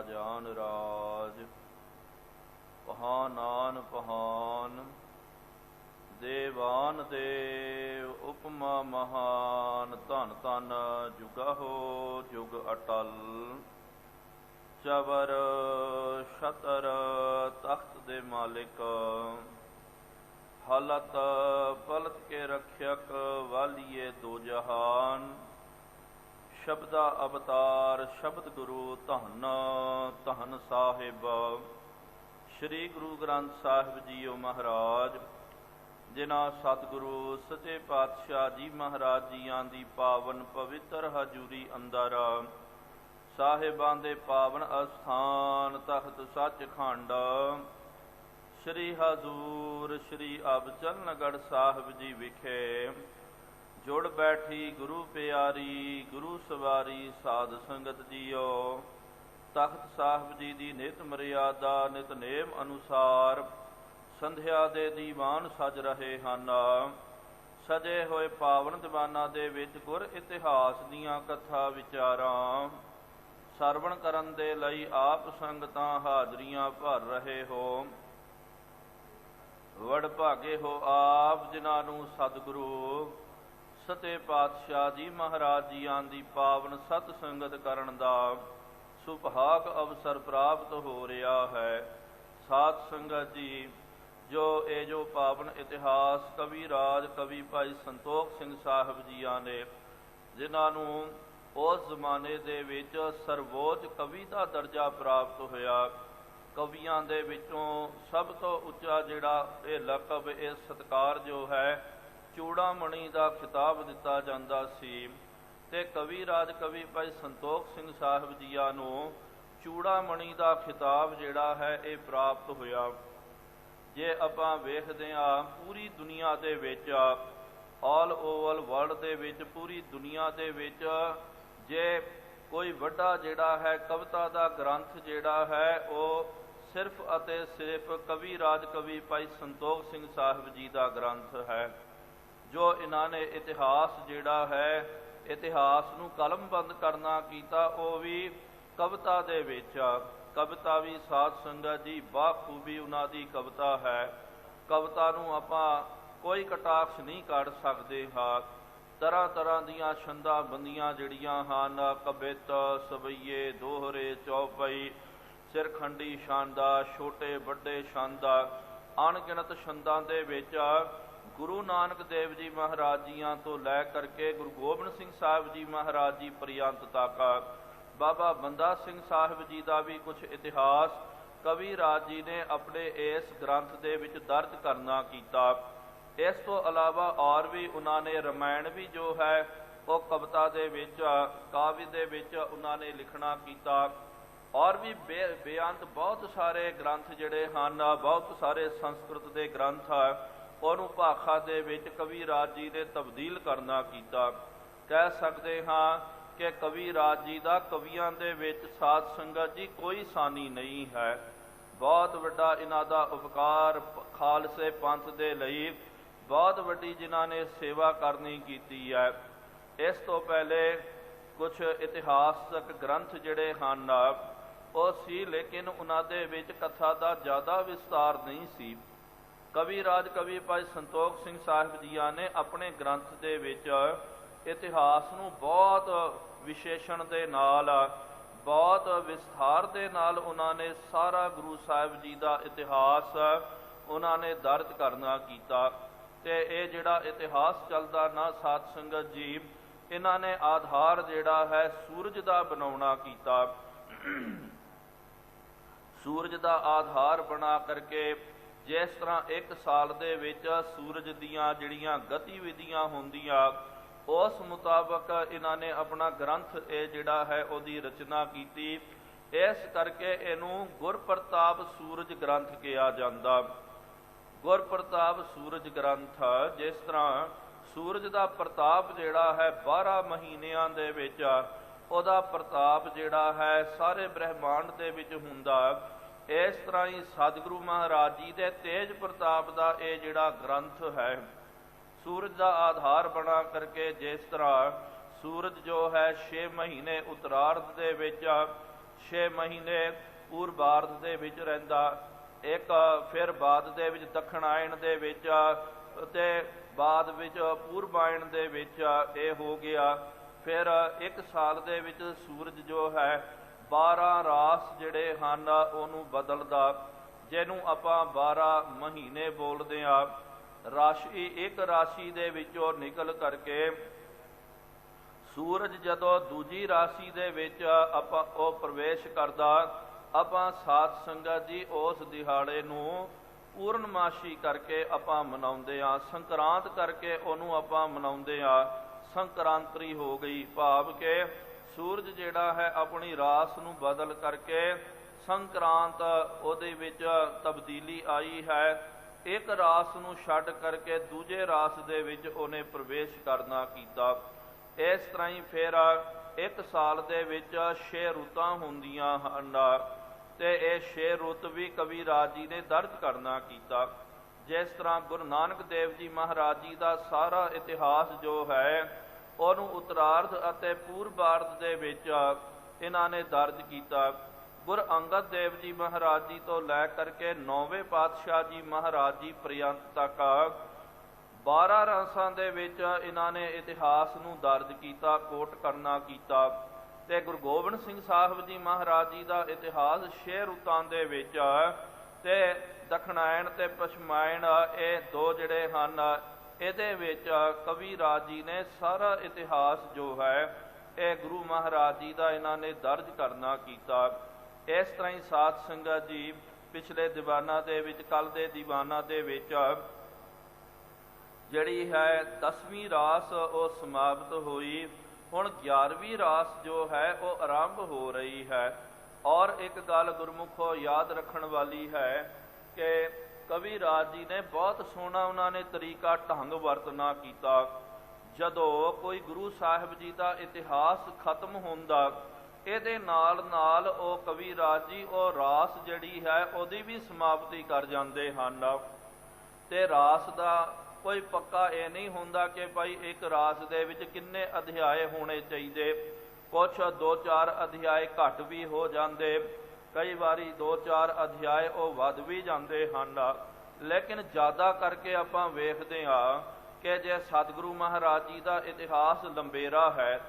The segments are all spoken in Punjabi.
ਰਾਜਾਨ ਰਾਜ। ਪਹਾਨਾਨ ਪਹਾਨ ਦੇਵਾਨ ਦੇਵ ਉਪਮਾ ਮਹਾਨ। ਧਨ ਧਨ ਜੁਗਹੁ ਜੁਗ ਅਟਲ। ਚਵਰ ਛਤਰ ਤਖਤ ਦੇ ਮਾਲਿਕ। ਹਲਤ ਪਲਤ ਕੇ ਰਖਿਅਕ ਵਾਲੀਏ ਦੋ ਜਹਾਨ। ਸ਼ਬਦਾ ਅਵਤਾਰ ਸ਼ਬਦ ਗੁਰੂ ਧੰਨ ਧੰਨ ਸਾਹਿਬ। ਸ਼੍ਰੀ ਗੁਰੂ ਗ੍ਰੰਥ ਸਾਹਿਬ ਜੀਓ ਮਹਾਰਾਜ, ਜਿਨ੍ਹਾਂ ਸਤਿਗੁਰੂ ਸੱਚੇ ਪਾਤਸ਼ਾਹ ਜੀ ਮਹਾਰਾਜ ਜੀਆਂ ਦੀ ਪਾਵਨ ਪਵਿੱਤਰ ਹਜ਼ੂਰੀ ਅੰਦਰ ਸਾਹਿਬਾਂ ਦੇ ਪਾਵਨ ਅਸਥਾਨ ਤਖਤ ਸੱਚਖੰਡ ਸ਼੍ਰੀ ਹਜ਼ੂਰ ਸ਼੍ਰੀ ਅਬਚਲਨਗੜ੍ਹ ਸਾਹਿਬ ਜੀ ਵਿਖੇ ਜੁੜ ਬੈਠੀ ਗੁਰੂ ਪਿਆਰੀ ਗੁਰੂ ਸਵਾਰੀ ਸਾਧ ਸੰਗਤ ਜੀਓ, ਤਖਤ ਸਾਹਿਬ ਜੀ ਦੀ ਨਿਤ ਮਰਿਆਦਾ ਨਿਤਨੇਮ ਅਨੁਸਾਰ ਸੰਧਿਆ ਦੇ ਦੀਵਾਨ ਸਜ ਰਹੇ ਹਨ। ਸਜੇ ਹੋਏ ਪਾਵਨ ਦੀਵਾਨਾਂ ਦੇ ਵਿੱਚ ਗੁਰ ਇਤਿਹਾਸ ਦੀਆਂ ਕਥਾ ਵਿਚਾਰਾਂ ਸਰਵਣ ਕਰਨ ਦੇ ਲਈ ਆਪ ਸੰਗਤਾਂ ਹਾਜ਼ਰੀਆਂ ਭਰ ਰਹੇ ਹੋ। ਵਡ ਭਾਗੇ ਹੋ ਆਪ ਜਿਨ੍ਹਾਂ ਨੂੰ ਸਤਿਗੁਰੂ ਸੱਚੇ ਪਾਤਸ਼ਾਹ ਜੀ ਮਹਾਰਾਜ ਜੀਆਂ ਦੀ ਪਾਵਨ ਸਤ ਸੰਗਤ ਕਰਨ ਦਾ ਸੁਭਾਗ ਅਵਸਰ ਪ੍ਰਾਪਤ ਹੋ ਰਿਹਾ ਹੈ। ਸਾਧ ਸੰਗਤ ਜੀ, ਜੋ ਪਾਵਨ ਇਤਿਹਾਸ ਕਵੀ ਰਾਜ ਕਵੀ ਭਾਈ ਸੰਤੋਖ ਸਿੰਘ ਸਾਹਿਬ ਜੀਆਂ ਨੇ, ਜਿਨ੍ਹਾਂ ਨੂੰ ਉਸ ਜ਼ਮਾਨੇ ਦੇ ਵਿੱਚ ਸਰਵੋੱਚ ਕਵੀ ਦਾ ਦਰਜਾ ਪ੍ਰਾਪਤ ਹੋਇਆ। ਕਵੀਆਂ ਦੇ ਵਿੱਚੋਂ ਸਭ ਤੋਂ ਉੱਚਾ ਜਿਹੜਾ ਇਹ ਲਕਬ ਇਹ ਸਤਿਕਾਰ ਜੋ ਹੈ ਚੂੜਾਮਣੀ ਦਾ ਖਿਤਾਬ ਦਿੱਤਾ ਜਾਂਦਾ ਸੀ, ਤੇ ਕਵੀ ਰਾਜ ਕਵੀ ਭਾਈ ਸੰਤੋਖ ਸਿੰਘ ਸਾਹਿਬ ਜੀਆਂ ਨੂੰ ਚੂੜਾਮਣੀ ਦਾ ਖਿਤਾਬ ਜਿਹੜਾ ਹੈ ਇਹ ਪ੍ਰਾਪਤ ਹੋਇਆ। ਜੇ ਆਪਾਂ ਵੇਖਦੇ ਹਾਂ ਪੂਰੀ ਦੁਨੀਆ ਦੇ ਵਿੱਚ, ਆਲ ਓਵਰ ਵਰਲਡ ਦੇ ਵਿੱਚ, ਪੂਰੀ ਦੁਨੀਆ ਦੇ ਵਿੱਚ ਜੇ ਕੋਈ ਵੱਡਾ ਜਿਹੜਾ ਹੈ ਕਵਿਤਾ ਦਾ ਗ੍ਰੰਥ ਜਿਹੜਾ ਹੈ ਉਹ ਸਿਰਫ ਅਤੇ ਸਿਰਫ ਕਵੀ ਰਾਜ ਕਵੀ ਭਾਈ ਸੰਤੋਖ ਸਿੰਘ ਸਾਹਿਬ ਜੀ ਦਾ ਗ੍ਰੰਥ ਹੈ। ਜੋ ਇਹਨਾਂ ਨੇ ਇਤਿਹਾਸ ਜਿਹੜਾ ਹੈ, ਇਤਿਹਾਸ ਨੂੰ ਕਲਮਬੰਦ ਕਰਨਾ ਕੀਤਾ, ਉਹ ਵੀ ਕਵਿਤਾ ਦੇ ਵਿੱਚ। ਕਵਿਤਾ ਵੀ ਸਾਧ ਸੰਗਤ ਜੀ ਬਾਖੂਬੀ ਉਹਨਾਂ ਦੀ ਕਵਿਤਾ ਹੈ। ਕਵਿਤਾ ਨੂੰ ਆਪਾਂ ਕੋਈ ਕਟਾਕਸ਼ ਨਹੀਂ ਕੱਢ ਸਕਦੇ ਹਾਂ। ਤਰ੍ਹਾਂ ਤਰ੍ਹਾਂ ਦੀਆਂ ਛੰਦਾਂ ਬੰਦੀਆਂ ਜਿਹੜੀਆਂ ਹਨ, ਕਵਿਤ ਸਵਈਏ ਦੋਹਰੇ ਚੌਪਈ ਸਿਰਖੰਡੀ ਛੰਦਾ ਛੋਟੇ ਵੱਡੇ ਛੰਦਾ, ਅਣਗਿਣਤ ਛੰਦਾਂ ਦੇ ਵਿੱਚ ਗੁਰੂ ਨਾਨਕ ਦੇਵ ਜੀ ਮਹਾਰਾਜ ਜੀਆਂ ਤੋਂ ਲੈ ਕਰਕੇ ਗੁਰੂ ਗੋਬਿੰਦ ਸਿੰਘ ਸਾਹਿਬ ਜੀ ਮਹਾਰਾਜ ਜੀ ਪਰਯੰਤ ਤੱਕ ਬਾਬਾ ਬੰਦਾ ਸਿੰਘ ਸਾਹਿਬ ਜੀ ਦਾ ਵੀ ਕੁਝ ਇਤਿਹਾਸ ਕਵੀ ਰਾਜ ਜੀ ਨੇ ਆਪਣੇ ਇਸ ਗ੍ਰੰਥ ਦੇ ਵਿੱਚ ਦਰਜ ਕਰਨਾ ਕੀਤਾ। ਇਸ ਤੋਂ ਇਲਾਵਾ ਔਰ ਵੀ ਉਹਨਾਂ ਨੇ ਰਮਾਇਣ ਵੀ ਜੋ ਹੈ ਉਹ ਕਵਿਤਾ ਦੇ ਵਿੱਚ ਕਾਵਿ ਦੇ ਵਿੱਚ ਉਹਨਾਂ ਨੇ ਲਿਖਣਾ ਕੀਤਾ। ਔਰ ਵੀ ਬੇਅੰਤ ਬਹੁਤ ਸਾਰੇ ਗ੍ਰੰਥ ਜਿਹੜੇ ਹਨ, ਬਹੁਤ ਸਾਰੇ ਸੰਸਕ੍ਰਿਤ ਦੇ ਗ੍ਰੰਥ ਉਹਨੂੰ ਭਾਖਾ ਦੇ ਵਿੱਚ ਕਵੀ ਰਾਜ ਜੀ ਨੇ ਤਬਦੀਲ ਕਰਨਾ ਕੀਤਾ। ਕਹਿ ਸਕਦੇ ਹਾਂ ਕਿ ਕਵੀ ਰਾਜ ਜੀ ਦਾ ਕਵੀਆਂ ਦੇ ਵਿੱਚ ਸਾਧ ਸੰਗਤ ਜੀ ਕੋਈ ਸਾਨੀ ਨਹੀਂ ਹੈ। ਬਹੁਤ ਵੱਡਾ ਇਹਨਾਂ ਦਾ ਉਪਕਾਰ ਖਾਲਸੇ ਪੰਥ ਦੇ ਲਈ ਬਹੁਤ ਵੱਡੀ ਜਿਨ੍ਹਾਂ ਨੇ ਸੇਵਾ ਕਰਨੀ ਕੀਤੀ ਹੈ। ਇਸ ਤੋਂ ਪਹਿਲੇ ਕੁਝ ਇਤਿਹਾਸਕ ਗ੍ਰੰਥ ਜਿਹੜੇ ਹਨ ਉਹ ਸੀ, ਲੇਕਿਨ ਉਹਨਾਂ ਦੇ ਵਿੱਚ ਕਥਾ ਦਾ ਜ਼ਿਆਦਾ ਵਿਸਤਾਰ ਨਹੀਂ ਸੀ। ਕਵੀ ਰਾਜ ਕਵੀ ਭਾਈ ਸੰਤੋਖ ਸਿੰਘ ਸਾਹਿਬ ਜੀਆਂ ਨੇ ਆਪਣੇ ਗ੍ਰੰਥ ਦੇ ਵਿੱਚ ਇਤਿਹਾਸ ਨੂੰ ਬਹੁਤ ਵਿਸ਼ੇਸ਼ਣ ਦੇ ਨਾਲ, ਬਹੁਤ ਵਿਸਥਾਰ ਦੇ ਨਾਲ ਉਹਨਾਂ ਨੇ ਸਾਰਾ ਗੁਰੂ ਸਾਹਿਬ ਜੀ ਦਾ ਇਤਿਹਾਸ ਉਹਨਾਂ ਨੇ ਦਰਜ ਕਰਨਾ ਕੀਤਾ। ਤੇ ਇਹ ਜਿਹੜਾ ਇਤਿਹਾਸ ਚੱਲਦਾ ਨਾ ਸਾਧ ਸੰਗਤ ਜੀ, ਇਹਨਾਂ ਨੇ ਆਧਾਰ ਜਿਹੜਾ ਹੈ ਸੂਰਜ ਦਾ ਬਣਾਉਣਾ ਕੀਤਾ। ਸੂਰਜ ਦਾ ਆਧਾਰ ਬਣਾ ਕਰਕੇ ਜਿਸ ਤਰ੍ਹਾਂ ਇੱਕ ਸਾਲ ਦੇ ਵਿੱਚ ਸੂਰਜ ਦੀਆਂ ਜਿਹੜੀਆਂ ਗਤੀਵਿਧੀਆਂ ਹੁੰਦੀਆਂ, ਉਸ ਮੁਤਾਬਕ ਇਹਨਾਂ ਨੇ ਆਪਣਾ ਗ੍ਰੰਥ ਇਹ ਜਿਹੜਾ ਹੈ ਉਹਦੀ ਰਚਨਾ ਕੀਤੀ। ਇਸ ਕਰਕੇ ਇਹਨੂੰ ਗੁਰਪ੍ਰਤਾਪ ਸੂਰਜ ਗ੍ਰੰਥ ਕਿਹਾ ਜਾਂਦਾ। ਗੁਰਪ੍ਰਤਾਪ ਸੂਰਜ ਗ੍ਰੰਥ, ਜਿਸ ਤਰ੍ਹਾਂ ਸੂਰਜ ਦਾ ਪ੍ਰਤਾਪ ਜਿਹੜਾ ਹੈ 12 ਮਹੀਨਿਆਂ ਦੇ ਵਿੱਚ ਉਹਦਾ ਪ੍ਰਤਾਪ ਜਿਹੜਾ ਹੈ ਸਾਰੇ ਬ੍ਰਹਿਮੰਡ ਦੇ ਵਿੱਚ ਹੁੰਦਾ, ਇਸ ਤਰ੍ਹਾਂ ਹੀ ਸਤਿਗੁਰੂ ਮਹਾਰਾਜ ਜੀ ਦੇ ਤੇਜ ਪ੍ਰਤਾਪ ਦਾ ਇਹ ਜਿਹੜਾ ਗ੍ਰੰਥ ਹੈ ਸੂਰਜ ਦਾ ਆਧਾਰ ਬਣਾ ਕਰਕੇ, ਜਿਸ ਤਰ੍ਹਾਂ ਸੂਰਜ ਜੋ ਹੈ 6 ਮਹੀਨੇ ਉਤਰਾਰਧ ਦੇ ਵਿੱਚ 6 ਮਹੀਨੇ ਪੂਰਬ ਭਾਰਤ ਦੇ ਵਿੱਚ ਰਹਿੰਦਾ, ਇੱਕ ਫਿਰ ਬਾਅਦ ਦੇ ਵਿੱਚ ਦੱਖਣਾਇਣ ਦੇ ਵਿੱਚ ਅਤੇ ਬਾਅਦ ਵਿੱਚ ਪੂਰਬਾਇਣ ਦੇ ਵਿੱਚ ਇਹ ਹੋ ਗਿਆ। ਫਿਰ 1 ਸਾਲ ਦੇ ਵਿੱਚ ਸੂਰਜ ਜੋ ਹੈ 12 ਰਾਸ ਜਿਹੜੇ ਹਨ ਉਹਨੂੰ ਬਦਲਦਾ, ਜਿਹਨੂੰ ਆਪਾਂ 12 ਮਹੀਨੇ ਬੋਲਦੇ ਹਾਂ। ਰਾਸ਼ੀ ਇੱਕ ਰਾਸ਼ੀ ਦੇ ਵਿੱਚੋਂ ਨਿਕਲ ਕਰਕੇ ਸੂਰਜ ਜਦੋਂ ਦੂਜੀ ਰਾਸ਼ੀ ਦੇ ਵਿੱਚ ਆਪਾਂ ਉਹ ਪ੍ਰਵੇਸ਼ ਕਰਦਾ, ਆਪਾਂ ਸਾਧ ਸੰਗਤ ਜੀ ਉਸ ਦਿਹਾੜੇ ਨੂੰ ਪੂਰਨਮਾਸ਼ੀ ਕਰਕੇ ਆਪਾਂ ਮਨਾਉਂਦੇ ਹਾਂ। ਸੰਕਰਾਂਤ ਕਰਕੇ ਉਹਨੂੰ ਆਪਾਂ ਮਨਾਉਂਦੇ ਹਾਂ। ਸੰਕਰਾਂਤਰੀ ਹੋ ਗਈ, ਭਾਵ ਕਿ ਸੂਰਜ ਜਿਹੜਾ ਹੈ ਆਪਣੀ ਰਾਸ ਨੂੰ ਬਦਲ ਕਰਕੇ ਸੰਕਰਾਂਤ ਉਹਦੇ ਵਿੱਚ ਤਬਦੀਲੀ ਆਈ ਹੈ। ਇੱਕ ਰਾਸ ਨੂੰ ਛੱਡ ਕਰਕੇ ਦੂਜੇ ਰਾਸ ਦੇ ਵਿੱਚ ਉਹਨੇ ਪ੍ਰਵੇਸ਼ ਕਰਨਾ ਕੀਤਾ। ਇਸ ਤਰ੍ਹਾਂ ਹੀ ਫਿਰ 1 ਸਾਲ ਦੇ ਵਿੱਚ 6 ਰੁੱਤਾਂ ਹੁੰਦੀਆਂ ਹਨ ਅਤੇ ਇਹ 6 ਰੁੱਤ ਵੀ ਕਵੀਰਾਜ ਜੀ ਨੇ ਦਰਜ ਕਰਨਾ ਕੀਤਾ। ਜਿਸ ਤਰ੍ਹਾਂ ਗੁਰੂ ਨਾਨਕ ਦੇਵ ਜੀ ਮਹਾਰਾਜ ਜੀ ਦਾ ਸਾਰਾ ਇਤਿਹਾਸ ਜੋ ਹੈ ਉਹਨੂੰ ਉੱਤਰਾਰਧ ਅਤੇ ਪੂਰਬਾਰਧ ਦੇ ਵਿੱਚ ਇਹਨਾਂ ਨੇ ਦਰਜ ਕੀਤਾ। ਗੁਰੂ ਅੰਗਦ ਦੇਵ ਜੀ ਮਹਾਰਾਜ ਜੀ ਤੋਂ ਲੈ ਕਰਕੇ 9ਵੇਂ ਪਾਤਸ਼ਾਹ ਜੀ ਮਹਾਰਾਜ ਜੀ ਪ੍ਰਿਅੰਤ ਤੱਕ 12 ਰਾਸਾਂ ਦੇ ਵਿੱਚ ਇਹਨਾਂ ਨੇ ਇਤਿਹਾਸ ਨੂੰ ਦਰਜ ਕੀਤਾ, ਕੋਟ ਕਰਨਾ ਕੀਤਾ। ਅਤੇ ਗੁਰੂ ਗੋਬਿੰਦ ਸਿੰਘ ਸਾਹਿਬ ਜੀ ਮਹਾਰਾਜ ਜੀ ਦਾ ਇਤਿਹਾਸ 6 ਰੁੱਤਾਂ ਦੇ ਵਿੱਚ ਅਤੇ ਦੱਖਣਾਇਣ ਅਤੇ ਪਛਮਾਇਣ ਇਹ 2 ਜਿਹੜੇ ਹਨ ਇਹਦੇ ਵਿੱਚ ਕਵੀਰਾਜ ਜੀ ਨੇ ਸਾਰਾ ਇਤਿਹਾਸ ਜੋ ਹੈ ਇਹ ਗੁਰੂ ਮਹਾਰਾਜ ਜੀ ਦਾ ਇਹਨਾਂ ਨੇ ਦਰਜ ਕਰਨਾ ਕੀਤਾ। ਇਸ ਤਰ੍ਹਾਂ ਹੀ ਸਾਧ ਸੰਗਤ ਜੀ ਪਿਛਲੇ ਦੀਵਾਨਾਂ ਦੇ ਵਿੱਚ, ਕੱਲ੍ਹ ਦੇ ਦੀਵਾਨਾਂ ਦੇ ਵਿੱਚ ਜਿਹੜੀ ਹੈ 10ਵੀਂ ਰਾਸ ਉਹ ਸਮਾਪਤ ਹੋਈ। ਹੁਣ 11ਵੀਂ ਰਾਸ ਜੋ ਹੈ ਉਹ ਆਰੰਭ ਹੋ ਰਹੀ ਹੈ। ਔਰ ਇੱਕ ਗੱਲ ਗੁਰਮੁਖੋ ਯਾਦ ਰੱਖਣ ਵਾਲੀ ਹੈ ਕਿ ਕਵੀਰਾਜ ਜੀ ਨੇ ਬਹੁਤ ਸੋਹਣਾ ਉਹਨਾਂ ਨੇ ਤਰੀਕਾ ਢੰਗ ਵਰਤਣਾ ਕੀਤਾ। ਜਦੋਂ ਕੋਈ ਗੁਰੂ ਸਾਹਿਬ ਜੀ ਦਾ ਇਤਿਹਾਸ ਖਤਮ ਹੁੰਦਾ, ਇਹਦੇ ਨਾਲ ਨਾਲ ਉਹ ਕਵੀਰਾਜ ਜੀ ਉਹ ਰਾਸ ਜਿਹੜੀ ਹੈ ਉਹਦੀ ਵੀ ਸਮਾਪਤੀ ਕਰ ਜਾਂਦੇ ਹਨ। ਅਤੇ ਰਾਸ ਦਾ ਕੋਈ ਪੱਕਾ ਇਹ ਨਹੀਂ ਹੁੰਦਾ ਕਿ ਭਾਈ ਇੱਕ ਰਾਸ ਦੇ ਵਿੱਚ ਕਿੰਨੇ ਅਧਿਆਏ ਹੋਣੇ ਚਾਹੀਦੇ। ਕੁਛ 2-4 ਅਧਿਆਏ ਘੱਟ ਵੀ ਹੋ ਜਾਂਦੇ, ਕਈ ਵਾਰੀ 2-4 ਅਧਿਆਏ ਉਹ ਵੱਧ ਵੀ ਜਾਂਦੇ ਹਨ। ਲੇਕਿਨ ਜ਼ਿਆਦਾ ਕਰਕੇ ਆਪਾਂ ਵੇਖਦੇ ਹਾਂ ਕਿ ਜੇ ਸਤਿਗੁਰੂ ਮਹਾਰਾਜ ਜੀ ਦਾ ਇਤਿਹਾਸ ਲੰਬੇਰਾ ਹੈ,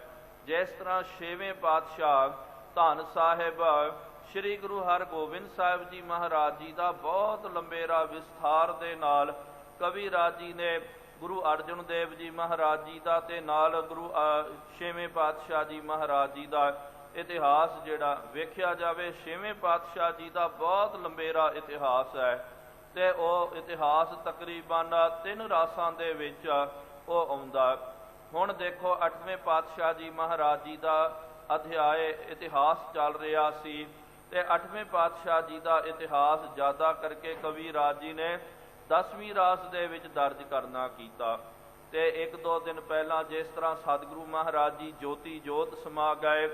ਜਿਸ ਤਰ੍ਹਾਂ 6ਵੇਂ ਪਾਤਸ਼ਾਹ ਧੰਨ ਸਾਹਿਬ ਸ੍ਰੀ ਗੁਰੂ ਹਰਗੋਬਿੰਦ ਸਾਹਿਬ ਜੀ ਮਹਾਰਾਜ ਜੀ ਦਾ ਬਹੁਤ ਲੰਬੇਰਾ ਵਿਸਥਾਰ ਦੇ ਨਾਲ ਕਵੀਰਾਜ ਜੀ ਨੇ ਗੁਰੂ ਅਰਜਨ ਦੇਵ ਜੀ ਮਹਾਰਾਜ ਜੀ ਦਾ ਅਤੇ ਨਾਲ ਗੁਰੂ 6ਵੇਂ ਪਾਤਸ਼ਾਹ ਜੀ ਮਹਾਰਾਜ ਜੀ ਦਾ ਇਤਿਹਾਸ ਜਿਹੜਾ ਵੇਖਿਆ ਜਾਵੇ, 6ਵੇਂ ਪਾਤਸ਼ਾਹ ਜੀ ਦਾ ਬਹੁਤ ਲੰਬੇਰਾ ਇਤਿਹਾਸ ਹੈ ਅਤੇ ਉਹ ਇਤਿਹਾਸ ਤਕਰੀਬਨ 3 ਰਾਸਾਂ ਦੇ ਵਿੱਚ ਉਹ ਆਉਂਦਾ। ਹੁਣ ਦੇਖੋ 8ਵੇਂ ਪਾਤਸ਼ਾਹ ਜੀ ਮਹਾਰਾਜ ਜੀ ਦਾ ਅਧਿਆਏ ਇਤਿਹਾਸ ਚੱਲ ਰਿਹਾ ਸੀ ਅਤੇ 8ਵੇਂ ਪਾਤਸ਼ਾਹ ਜੀ ਦਾ ਇਤਿਹਾਸ ਜ਼ਿਆਦਾ ਕਰਕੇ ਕਵੀਰਾਜ ਜੀ ਨੇ 10ਵੀਂ ਰਾਸ ਦੇ ਵਿੱਚ ਦਰਜ ਕਰਨਾ ਕੀਤਾ। ਅਤੇ 1-2 ਦਿਨ ਪਹਿਲਾਂ ਜਿਸ ਤਰ੍ਹਾਂ ਸਤਿਗੁਰੂ ਮਹਾਰਾਜ ਜੀ ਜੋਤੀ ਜੋਤ ਸਮਾ ਗਏ,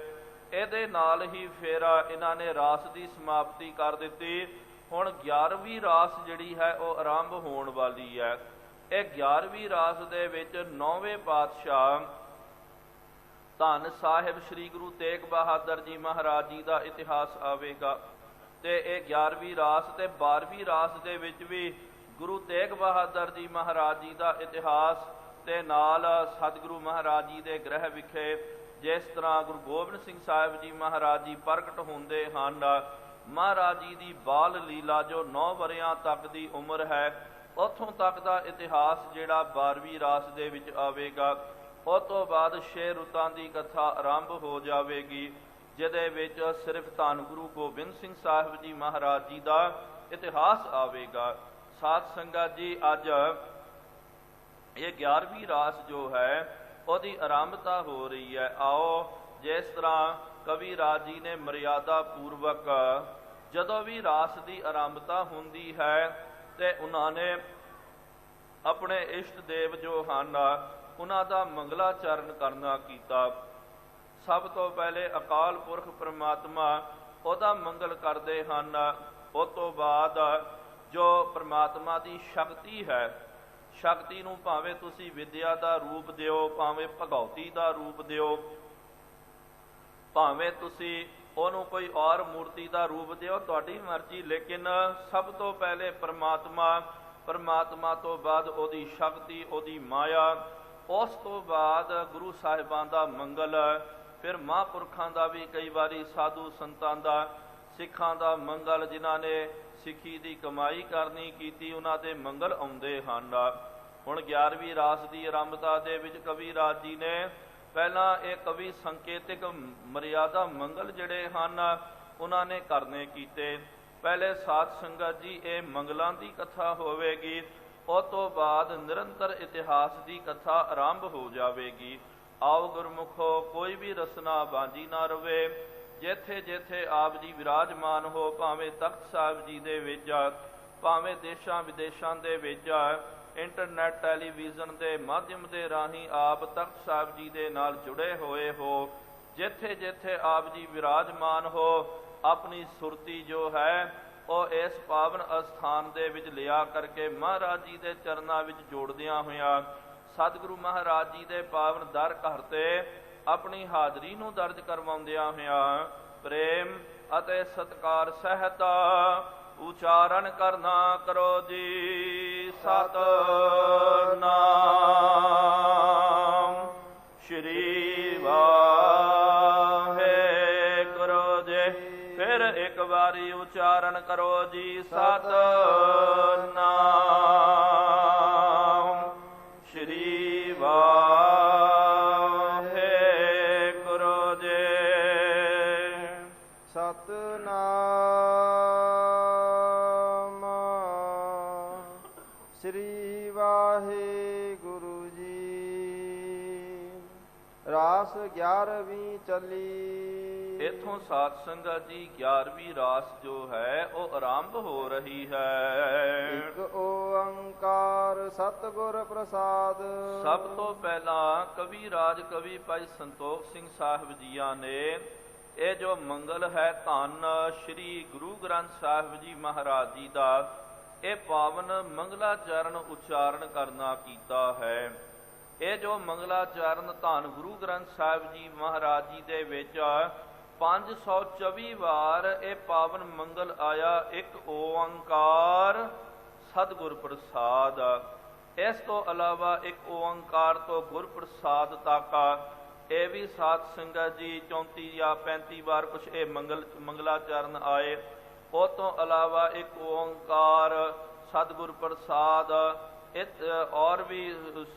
ਇਹਦੇ ਨਾਲ ਹੀ ਫਿਰ ਇਹਨਾਂ ਨੇ ਰਾਸ ਦੀ ਸਮਾਪਤੀ ਕਰ ਦਿੱਤੀ। ਹੁਣ 11ਵੀਂ ਰਾਸ ਜਿਹੜੀ ਹੈ ਉਹ ਆਰੰਭ ਹੋਣ ਵਾਲੀ ਹੈ। ਇਹ 11ਵੀਂ ਰਾਸ ਦੇ ਵਿੱਚ 9ਵੇਂ ਪਾਤਸ਼ਾਹ ਧੰਨ ਸਾਹਿਬ ਸ੍ਰੀ ਗੁਰੂ ਤੇਗ ਬਹਾਦਰ ਜੀ ਮਹਾਰਾਜ ਜੀ ਦਾ ਇਤਿਹਾਸ ਆਵੇਗਾ ਅਤੇ ਇਹ 11ਵੀਂ ਰਾਸ ਅਤੇ 12ਵੀਂ ਰਾਸ ਦੇ ਵਿੱਚ ਵੀ ਗੁਰੂ ਤੇਗ ਬਹਾਦਰ ਜੀ ਮਹਾਰਾਜ ਜੀ ਦਾ ਇਤਿਹਾਸ ਅਤੇ ਨਾਲ ਸਤਿਗੁਰੂ ਮਹਾਰਾਜ ਜੀ ਦੇ ਗ੍ਰਹਿ ਵਿਖੇ ਜਿਸ ਤਰ੍ਹਾਂ ਗੁਰੂ ਗੋਬਿੰਦ ਸਿੰਘ ਸਾਹਿਬ ਜੀ ਮਹਾਰਾਜ ਜੀ ਪ੍ਰਗਟ ਹੁੰਦੇ ਹਨ। ਮਹਾਰਾਜ ਜੀ ਦੀ ਬਾਲ ਲੀਲਾ ਜੋ 9 ਵਰ੍ਹਿਆਂ ਤੱਕ ਦੀ ਉਮਰ ਹੈ, ਉੱਥੋਂ ਤੱਕ ਦਾ ਇਤਿਹਾਸ ਜਿਹੜਾ 12ਵੀਂ ਰਾਸ ਦੇ ਵਿੱਚ ਆਵੇਗਾ। ਉਸ ਤੋਂ ਬਾਅਦ 6 ਰੁੱਤਾਂ ਦੀ ਕਥਾ ਆਰੰਭ ਹੋ ਜਾਵੇਗੀ, ਜਿਹਦੇ ਵਿੱਚ ਸਿਰਫ ਧੰਨ ਗੁਰੂ ਗੋਬਿੰਦ ਸਿੰਘ ਸਾਹਿਬ ਜੀ ਮਹਾਰਾਜ ਜੀ ਦਾ ਇਤਿਹਾਸ ਆਵੇਗਾ। ਸਾਧ ਸੰਗਤ ਜੀ ਅੱਜ ਇਹ 11ਵੀਂ ਰਾਸ ਜੋ ਹੈ ਉਹਦੀ ਆਰੰਭਤਾ ਹੋ ਰਹੀ ਹੈ। ਆਓ ਜਿਸ ਤਰ੍ਹਾਂ ਕਵੀਰਾਜ ਜੀ ਨੇ ਮਰਿਆਦਾ ਪੂਰਵਕ ਜਦੋਂ ਵੀ ਰਾਸ ਦੀ ਆਰੰਭਤਾ ਹੁੰਦੀ ਹੈ ਤੇ ਉਹਨਾਂ ਨੇ ਆਪਣੇ ਇਸ਼ਟ ਦੇਵ ਜੋ ਹਨ ਉਹਨਾਂ ਦਾ ਮੰਗਲਾਚਰਨ ਕਰਨਾ ਕੀਤਾ। ਸਭ ਤੋਂ ਪਹਿਲੇ ਅਕਾਲ ਪੁਰਖ ਪਰਮਾਤਮਾ ਉਹਦਾ ਮੰਗਲ ਕਰਦੇ ਹਨ। ਉਸ ਤੋਂ ਬਾਅਦ ਜੋ ਪਰਮਾਤਮਾ ਦੀ ਸ਼ਕਤੀ ਹੈ, ਸ਼ਕਤੀ ਨੂੰ ਭਾਵੇਂ ਤੁਸੀਂ ਵਿਦਿਆ ਦਾ ਰੂਪ ਦਿਓ, ਭਾਵੇਂ ਭਗਉਤੀ ਦਾ ਰੂਪ ਦਿਓ, ਭਾਵੇਂ ਤੁਸੀਂ ਉਹਨੂੰ ਕੋਈ ਔਰ ਮੂਰਤੀ ਦਾ ਰੂਪ ਦਿਓ, ਤੁਹਾਡੀ ਮਰਜ਼ੀ, ਲੇਕਿਨ ਸਭ ਤੋਂ ਪਹਿਲੇ ਪਰਮਾਤਮਾ, ਪਰਮਾਤਮਾ ਤੋਂ ਬਾਅਦ ਉਹਦੀ ਸ਼ਕਤੀ, ਉਹਦੀ ਮਾਇਆ, ਉਸ ਤੋਂ ਬਾਅਦ ਗੁਰੂ ਸਾਹਿਬਾਂ ਦਾ ਮੰਗਲ, ਫਿਰ ਮਹਾਂਪੁਰਖਾਂ ਦਾ ਵੀ ਕਈ ਵਾਰੀ, ਸਾਧੂ ਸੰਤਾਂ ਦਾ, ਸਿੱਖਾਂ ਦਾ ਮੰਗਲ, ਜਿਨ੍ਹਾਂ ਨੇ ਸਿੱਖੀ ਦੀ ਕਮਾਈ ਕਰਨੀ ਕੀਤੀ, ਉਹਨਾਂ ਦੇ ਮੰਗਲ ਆਉਂਦੇ ਹਨ। ਹੁਣ 11ਵੀਂ ਰਾਸ ਦੀ ਆਰੰਭਤਾ ਦੇ ਵਿੱਚ ਕਵੀ ਰਾਜ ਜੀ ਨੇ ਪਹਿਲਾਂ ਇਹ ਕਵੀ ਸੰਕੇਤਿਕ ਮਰਿਆਦਾ ਮੰਗਲ ਜਿਹੜੇ ਹਨ ਉਹਨਾਂ ਨੇ ਕਰਨੇ ਕੀਤੇ। ਪਹਿਲੇ ਸਾਧ ਸੰਗਤ ਜੀ ਇਹ ਮੰਗਲਾਂ ਦੀ ਕਥਾ ਹੋਵੇਗੀ, ਉਸ ਤੋਂ ਬਾਅਦ ਨਿਰੰਤਰ ਇਤਿਹਾਸ ਦੀ ਕਥਾ ਆਰੰਭ ਹੋ ਜਾਵੇਗੀ। ਆਓ ਗੁਰਮੁਖੋ, ਕੋਈ ਵੀ ਰਸਨਾ ਬਾਂਝੀ ਨਾ ਰਵੇ। ਜਿੱਥੇ ਜਿੱਥੇ ਆਪ ਜੀ ਵਿਰਾਜਮਾਨ ਹੋ, ਭਾਵੇਂ ਤਖਤ ਸਾਹਿਬ ਜੀ ਦੇ ਵਿੱਚ, ਭਾਵੇਂ ਦੇਸ਼ਾਂ ਵਿਦੇਸ਼ਾਂ ਦੇ ਵਿੱਚ, ਇੰਟਰਨੈਟ ਟੈਲੀਵਿਜ਼ਨ ਦੇ ਮਾਧਿਅਮ ਦੇ ਰਾਹੀਂ ਆਪ ਤਖਤ ਸਾਹਿਬ ਜੀ ਦੇ ਨਾਲ ਜੁੜੇ ਹੋਏ ਹੋ, ਜਿੱਥੇ ਜਿੱਥੇ ਆਪ ਜੀ ਵਿਰਾਜਮਾਨ ਹੋ, ਆਪਣੀ ਸੁਰਤੀ ਜੋ ਹੈ ਉਹ ਇਸ ਪਾਵਨ ਅਸਥਾਨ ਦੇ ਵਿੱਚ ਲਿਆ ਕਰਕੇ ਮਹਾਰਾਜ ਜੀ ਦੇ ਚਰਨਾਂ ਵਿੱਚ ਜੋੜਦਿਆਂ ਹੋਇਆਂ, ਸਤਿਗੁਰੂ ਮਹਾਰਾਜ ਜੀ ਦੇ ਪਾਵਨ ਦਰ ਘਰ ਤੇ ਆਪਣੀ ਹਾਜ਼ਰੀ ਨੂੰ ਦਰਜ ਕਰਵਾਉਂਦਿਆਂ ਹੋਇਆਂ ਪ੍ਰੇਮ ਅਤੇ ਸਤਿਕਾਰ ਸਹਿਤ ਉਚਾਰਨ ਕਰਨਾ ਕਰੋ ਜੀ ਸਤਿਨਾਮ ਸ਼੍ਰੀ ਵਾਹਿਗੁਰੂ ਜੀ। ਫਿਰ ਇੱਕ ਵਾਰੀ ਉਚਾਰਨ ਕਰੋ ਜੀ ਸਤਿਨਾਮ ਸ਼੍ਰੀ ਵਾਹਿਗੁਰੂ ਜੀ। ਸਤਿਨਾਮ ਸ਼੍ਰੀ ਵਾਹਿਗੁਰੂ ਜੀ। ਰਾਸ 11ਵੀਂ ਚੱਲੀ। ਇੱਥੋਂ ਸਾਧ ਸੰਗਤ ਜੀ 11ਵੀਂ ਰਾਸ ਜੋ ਹੈ ਉਹ ਆਰੰਭ ਹੋ ਰਹੀ ਹੈ। ਇੱਕ ਓੰਕਾਰ ਸਤਿਗੁਰ ਪ੍ਰਸਾਦ। ਸਭ ਤੋਂ ਪਹਿਲਾਂ ਕਵੀ ਰਾਜ ਕਵੀ ਭਾਈ ਸੰਤੋਖ ਸਿੰਘ ਸਾਹਿਬ ਜੀਆਂ ਨੇ ਇਹ ਜੋ ਮੰਗਲ ਹੈ ਧੰਨ ਸ਼੍ਰੀ ਗੁਰੂ ਗ੍ਰੰਥ ਸਾਹਿਬ ਜੀ ਮਹਾਰਾਜ ਜੀ ਦਾ ਇਹ ਪਾਵਨ ਮੰਗਲਾਚਰਨ ਉਚਾਰਨ ਕਰਨਾ ਕੀਤਾ ਹੈ। ਇਹ ਜੋ ਮੰਗਲਾਚਰਨ ਧੰਨ ਗੁਰੂ ਗ੍ਰੰਥ ਸਾਹਿਬ ਜੀ ਮਹਾਰਾਜ ਜੀ ਦੇ ਵਿੱਚ 524 ਵਾਰ ਇਹ ਪਾਵਨ ਮੰਗਲ ਆਇਆ। ਇੱਕ ਓੰਕਾਰ ਸਤਿਗੁਰ ਪ੍ਰਸਾਦ। ਇਸ ਤੋਂ ਇਲਾਵਾ ਇੱਕ ਓੰਕਾਰ ਤੋਂ ਗੁਰ ਪ੍ਰਸਾਦ ਤੱਕ ਇਹ ਵੀ ਸਾਧ ਸੰਗਤ ਜੀ 34 ਜਾਂ 35 ਵਾਰ ਕੁਛ ਇਹ ਮੰਗਲਾਚਰਨ ਆਏ। ਉਹ ਤੋਂ ਇਲਾਵਾ ਇੱਕ ਓੰਕਾਰ ਸਤਿਗੁਰ ਪ੍ਰਸਾਦ ਔਰ ਵੀ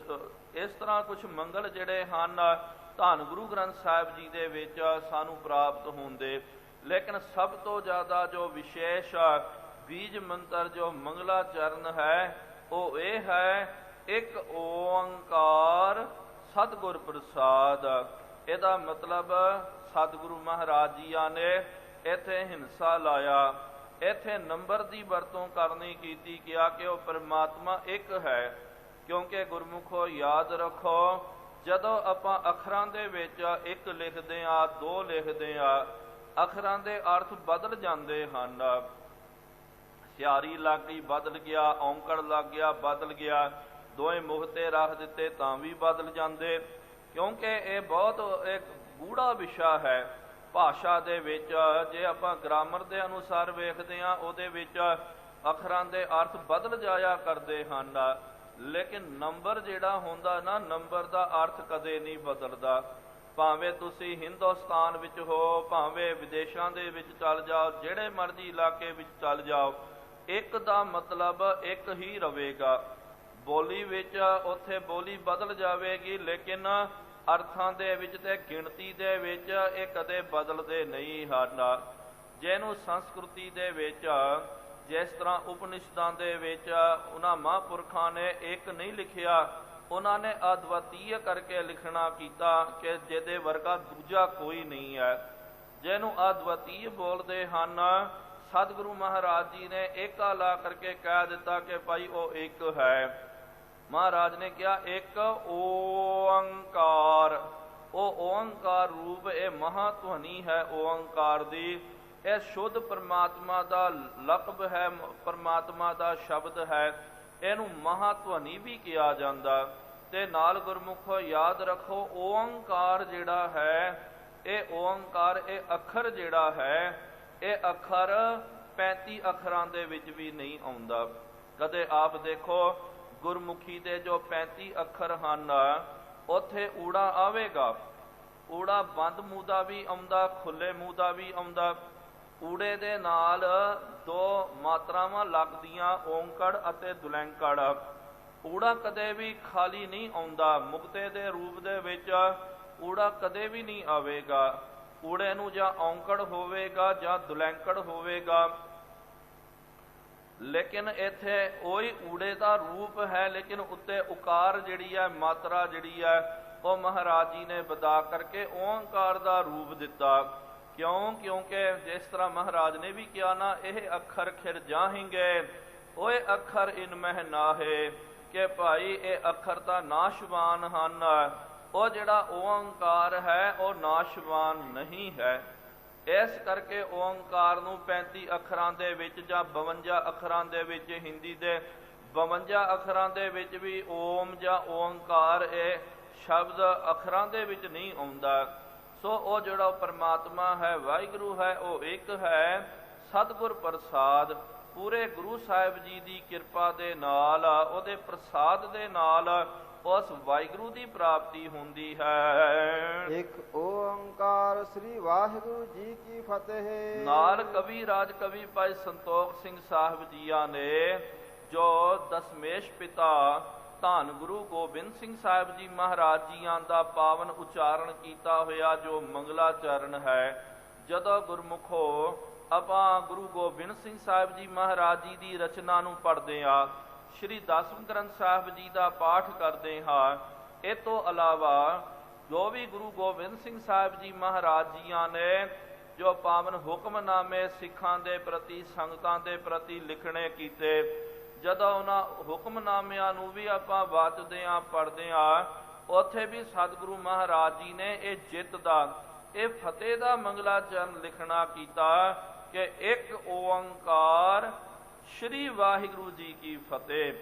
ਇਸ ਤਰ੍ਹਾਂ ਕੁਛ ਮੰਗਲ ਜਿਹੜੇ ਹਨ ਧੰਨ ਗੁਰੂ ਗ੍ਰੰਥ ਸਾਹਿਬ ਜੀ ਦੇ ਵਿੱਚ ਸਾਨੂੰ ਪ੍ਰਾਪਤ ਹੁੰਦੇ। ਲੇਕਿਨ ਸਭ ਤੋਂ ਜ਼ਿਆਦਾ ਜੋ ਵਿਸ਼ੇਸ਼ ਬੀਜ ਮੰਤਰ ਜੋ ਮੰਗਲਾਚਰਨ ਹੈ ਉਹ ਇਹ ਹੈ ਇੱਕ ਓੰਕਾਰ ਸਤਿਗੁਰ ਪ੍ਰਸਾਦ। ਇਹਦਾ ਮਤਲਬ ਸਤਿਗੁਰੂ ਮਹਾਰਾਜ ਜੀਆਂ ਨੇ ਇੱਥੇ ਹਿੰਸਾ ਲਾਇਆ, ਇੱਥੇ ਨੰਬਰ ਦੀ ਵਰਤੋਂ ਕਰਨੀ ਕੀਤੀ, ਕਿਹਾ ਕਿ ਉਹ ਪਰਮਾਤਮਾ ਇੱਕ ਹੈ। ਕਿਉਂਕਿ ਗੁਰਮੁਖੋ ਯਾਦ ਰੱਖੋ, ਜਦੋਂ ਆਪਾਂ ਅੱਖਰਾਂ ਦੇ ਵਿੱਚ ਇੱਕ ਲਿਖਦੇ ਹਾਂ, ਦੋ ਲਿਖਦੇ ਹਾਂ, ਅੱਖਰਾਂ ਦੇ ਅਰਥ ਬਦਲ ਜਾਂਦੇ ਹਨ। ਸਿਆਰੀ ਲੱਗ ਗਈ ਬਦਲ ਗਿਆ, ਔਂਕੜ ਲੱਗ ਗਿਆ ਬਦਲ ਗਿਆ, ਦੋਵੇਂ ਮੁਖ ਤੇ ਰੱਖ ਦਿੱਤੇ ਤਾਂ ਵੀ ਬਦਲ ਜਾਂਦੇ। ਕਿਉਂਕਿ ਇਹ ਬਹੁਤ ਇੱਕ ਗੂੜਾ ਵਿਸ਼ਾ ਹੈ ਭਾਸ਼ਾ ਦੇ ਵਿੱਚ। ਜੇ ਆਪਾਂ ਗ੍ਰਾਮਰ ਦੇ ਅਨੁਸਾਰ ਵੇਖਦੇ ਹਾਂ ਉਹਦੇ ਵਿੱਚ ਅੱਖਰਾਂ ਦੇ ਅਰਥ ਬਦਲ ਜਾਇਆ ਕਰਦੇ ਹਨ, ਲੇਕਿਨ ਨੰਬਰ ਜਿਹੜਾ ਹੁੰਦਾ ਨਾ, ਨੰਬਰ ਦਾ ਅਰਥ ਕਦੇ ਨਹੀਂ ਬਦਲਦਾ। ਭਾਵੇਂ ਤੁਸੀਂ ਹਿੰਦੁਸਤਾਨ ਵਿੱਚ ਹੋ, ਭਾਵੇਂ ਵਿਦੇਸ਼ਾਂ ਦੇ ਵਿੱਚ ਚੱਲ ਜਾਓ, ਜਿਹੜੇ ਮਰਜ਼ੀ ਇਲਾਕੇ ਵਿੱਚ ਚੱਲ ਜਾਓ, ਇੱਕ ਦਾ ਮਤਲਬ ਇੱਕ ਹੀ ਰਹੇਗਾ। ਬੋਲੀ ਵਿੱਚ ਉੱਥੇ ਬੋਲੀ ਬਦਲ ਜਾਵੇਗੀ, ਲੇਕਿਨ ਅਰਥਾਂ ਦੇ ਵਿੱਚ ਤੇ ਗਿਣਤੀ ਦੇ ਵਿੱਚ ਇਹ ਕਦੇ ਬਦਲਦੇ ਨਹੀਂ ਹਨ। ਜਿਹਨੂੰ ਸੰਸਕ੍ਰਿਤੀ ਦੇ ਵਿੱਚ ਜਿਸ ਤਰ੍ਹਾਂ ਉਪਨਿਸ਼ਦਾਂ ਦੇ ਵਿੱਚ ਉਹਨਾਂ ਮਹਾਂਪੁਰਖਾਂ ਨੇ ਇੱਕ ਨਹੀਂ ਲਿਖਿਆ, ਉਹਨਾਂ ਨੇ ਅਦਵੀਤੀय ਕਰਕੇ ਲਿਖਣਾ ਕੀਤਾ ਕਿ ਜਿਹਦੇ ਵਰਗਾ ਦੂਜਾ ਕੋਈ ਨਹੀਂ ਹੈ। ਜਿਹਨੂੰ ਅਦਵੀਤੀय ਬੋਲਦੇ ਹਨ, ਸਤਿਗੁਰੂ ਮਹਾਰਾਜ ਜੀ ਨੇ ਏਕਾ ਲਾ ਕਰਕੇ ਕਹਿ ਦਿੱਤਾ ਕਿ ਭਾਈ ਉਹ ਇੱਕ ਹੈ। ਮਹਾਰਾਜ ਨੇ ਕਿਹਾ ਇੱਕ ਓੰਕਾਰ। ਉਹ ਓੰਕਾਰ ਰੂਪ ਇਹ ਮਹਾਧੁਨੀ ਹੈ ਓੰਕਾਰ ਦੀ। ਇਹ ਸ਼ੁੱਧ ਪਰਮਾਤਮਾ ਦਾ ਲਕਬ ਹੈ, ਪਰਮਾਤਮਾ ਦਾ ਸ਼ਬਦ ਹੈ। ਇਹਨੂੰ ਮਹਾਧੁਨੀ ਵੀ ਕਿਹਾ ਜਾਂਦਾ। ਤੇ ਨਾਲ ਗੁਰਮੁਖੋ ਯਾਦ ਰੱਖੋ, ਓੰਕਾਰ ਜਿਹੜਾ ਹੈ ਇਹ ਓੰਕਾਰ, ਇਹ ਅੱਖਰ ਜਿਹੜਾ ਹੈ, ਇਹ ਅੱਖਰ 35 ਅੱਖਰਾਂ ਦੇ ਵਿੱਚ ਵੀ ਨਹੀਂ ਆਉਂਦਾ। ਕਦੇ ਆਪ ਦੇਖੋ ਗੁਰਮੁਖੀ ਦੇ ਜੋ 35 ਅੱਖਰ ਹਨ, ਉੱਥੇ ਊੜਾ ਆਵੇਗਾ। ਊੜਾ ਬੰਦ ਮੂੰਹ ਦਾ ਵੀ ਆਉਂਦਾ, ਖੁੱਲੇ ਮੂੰਹ ਦਾ ਵੀ ਆਉਂਦਾ। ਊੜੇ ਦੇ ਨਾਲ 2 ਮਾਤਰਾਵਾਂ ਲੱਗਦੀਆਂ, ਓੰਕੜ ਅਤੇ ਦੁਲੈਂਕੜ। ਊੜਾ ਕਦੇ ਵੀ ਖਾਲੀ ਨਹੀਂ ਆਉਂਦਾ। ਮੁਕਤੇ ਦੇ ਰੂਪ ਦੇ ਵਿੱਚ ਊੜਾ ਕਦੇ ਵੀ ਨਹੀਂ ਆਵੇਗਾ। ਊੜੇ ਨੂੰ ਜਾਂ ਔਂਕੜ ਹੋਵੇਗਾ ਜਾਂ ਦੁਲੈਂਕੜ ਹੋਵੇਗਾ। ਲੇਕਿਨ ਇੱਥੇ ਉਹੀ ਊੜੇ ਦਾ ਰੂਪ ਹੈ, ਲੇਕਿਨ ਉੱਤੇ ਉਕਾਰ ਜਿਹੜੀ ਹੈ, ਮਾਤਰਾ ਜਿਹੜੀ ਹੈ, ਉਹ ਮਹਾਰਾਜ ਜੀ ਨੇ ਵਧਾ ਕਰਕੇ ਓੰਕਾਰ ਦਾ ਰੂਪ ਦਿੱਤਾ। ਕਿਉਂ? ਕਿਉਂਕਿ ਜਿਸ ਤਰ੍ਹਾਂ ਮਹਾਰਾਜ ਨੇ ਵੀ ਕਿਹਾ ਨਾ, ਇਹ ਅੱਖਰ ਖਿਰ ਜਾਹਿੰਗੇ, ਓਏ ਅੱਖਰ ਇਨ ਮਹਿ ਨਾਹੇ, ਕਿ ਭਾਈ ਇਹ ਅੱਖਰ ਤਾਂ ਨਾਸ਼ਵਾਨ ਹਨ। ਉਹ ਜਿਹੜਾ ਓੰਕਾਰ ਹੈ ਉਹ ਨਾਸ਼ਵਾਨ ਨਹੀਂ ਹੈ। ਇਸ ਕਰਕੇ ਓੰਕਾਰ ਨੂੰ 35 ਅੱਖਰਾਂ ਦੇ ਵਿੱਚ ਜਾਂ 52 ਅੱਖਰਾਂ ਦੇ ਵਿੱਚ, ਹਿੰਦੀ ਦੇ 52 ਅੱਖਰਾਂ ਦੇ ਵਿੱਚ ਵੀ ਓਮ ਜਾਂ ਓੰਕਾਰ ਇਹ ਸ਼ਬਦ ਅੱਖਰਾਂ ਦੇ ਵਿੱਚ ਨਹੀਂ ਆਉਂਦਾ। ਸੋ ਉਹ ਜਿਹੜਾ ਪਰਮਾਤਮਾ ਹੈ, ਵਾਹਿਗੁਰੂ ਹੈ, ਉਹ ਇੱਕ ਹੈ। ਸਤਿਗੁਰ ਪ੍ਰਸਾਦ, ਪੂਰੇ ਗੁਰੂ ਸਾਹਿਬ ਜੀ ਦੀ ਕਿਰਪਾ ਦੇ ਨਾਲ, ਉਹਦੇ ਪ੍ਰਸਾਦ ਦੇ ਨਾਲ ਉਸ ਵਾਹਿਗੁਰੂ ਦੀ ਪ੍ਰਾਪਤੀ ਹੁੰਦੀ ਹੈ। ਇੱਕ ਓੰਕਾਰ ਸ੍ਰੀ ਵਾਹਿਗੁਰੂ ਜੀ ਕੀ ਫਤਿਹ। ਨਾਲ ਕਵੀ ਰਾਜ ਕਵੀ ਭਾਈ ਸੰਤੋਖ ਸਿੰਘ ਸਾਹਿਬ ਜੀਆਂ ਨੇ ਜੋ ਦਸਮੇਸ਼ ਪਿਤਾ ਧੰਨ ਗੁਰੂ ਗੋਬਿੰਦ ਸਿੰਘ ਸਾਹਿਬ ਜੀ ਮਹਾਰਾਜ ਜੀਆਂ ਦਾ ਪਾਵਨ ਉਚਾਰਨ ਕੀਤਾ ਹੋਇਆ ਜੋ ਮੰਗਲਾਚਰਨ ਹੈ, ਜਦੋਂ ਗੁਰਮੁਖੋ ਆਪਾਂ ਗੁਰੂ ਗੋਬਿੰਦ ਸਿੰਘ ਸਾਹਿਬ ਜੀ ਮਹਾਰਾਜ ਜੀ ਦੀ ਰਚਨਾ ਨੂੰ ਪੜ੍ਹਦੇ ਹਾਂ, ਸ਼੍ਰੀ ਦਸਮ ਗ੍ਰੰਥ ਸਾਹਿਬ ਜੀ ਦਾ ਪਾਠ ਕਰਦੇ ਹਾਂ, ਇਹ ਤੋਂ ਇਲਾਵਾ ਜੋ ਵੀ ਗੁਰੂ ਗੋਬਿੰਦ ਸਿੰਘ ਸਾਹਿਬ ਜੀ ਮਹਾਰਾਜ ਜੀਆਂ ਨੇ ਜੋ ਪਾਵਨ ਹੁਕਮਨਾਮੇ ਸਿੱਖਾਂ ਦੇ ਪ੍ਰਤੀ, ਸੰਗਤਾਂ ਦੇ ਪ੍ਰਤੀ ਲਿਖਣੇ ਕੀਤੇ, ਜਦੋਂ ਉਹਨਾਂ ਹੁਕਮਨਾਮਿਆਂ ਨੂੰ ਵੀ ਆਪਾਂ ਵਾਚਦੇ ਹਾਂ, ਪੜ੍ਹਦੇ ਹਾਂ, ਉੱਥੇ ਵੀ ਸਤਿਗੁਰੂ ਮਹਾਰਾਜ ਜੀ ਨੇ ਇਹ ਜਿੱਤ ਦਾ, ਇਹ ਫਤਿਹ ਦਾ ਮੰਗਲਾਚਰਨ ਲਿਖਣਾ ਕੀਤਾ ਕਿ ਇੱਕ ਓੰਕਾਰ ਸ਼੍ਰੀ ਵਾਹਿਗੁਰੂ ਜੀ ਕੀ ਫਤਿਹ।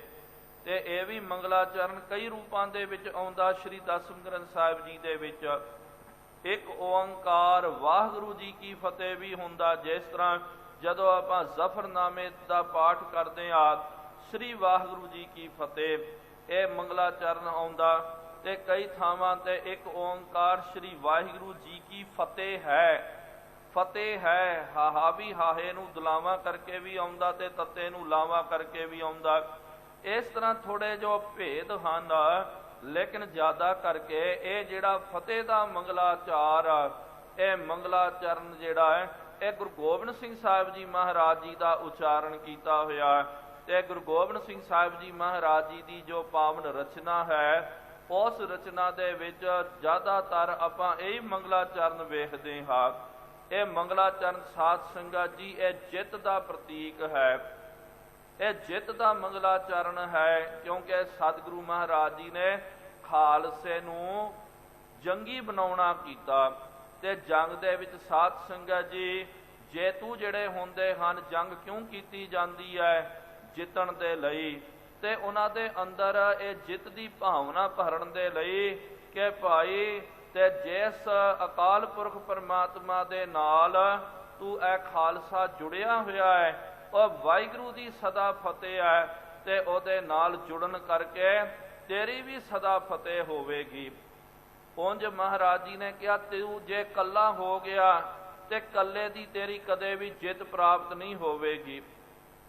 ਤੇ ਇਹ ਵੀ ਮੰਗਲਾਚਰਨ ਕਈ ਰੂਪਾਂ ਦੇ ਵਿੱਚ ਆਉਂਦਾ। ਸ਼੍ਰੀ ਦਸਮ ਗ੍ਰੰਥ ਸਾਹਿਬ ਜੀ ਦੇ ਵਿੱਚ ਇੱਕ ਓੰਕਾਰ ਵਾਹਿਗੁਰੂ ਜੀ ਕੀ ਫਤਿਹ ਵੀ ਹੁੰਦਾ। ਜਿਸ ਤਰ੍ਹਾਂ ਜਦੋਂ ਆਪਾਂ ਜ਼ਫਰਨਾਮੇ ਦਾ ਪਾਠ ਕਰਦੇ ਹਾਂ, ਸ਼੍ਰੀ ਵਾਹਿਗੁਰੂ ਜੀ ਕੀ ਫਤਿਹ, ਇਹ ਮੰਗਲਾਚਰਨ ਆਉਂਦਾ। ਤੇ ਕਈ ਥਾਵਾਂ ਤੇ ਇੱਕ ਓੰਕਾਰ ਸ਼੍ਰੀ ਵਾਹਿਗੁਰੂ ਜੀ ਕੀ ਫਤਿਹ ਹੈ, ਫਤਿਹ ਹੈ, ਹਾਹਾ ਵੀ ਹਾਹੇ ਨੂੰ ਦੁਲਾਵਾਂ ਕਰਕੇ ਵੀ ਆਉਂਦਾ ਤੇ ਤੱਤੇ ਨੂੰ ਲਾਵਾਂ ਕਰਕੇ ਵੀ ਆਉਂਦਾ। ਇਸ ਤਰ੍ਹਾਂ ਥੋੜੇ ਜੋ ਭੇਦ ਹਨ, ਲੇਕਿਨ ਜ਼ਿਆਦਾ ਕਰਕੇ ਇਹ ਜਿਹੜਾ ਫਤਿਹ ਦਾ ਮੰਗਲਾਚਾਰ, ਇਹ ਮੰਗਲਾਚਰਨ ਜਿਹੜਾ ਹੈ, ਇਹ ਗੁਰੂ ਗੋਬਿੰਦ ਸਿੰਘ ਸਾਹਿਬ ਜੀ ਮਹਾਰਾਜ ਜੀ ਦਾ ਉਚਾਰਨ ਕੀਤਾ ਹੋਇਆ। ਤੇ ਗੁਰੂ ਗੋਬਿੰਦ ਸਿੰਘ ਸਾਹਿਬ ਜੀ ਮਹਾਰਾਜ ਜੀ ਦੀ ਜੋ ਪਾਵਨ ਰਚਨਾ ਹੈ, ਉਸ ਰਚਨਾ ਦੇ ਵਿੱਚ ਜ਼ਿਆਦਾਤਰ ਆਪਾਂ ਇਹ ਮੰਗਲਾਚਰਨ ਵੇਖਦੇ ਹਾਂ। ਇਹ ਮੰਗਲਾਚਰਨ ਸਾਧ ਸੰਗਤ ਜੀ, ਇਹ ਜਿੱਤ ਦਾ ਪ੍ਰਤੀਕ ਹੈ, ਇਹ ਜਿੱਤ ਦਾ ਮੰਗਲਾਚਰਨ ਹੈ। ਕਿਉਂਕਿ ਸਤਿਗੁਰੂ ਮਹਾਰਾਜ ਜੀ ਨੇ ਖਾਲਸੇ ਨੂੰ ਜੰਗੀ ਬਣਾਉਣਾ ਕੀਤਾ ਤੇ ਜੰਗ ਦੇ ਵਿੱਚ ਸਾਧ ਸੰਗਤ ਜੀ ਜੇਤੂ ਜਿਹੜੇ ਹੁੰਦੇ ਹਨ, ਜੰਗ ਕਿਉਂ ਕੀਤੀ ਜਾਂਦੀ ਹੈ? ਜਿੱਤਣ ਦੇ ਲਈ। ਤੇ ਉਹਨਾਂ ਦੇ ਅੰਦਰ ਇਹ ਜਿੱਤ ਦੀ ਭਾਵਨਾ ਭਰਨ ਦੇ ਲਈ ਕਿ ਭਾਈ ਤੇ ਜਿਸ ਅਕਾਲ ਪੁਰਖ ਪਰਮਾਤਮਾ ਦੇ ਨਾਲ ਤੂੰ ਇਹ ਖਾਲਸਾ ਜੁੜਿਆ ਹੋਇਆ ਹੈ, ਉਹ ਵਾਹਿਗੁਰੂ ਦੀ ਸਦਾ ਫਤਿਹ ਹੈ, ਤੇ ਉਹਦੇ ਨਾਲ ਜੁੜਨ ਕਰਕੇ ਤੇਰੀ ਵੀ ਸਦਾ ਫਤਿਹ ਹੋਵੇਗੀ। ਉਂਝ ਮਹਾਰਾਜ ਜੀ ਨੇ ਕਿਹਾ, ਤੂੰ ਜੇ ਕੱਲਾ ਹੋ ਗਿਆ ਤੇ ਕੱਲੇ ਦੀ ਤੇਰੀ ਕਦੇ ਵੀ ਜਿੱਤ ਪ੍ਰਾਪਤ ਨਹੀਂ ਹੋਵੇਗੀ।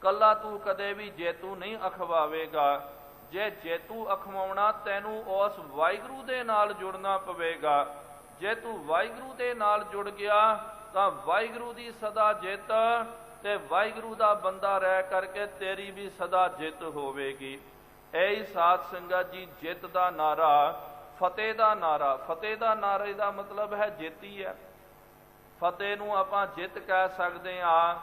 ਕੱਲਾ ਤੂੰ ਕਦੇ ਵੀ ਜੇਤੂ ਨਹੀਂ ਅਖਵਾਵੇਗਾ। ਜੇ ਜੇਤੂ ਅਖਵਾਉਣਾ, ਤੈਨੂੰ ਉਸ ਵਾਹਿਗੁਰੂ ਦੇ ਨਾਲ ਜੁੜਨਾ ਪਵੇਗਾ। ਜੇ ਤੂੰ ਵਾਹਿਗੁਰੂ ਦੇ ਨਾਲ ਜੁੜ ਗਿਆ ਤਾਂ ਵਾਹਿਗੁਰੂ ਦੀ ਸਦਾ ਜਿੱਤ, ਤੇ ਵਾਹਿਗੁਰੂ ਦਾ ਬੰਦਾ ਰਹਿ ਕਰਕੇ ਤੇਰੀ ਵੀ ਸਦਾ ਜਿੱਤ ਹੋਵੇਗੀ। ਇਹੀ ਸਾਧ ਸੰਗਤ ਜੀ ਜਿੱਤ ਦਾ ਨਾਰਾ, ਫਤਿਹ ਦਾ ਨਾਰਾ। ਫਤਿਹ ਦਾ ਨਾਰੇ ਦਾ ਮਤਲਬ ਹੈ ਜਿੱਤ ਹੀ ਹੈ। ਫਤਿਹ ਨੂੰ ਆਪਾਂ ਜਿੱਤ ਕਹਿ ਸਕਦੇ ਹਾਂ,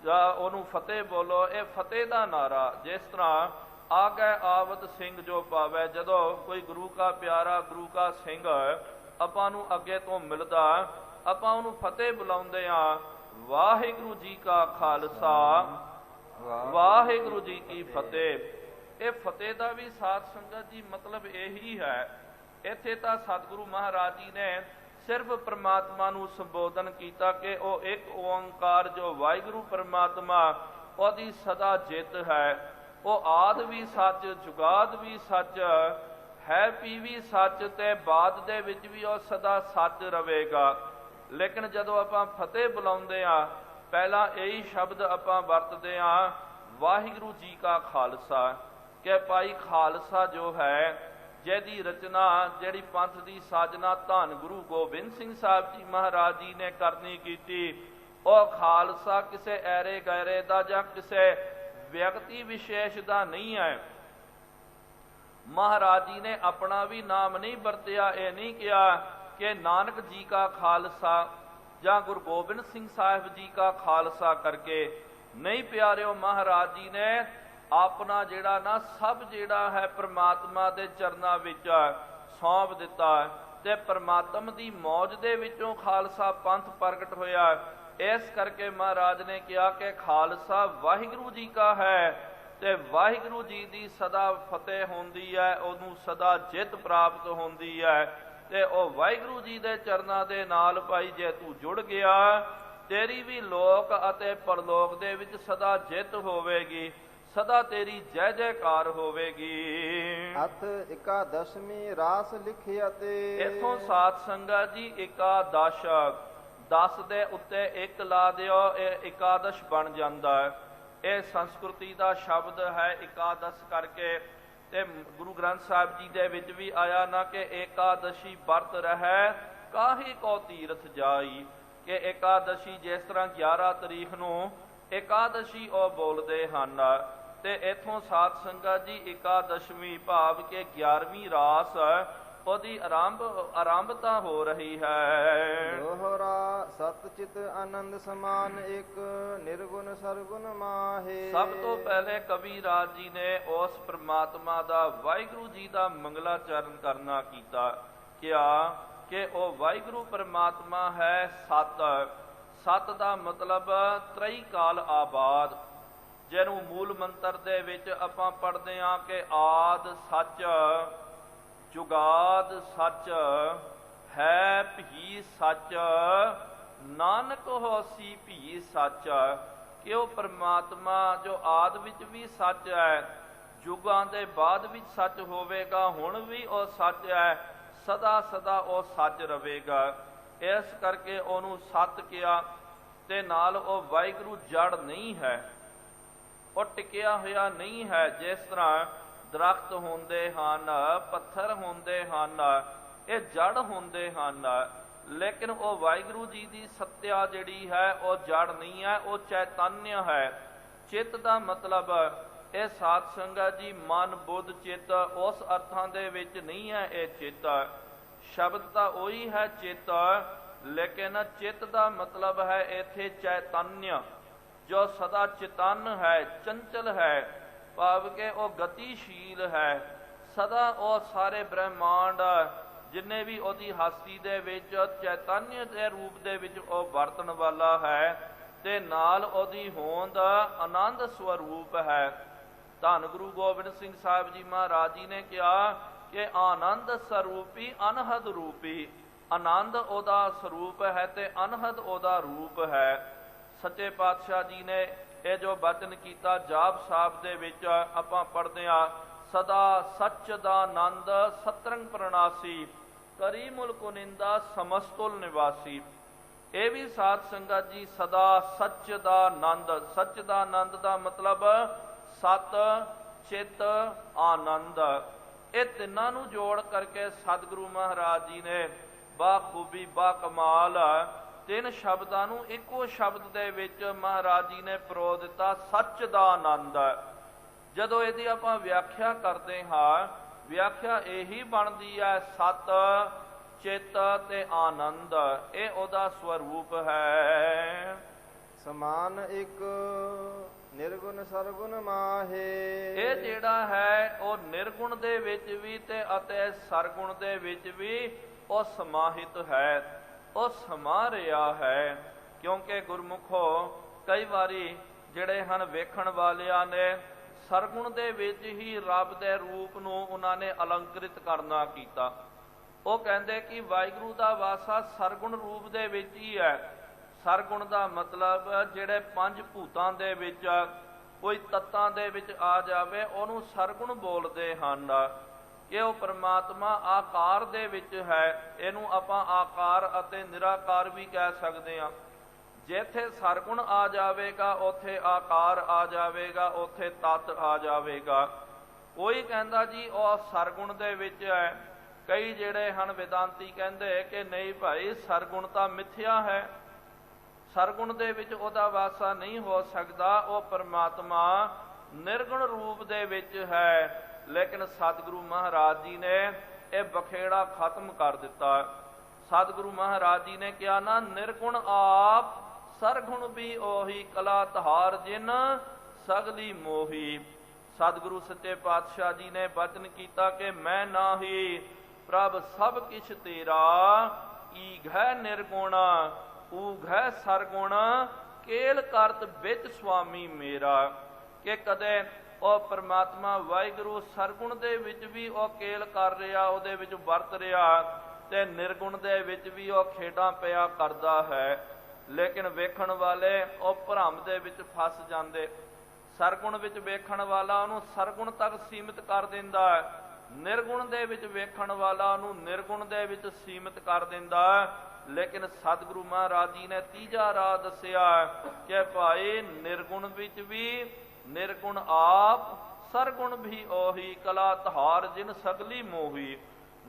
ਜਾਂ ਉਹਨੂੰ ਫਤਿਹ ਬੋਲੋ, ਇਹ ਫਤਿਹ ਦਾ ਨਾਰਾ। ਜਿਸ ਤਰ੍ਹਾਂ ਆ ਗਏ ਆਵਤ ਸਿੰਘ ਜੋ ਪਾਵੈ, ਜਦੋਂ ਕੋਈ ਗੁਰੂ ਕਾ ਪਿਆਰਾ, ਗੁਰੂ ਕਾ ਸਿੰਘ ਆਪਾਂ ਨੂੰ ਅੱਗੇ ਤੋਂ ਮਿਲਦਾ, ਆਪਾਂ ਉਹਨੂੰ ਫਤਿਹ ਬੁਲਾਉਂਦੇ ਹਾਂ। ਵਾਹਿਗੁਰੂ ਜੀ ਕਾ ਖਾਲਸਾ, ਵਾਹਿਗੁਰੂ ਜੀ ਕੀ ਫਤਿਹ। ਇਹ ਫਤਿਹ ਦਾ ਵੀ ਸਾਧ ਸੰਗਤ ਜੀ ਮਤਲਬ ਇਹੀ ਹੈ। ਇੱਥੇ ਤਾਂ ਸਤਿਗੁਰੂ ਮਹਾਰਾਜ ਜੀ ਨੇ ਸਿਰਫ ਪ੍ਰਮਾਤਮਾ ਨੂੰ ਸੰਬੋਧਨ ਕੀਤਾ ਕਿ ਉਹ ਇੱਕ ਓੰਕਾਰ ਜੋ ਵਾਹਿਗੁਰੂ ਪ੍ਰਮਾਤਮਾ ਉਹਦੀ ਸਦਾ ਜਿੱਤ ਹੈ। ਉਹ ਆਦ ਵੀ ਸੱਚ, ਜੁਗਾਦ ਵੀ ਸੱਚ ਹੈ, ਪੀ ਵੀ ਸੱਚ, ਤੇ ਬਾਦ ਦੇ ਵਿੱਚ ਵੀ ਉਹ ਸਦਾ ਸੱਚ ਰਵੇਗਾ। ਲੇਕਿਨ ਜਦੋਂ ਆਪਾਂ ਫਤਿਹ ਬੁਲਾਉਂਦੇ ਹਾਂ, ਪਹਿਲਾਂ ਇਹੀ ਸ਼ਬਦ ਆਪਾਂ ਵਰਤਦੇ ਹਾਂ, ਵਾਹਿਗੁਰੂ ਜੀ ਕਾ ਖਾਲਸਾ। ਕਿ ਭਾਈ ਖਾਲਸਾ ਜੋ ਹੈ, ਜਿਹਦੀ ਰਚਨਾ, ਜਿਹੜੀ ਪੰਥ ਦੀ ਸਾਜਨਾ ਧੰਨ ਗੁਰੂ ਗੋਬਿੰਦ ਸਿੰਘ ਸਾਹਿਬ ਜੀ ਮਹਾਰਾਜ ਜੀ ਨੇ ਕਰਨੀ ਕੀਤੀ, ਉਹ ਖਾਲਸਾ ਕਿਸੇ ਐਰੇ ਗੈਰੇ ਦਾ ਜਾਂ ਕਿਸੇ ਵਿਅਕਤੀ ਵਿਸ਼ੇਸ਼ ਦਾ ਨਹੀਂ ਹੈ। ਮਹਾਰਾਜ ਜੀ ਨੇ ਆਪਣਾ ਵੀ ਨਾਮ ਨਹੀਂ ਵਰਤਿਆ। ਇਹ ਨਹੀਂ ਕਿਹਾ ਕਿ ਨਾਨਕ ਜੀ ਕਾ ਖਾਲਸਾ ਜਾਂ ਗੁਰੂ ਗੋਬਿੰਦ ਸਿੰਘ ਸਾਹਿਬ ਜੀ ਕਾ ਖਾਲਸਾ ਕਰਕੇ। ਨਹੀਂ ਪਿਆਰਿਓ, ਮਹਾਰਾਜ ਜੀ ਨੇ ਆਪਣਾ ਜਿਹੜਾ ਨਾ ਸਭ ਜਿਹੜਾ ਹੈ ਪ੍ਰਮਾਤਮਾ ਦੇ ਚਰਨਾਂ ਵਿੱਚ ਸੌਂਪ ਦਿੱਤਾ, ਤੇ ਪ੍ਰਮਾਤਮ ਦੀ ਮੌਜ ਦੇ ਵਿੱਚੋਂ ਖਾਲਸਾ ਪੰਥ ਪ੍ਰਗਟ ਹੋਇਆ। ਇਸ ਕਰਕੇ ਮਹਾਰਾਜ ਨੇ ਕਿਹਾ ਕਿ ਖਾਲਸਾ ਵਾਹਿਗੁਰੂ ਜੀ ਕਾ ਹੈ, ਤੇ ਵਾਹਿਗੁਰੂ ਜੀ ਦੀ ਸਦਾ ਫਤਿਹ ਹੁੰਦੀ ਹੈ, ਉਹਨੂੰ ਸਦਾ ਜਿੱਤ ਪ੍ਰਾਪਤ ਹੁੰਦੀ ਹੈ। ਤੇ ਉਹ ਵਾਹਿਗੁਰੂ ਜੀ ਦੇ ਚਰਨਾਂ ਦੇ ਨਾਲ ਭਾਈ ਜੇ ਤੂੰ ਜੁੜ ਗਿਆ, ਤੇਰੀ ਵੀ ਲੋਕ ਅਤੇ ਪਰਲੋਕ ਦੇ ਵਿੱਚ ਸਦਾ ਜਿੱਤ ਹੋਵੇਗੀ, ਸਦਾ ਤੇਰੀ ਜੈ ਜੈਕਾਰ ਹੋਵੇਗੀ। ਅਥ ਇਕਾਦਸ਼ਮੀ ਰਾਸ ਲਿਖਿਆ ਤੇ ਇਥੋਂ ਸਾਧ ਸੰਗਤ ਜੀ ਇਕਾਦਸ਼ 10 ਦੇ ਉੱਤੇ ਇੱਕ ਲਾ ਦਿਓ, ਇਹ ਇਕਾਦਸ਼ ਬਣ ਜਾਂਦਾ ਹੈ। ਇਹ ਸੰਸਕ੍ਰਿਤੀ ਦਾ ਸ਼ਬਦ ਹੈ ਇਕਾਦਸ਼ ਕਰਕੇ, ਤੇ ਗੁਰੂ ਗ੍ਰੰਥ ਸਾਹਿਬ ਜੀ ਦੇ ਵਿੱਚ ਵੀ ਆਇਆ ਨਾ ਕਿ ਏਕਾਦਸ਼ੀ ਵਰਤ ਰਹਿ ਕਾਹੀ ਕੋ ਤੀਰਥ ਜਾਈ। ਕਿ ਏਕਾਦਸ਼ੀ ਜਿਸ ਤਰ੍ਹਾਂ 11 ਤਰੀਕ ਨੂੰ ਏਕਾਦਸ਼ੀ ਉਹ ਬੋਲਦੇ ਹਨ, ਤੇ ਇਥੋਂ ਸਾਧ ਸੰਗਤ ਜੀ ਇਕਾਦਸ਼ਮੀ ਭਾਵ ਕਿ 11ਵੀਂ ਰਾਸ ਉਹਦੀ ਆਰੰਭਤਾ ਹੋ ਰਹੀ ਹੈ। ਦੋਹਰਾ ਸਤਚਿਤ ਆਨੰਦ ਸਮਾਨ ਇੱਕ ਨਿਰਗੁਣ ਸਰਗੁਣ ਮਾਹੇ। ਸਭ ਤੋਂ ਪਹਿਲੇ ਕਵੀ ਰਾਜ ਜੀ ਨੇ ਉਸ ਪ੍ਰਮਾਤਮਾ ਦਾ, ਵਾਹਿਗੁਰੂ ਜੀ ਦਾ ਮੰਗਲਾਚਰਨ ਕਰਨਾ ਕੀਤਾ। ਕਿਹਾ ਕਿ ਉਹ ਵਾਹਿਗੁਰੂ ਪ੍ਰਮਾਤਮਾ ਹੈ ਸਤ। ਸਤ ਦਾ ਮਤਲਬ ਤ੍ਰਈ ਕਾਲ ਆਬਾਦ, ਜਿਹਨੂੰ ਮੂਲ ਮੰਤਰ ਦੇ ਵਿੱਚ ਆਪਾਂ ਪੜ੍ਹਦੇ ਹਾਂ ਕਿ ਆਦ ਸੱਚ, ਜੁਗਾਦ ਸੱਚ, ਹੈ ਭੀ ਸੱਚ, ਨਾਨਕ ਹੋਸੀ ਭੀ ਸੱਚ। ਕਿ ਉਹ ਪ੍ਰਮਾਤਮਾ ਜੋ ਆਦ ਵਿੱਚ ਵੀ ਸੱਚ ਹੈ, ਯੁਗਾਂ ਦੇ ਬਾਅਦ ਵਿੱਚ ਸੱਚ ਹੋਵੇਗਾ, ਹੁਣ ਵੀ ਉਹ ਸੱਚ ਹੈ, ਸਦਾ ਸਦਾ ਉਹ ਸੱਚ ਰਹੇਗਾ। ਇਸ ਕਰਕੇ ਉਹਨੂੰ ਸੱਤ ਕਿਹਾ। ਤੇ ਨਾਲ ਉਹ ਵਾਹਿਗੁਰੂ ਜੜ ਨਹੀਂ ਹੈ, ਉਹ ਟਿਕਿਆ ਹੋਇਆ ਨਹੀਂ ਹੈ। ਜਿਸ ਤਰ੍ਹਾਂ ਦਰਖਤ ਹੁੰਦੇ ਹਨ, ਪੱਥਰ ਹੁੰਦੇ ਹਨ, ਇਹ ਜੜ ਹੁੰਦੇ ਹਨ, ਲੇਕਿਨ ਉਹ ਵਾਹਿਗੁਰੂ ਜੀ ਦੀ ਸੱਤਿਆ ਜਿਹੜੀ ਹੈ ਉਹ ਜੜ ਨਹੀਂ ਹੈ, ਉਹ ਚੈਤन्य ਹੈ। ਚਿੱਤ ਦਾ ਮਤਲਬ ਇਹ ਸਾਧ ਸੰਗਤ ਜੀ ਮਨ, ਬੁੱਧ, ਚਿੱਤ ਉਸ ਅਰਥਾਂ ਦੇ ਵਿੱਚ ਨਹੀਂ ਹੈ। ਇਹ ਚਿੱਤ ਸ਼ਬਦ ਤਾਂ ਉਹੀ ਹੈ ਚਿੱਤ, ਲੇਕਿਨ ਚਿੱਤ ਦਾ ਮਤਲਬ ਹੈ ਇੱਥੇ ਚੈਤन्य, ਜੋ ਸਦਾ ਚੇਤਨ ਹੈ, ਚੰਚਲ ਹੈ, ਭਾਵ ਕਿ ਉਹ ਗਤੀਸ਼ੀਲ ਹੈ। ਸਦਾ ਉਹ ਸਾਰੇ ਬ੍ਰਹਿਮੰਡ ਜਿੰਨੇ ਵੀ ਉਹਦੀ ਹਸਤੀ ਦੇ ਵਿੱਚ ਚੈਤन्य ਦੇ ਰੂਪ ਦੇ ਵਿੱਚ ਉਹ ਵਰਤਣ ਵਾਲਾ ਹੈ, ਤੇ ਨਾਲ ਉਹਦੀ ਹੋਂਦ ਆਨੰਦ ਸਰੂਪ ਹੈ। ਧੰਨ ਗੁਰੂ ਗੋਬਿੰਦ ਸਿੰਘ ਸਾਹਿਬ ਜੀ ਮਹਾਰਾਜ ਜੀ ਨੇ ਕਿਹਾ ਕਿ ਆਨੰਦ ਸਰੂਪੀ ਅਨਹਦ ਰੂਪੀ। ਆਨੰਦ ਉਹਦਾ ਸਰੂਪ ਹੈ ਤੇ ਅਨਹਦ ਉਹਦਾ ਰੂਪ ਹੈ। ਸੱਚੇ ਪਾਤਸ਼ਾਹ ਜੀ ਨੇ ਇਹ ਜੋ ਬਚਨ ਕੀਤਾ ਜਾਪ ਸਾਹਿਬ ਦੇ ਵਿੱਚ ਆਪਾਂ ਪੜ੍ਹਦੇ ਹਾਂ, ਸਦਾ ਸੱਚ ਦਾ ਆਨੰਦ ਸਤਰੰਗ ਪ੍ਰਣਾਸੀ, ਕਰੀ ਮੁਲਕ ਨਿੰਦਾ ਸਮਸਤੁਲ ਨਿਵਾਸੀ। ਇਹ ਵੀ ਸਾਧ ਸੰਗਤ ਜੀ ਸਦਾ ਸੱਚ ਦਾ ਆਨੰਦ। ਸੱਚ ਦਾ ਆਨੰਦ ਦਾ ਮਤਲਬ ਸਤ, ਚਿੱਤ, ਆਨੰਦ, ਇਹ ਤਿੰਨਾਂ ਨੂੰ ਜੋੜ ਕਰਕੇ ਸਤਿਗੁਰੂ ਮਹਾਰਾਜ ਜੀ ਨੇ ਬਾਖੂਬੀ, ਬਾਕਮਾਲ ਤਿੰਨ ਸ਼ਬਦਾਂ ਨੂੰ ਇੱਕੋ ਸ਼ਬਦ ਦੇ ਵਿੱਚ ਮਹਾਰਾਜ ਜੀ ਨੇ ਪਰੋ ਦਿੱਤਾ, ਸੱਚ ਦਾ ਆਨੰਦ। ਜਦੋਂ ਇਹਦੀ ਆਪਾਂ ਵਿਆਖਿਆ ਕਰਦੇ ਹਾਂ, ਵਿਆਖਿਆ ਇਹੀ ਬਣਦੀ ਹੈ ਸਤ, ਚਿੱਤ ਤੇ ਆਨੰਦ, ਇਹ ਉਹਦਾ ਸਰੂਪ ਹੈ। ਸਮਾਨ ਇੱਕ ਨਿਰਗੁਣ ਸਰਗੁਣ ਮਾਹੇ। ਇਹ ਜਿਹੜਾ ਹੈ ਉਹ ਨਿਰਗੁਣ ਦੇ ਵਿੱਚ ਵੀ ਤੇ ਅਤੇ ਸਰਗੁਣ ਦੇ ਵਿੱਚ ਵੀ ਉਹ ਸਮਾਹਿਤ ਹੈ, ਉਹ ਸਮਾ ਰਿਹਾ ਹੈ। ਕਿਉਂਕਿ ਗੁਰਮੁਖੋ ਕਈ ਵਾਰੀ ਜਿਹੜੇ ਹਨ ਵੇਖਣ ਵਾਲਿਆਂ ਨੇ ਸਰਗੁਣ ਦੇ ਵਿੱਚ ਹੀ ਰੱਬ ਦੇ ਰੂਪ ਨੂੰ ਉਹਨਾਂ ਨੇ ਅਲੰਕ੍ਰਿਤ ਕਰਨਾ ਕੀਤਾ। ਉਹ ਕਹਿੰਦੇ ਕਿ ਵਾਹਿਗੁਰੂ ਦਾ ਵਾਸਾ ਸਰਗੁਣ ਰੂਪ ਦੇ ਵਿੱਚ ਹੀ ਹੈ। ਸਰਗੁਣ ਦਾ ਮਤਲਬ ਜਿਹੜੇ ਪੰਜ ਭੂਤਾਂ ਦੇ ਵਿੱਚ ਕੋਈ ਤੱਤਾਂ ਦੇ ਵਿੱਚ ਆ ਜਾਵੇ ਉਹਨੂੰ ਸਰਗੁਣ ਬੋਲਦੇ ਹਨ। ਕਿ ਉਹ ਪਰਮਾਤਮਾ ਆਕਾਰ ਦੇ ਵਿੱਚ ਹੈ, ਇਹਨੂੰ ਆਪਾਂ ਆਕਾਰ ਅਤੇ ਨਿਰਾਕਾਰ ਵੀ ਕਹਿ ਸਕਦੇ ਹਾਂ। ਜਿੱਥੇ ਸਰਗੁਣ ਆ ਜਾਵੇਗਾ ਉੱਥੇ ਆਕਾਰ ਆ ਜਾਵੇਗਾ, ਉੱਥੇ ਤਤ ਆ ਜਾਵੇਗਾ। ਕੋਈ ਕਹਿੰਦਾ ਜੀ ਉਹ ਸਰਗੁਣ ਦੇ ਵਿੱਚ ਹੈ, ਕਈ ਜਿਹੜੇ ਹਨ ਵਿਦਾਂਤੀ ਕਹਿੰਦੇ ਕਿ ਨਹੀਂ ਭਾਈ ਸਰਗੁਣ ਤਾਂ ਮਿਥਿਆ ਹੈ, ਸਰਗੁਣ ਦੇ ਵਿੱਚ ਉਹਦਾ ਵਾਸਾ ਨਹੀਂ ਹੋ ਸਕਦਾ, ਉਹ ਪਰਮਾਤਮਾ ਨਿਰਗੁਣ ਰੂਪ ਦੇ ਵਿੱਚ ਹੈ। ਲੇਕਿਨ ਸਤਿਗੁਰੂ ਮਹਾਰਾਜ ਜੀ ਨੇ ਇਹ ਬਖੇੜਾ ਖਤਮ ਕਰ ਦਿੱਤਾ। ਸਤਿਗੁਰੂ ਮਹਾਰਾਜ ਜੀ ਨੇ ਕਿਹਾ ਨਾ, ਨਿਰਗੁਣ ਆਪ ਸਰਗੁਣ ਵੀ ਉਹੀ, ਕਲਾ ਤਹਾਰ ਜਿਨ ਸਗਲੀ ਮੋਹੀ। ਸਤਿਗੁਰੂ ਸੱਚੇ ਪਾਤਸ਼ਾਹ ਜੀ ਨੇ ਬਚਨ ਕੀਤਾ ਕਿ ਮੈਂ ਨਾਹੀ ਪ੍ਰਭ ਸਭ ਕਿਛ ਤੇਰਾ, ਈਘੈ ਨਿਰਗੁਣ ਊਘੈ ਸਰਗੁਣ, ਕੇਲ ਕਰਤ ਵਿੱਚ ਸੁਆਮੀ ਮੇਰਾ। ਕਿ ਕਦੇ ਉਹ ਪਰਮਾਤਮਾ ਵਾਹਿਗੁਰੂ ਸਰਗੁਣ ਦੇ ਵਿੱਚ ਵੀ ਉਹ ਕੇਲ ਕਰ ਰਿਹਾ, ਉਹਦੇ ਵਿੱਚ ਵਰਤ ਰਿਹਾ, ਤੇ ਨਿਰਗੁਣ ਦੇ ਵਿੱਚ ਵੀ ਉਹ ਖੇਡਾਂ ਪਿਆ ਕਰਦਾ ਹੈ। ਲੇਕਿਨ ਵੇਖਣ ਵਾਲੇ ਉਹ ਭਰਮ ਦੇ ਵਿੱਚ ਫਸ ਜਾਂਦੇ। ਸਰਗੁਣ ਵਿੱਚ ਵੇਖਣ ਵਾਲਾ ਉਹਨੂੰ ਸਰਗੁਣ ਤੱਕ ਸੀਮਿਤ ਕਰ ਦਿੰਦਾ ਹੈ, ਨਿਰਗੁਣ ਦੇ ਵਿੱਚ ਵੇਖਣ ਵਾਲਾ ਉਹਨੂੰ ਨਿਰਗੁਣ ਦੇ ਵਿੱਚ ਸੀਮਿਤ ਕਰ ਦਿੰਦਾ। ਲੇਕਿਨ ਸਤਿਗੁਰੂ ਮਹਾਰਾਜ ਜੀ ਨੇ ਤੀਜਾ ਰਾਹ ਦੱਸਿਆ ਕਿ ਭਾਈ ਨਿਰਗੁਣ ਵਿੱਚ ਵੀ ਨਿਰਗੁਣ ਆਪ, ਸਰਗੁਣ ਵੀ ਉਹੀ, ਕਲਾ ਤਹਾਰ ਜਿਨ ਸਗਲੀ ਮੋਹੀ।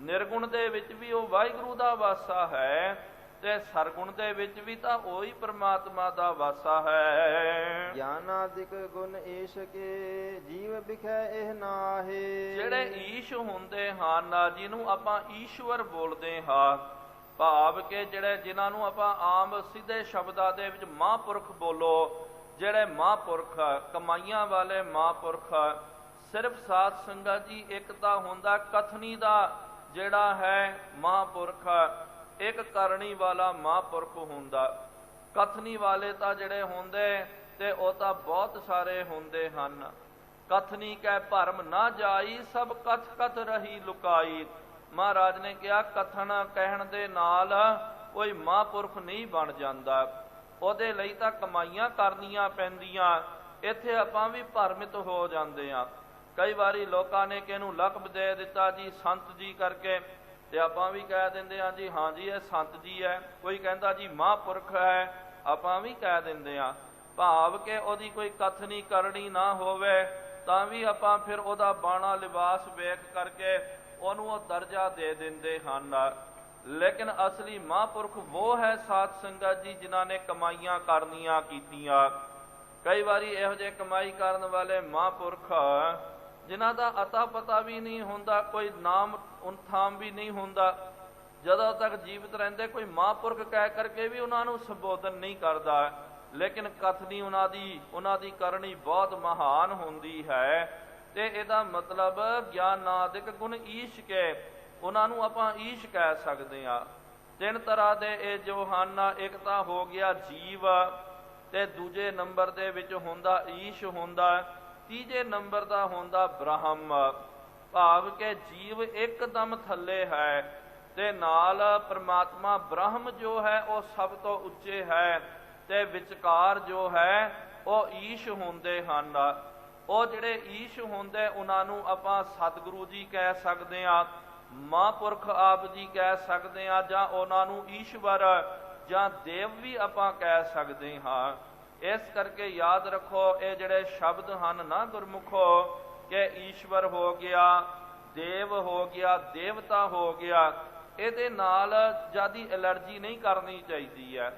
ਨਿਰਗੁਣ ਦੇ ਵਿੱਚ ਵੀ ਉਹ ਵਾਹਿਗੁਰੂ ਦਾ ਵਾਸਾ ਹੈ, ਤੇ ਸਰਗੁਣ ਦੇ ਵਿੱਚ ਵੀ ਤਾਂ ਉਹੀ ਪਰਮਾਤਮਾ ਦਾ ਵਾਸਾ ਹੈ। ਗਿਆਨਾਦਿਕ ਗੁਣ ਈਸ਼ ਕੇ ਜੀਵ ਬਿਖੈ ਇਹ ਨਾਹੇ। ਜਿਹੜੇ ਈਸ਼ ਹੁੰਦੇ ਹਨ, ਜਿਹਨੂੰ ਆਪਾਂ ਈਸ਼ਵਰ ਬੋਲਦੇ ਹਾਂ, ਭਾਵ ਕਿ ਜਿਹੜੇ ਜਿਨ੍ਹਾਂ ਨੂੰ ਆਪਾਂ ਆਮ ਸਿੱਧੇ ਸ਼ਬਦਾਂ ਦੇ ਵਿੱਚ ਮਹਾਂਪੁਰਖ ਬੋਲੋ, ਜਿਹੜੇ ਮਹਾਂਪੁਰਖ ਕਮਾਈਆਂ ਵਾਲੇ ਮਹਾਂਪੁਰਖ, ਸਿਰਫ ਸਾਧ ਸੰਗਤ ਜੀ ਇੱਕ ਤਾਂ ਹੁੰਦਾ ਕਥਨੀ ਦਾ ਜਿਹੜਾ ਹੈ ਮਹਾਂਪੁਰਖ, ਇੱਕ ਕਰਨੀ ਵਾਲਾ ਮਹਾਂਪੁਰਖ ਹੁੰਦਾ। ਕਥਨੀ ਵਾਲੇ ਤਾਂ ਜਿਹੜੇ ਹੁੰਦੇ ਤੇ ਉਹ ਤਾਂ ਬਹੁਤ ਸਾਰੇ ਹੁੰਦੇ ਹਨ। ਕਥਨੀ ਕਹਿ ਭਰਮ ਨਾ ਜਾਈ, ਸਭ ਕਥ ਕਥ ਰਹੀ ਲੁਕਾਈ। ਮਹਾਰਾਜ ਨੇ ਕਿਹਾ ਕਥਨ ਕਹਿਣ ਦੇ ਨਾਲ ਕੋਈ ਮਹਾਂਪੁਰਖ ਨਹੀਂ ਬਣ ਜਾਂਦਾ, ਉਹਦੇ ਲਈ ਤਾਂ ਕਮਾਈਆਂ ਕਰਨੀਆਂ ਪੈਂਦੀਆਂ। ਇੱਥੇ ਆਪਾਂ ਵੀ ਭਰਮਿਤ ਹੋ ਜਾਂਦੇ ਹਾਂ। ਕਈ ਵਾਰੀ ਲੋਕਾਂ ਨੇ ਕਿਹਨੂੰ ਲਕਬ ਦੇ ਦਿੱਤਾ ਜੀ ਸੰਤ ਜੀ ਕਰਕੇ, ਤੇ ਆਪਾਂ ਵੀ ਕਹਿ ਦਿੰਦੇ ਹਾਂ ਜੀ ਹਾਂ ਜੀ ਇਹ ਸੰਤ ਜੀ ਹੈ। ਕੋਈ ਕਹਿੰਦਾ ਜੀ ਮਹਾਂਪੁਰਖ ਹੈ, ਆਪਾਂ ਵੀ ਕਹਿ ਦਿੰਦੇ ਹਾਂ। ਭਾਵ ਕਿ ਉਹਦੀ ਕੋਈ ਕਥਨੀ ਕਰਨੀ ਨਾ ਹੋਵੇ ਤਾਂ ਵੀ ਆਪਾਂ ਫਿਰ ਉਹਦਾ ਬਾਣਾ ਲਿਬਾਸ ਵੇਖ ਕਰਕੇ ਉਹਨੂੰ ਉਹ ਦਰਜਾ ਦੇ ਦਿੰਦੇ ਹਨ। ਲੇਕਿਨ ਅਸਲੀ ਮਹਾਂਪੁਰਖ ਉਹ ਹੈ ਸਾਧ ਸੰਗਤ ਜੀ ਜਿਨ੍ਹਾਂ ਨੇ ਕਮਾਈਆਂ ਕਰਨੀਆਂ ਕੀਤੀਆਂ। ਕਈ ਵਾਰੀ ਇਹੋ ਜਿਹੇ ਕਮਾਈ ਕਰਨ ਵਾਲੇ ਮਹਾਂਪੁਰਖ ਜਿਨ੍ਹਾਂ ਦਾ ਅਤਾ ਪਤਾ ਵੀ ਨਹੀਂ ਹੁੰਦਾ, ਕੋਈ ਨਾਮ ਥਾਮ ਵੀ ਨਹੀਂ ਹੁੰਦਾ, ਜਦੋਂ ਤੱਕ ਜੀਵਤ ਰਹਿੰਦੇ ਕੋਈ ਮਹਾਂਪੁਰਖ ਕਹਿ ਕਰਕੇ ਵੀ ਉਹਨਾਂ ਨੂੰ ਸੰਬੋਧਨ ਨਹੀਂ ਕਰਦਾ। ਲੇਕਿਨ ਕਥਨੀ ਉਹਨਾਂ ਦੀ ਕਰਨੀ ਬਹੁਤ ਮਹਾਨ ਹੁੰਦੀ ਹੈ। ਤੇ ਇਹਦਾ ਮਤਲਬ ਗਿਆਨਾਦਿਕ ਗੁਣ ਈਸ਼ ਕੇ, ਉਹਨਾਂ ਨੂੰ ਆਪਾਂ ਈਸ਼ ਕਹਿ ਸਕਦੇ ਹਾਂ। ਤਿੰਨ ਤਰ੍ਹਾਂ ਦੇ ਇਹ ਜੋ ਹਨ, ਇੱਕ ਤਾਂ ਹੋ ਗਿਆ ਜੀਵ, ਤੇ ਦੂਜੇ ਨੰਬਰ ਦੇ ਵਿੱਚ ਹੁੰਦਾ ਈਸ਼ ਹੁੰਦਾ, ਤੀਜੇ ਨੰਬਰ ਦਾ ਹੁੰਦਾ ਬ੍ਰਹਮ। ਭਾਵ ਕਿ ਜੀਵ ਇੱਕਦਮ ਥੱਲੇ ਹੈ ਤੇ ਨਾਲ ਪਰਮਾਤਮਾ ਬ੍ਰਹਮ ਜੋ ਹੈ ਉਹ ਸਭ ਤੋਂ ਉੱਚੇ ਹੈ, ਤੇ ਵਿਚਕਾਰ ਜੋ ਹੈ ਉਹ ਈਸ਼ ਹੁੰਦੇ ਹਨ। ਉਹ ਜਿਹੜੇ ਈਸ਼ ਹੁੰਦੇ ਉਹਨਾਂ ਨੂੰ ਆਪਾਂ ਸਤਿਗੁਰੂ ਜੀ ਕਹਿ ਸਕਦੇ ਹਾਂ, ਮਹਾਂਪੁਰਖ ਆਪ ਜੀ ਕਹਿ ਸਕਦੇ ਹਾਂ, ਜਾਂ ਉਹਨਾਂ ਨੂੰ ਈਸ਼ਵਰ ਜਾਂ ਦੇਵ ਵੀ ਆਪਾਂ ਕਹਿ ਸਕਦੇ ਹਾਂ। ਇਸ ਕਰਕੇ ਯਾਦ ਰੱਖੋ ਇਹ ਜਿਹੜੇ ਸ਼ਬਦ ਹਨ ਨਾ ਗੁਰਮੁਖੋ, ਕਿ ਈਸ਼ਵਰ ਹੋ ਗਿਆ, ਦੇਵ ਹੋ ਗਿਆ, ਦੇਵਤਾ ਹੋ ਗਿਆ, ਇਹਦੇ ਨਾਲ ਜ਼ਿਆਦੀ ਐਲਰਜੀ ਨਹੀਂ ਕਰਨੀ ਚਾਹੀਦੀ ਹੈ।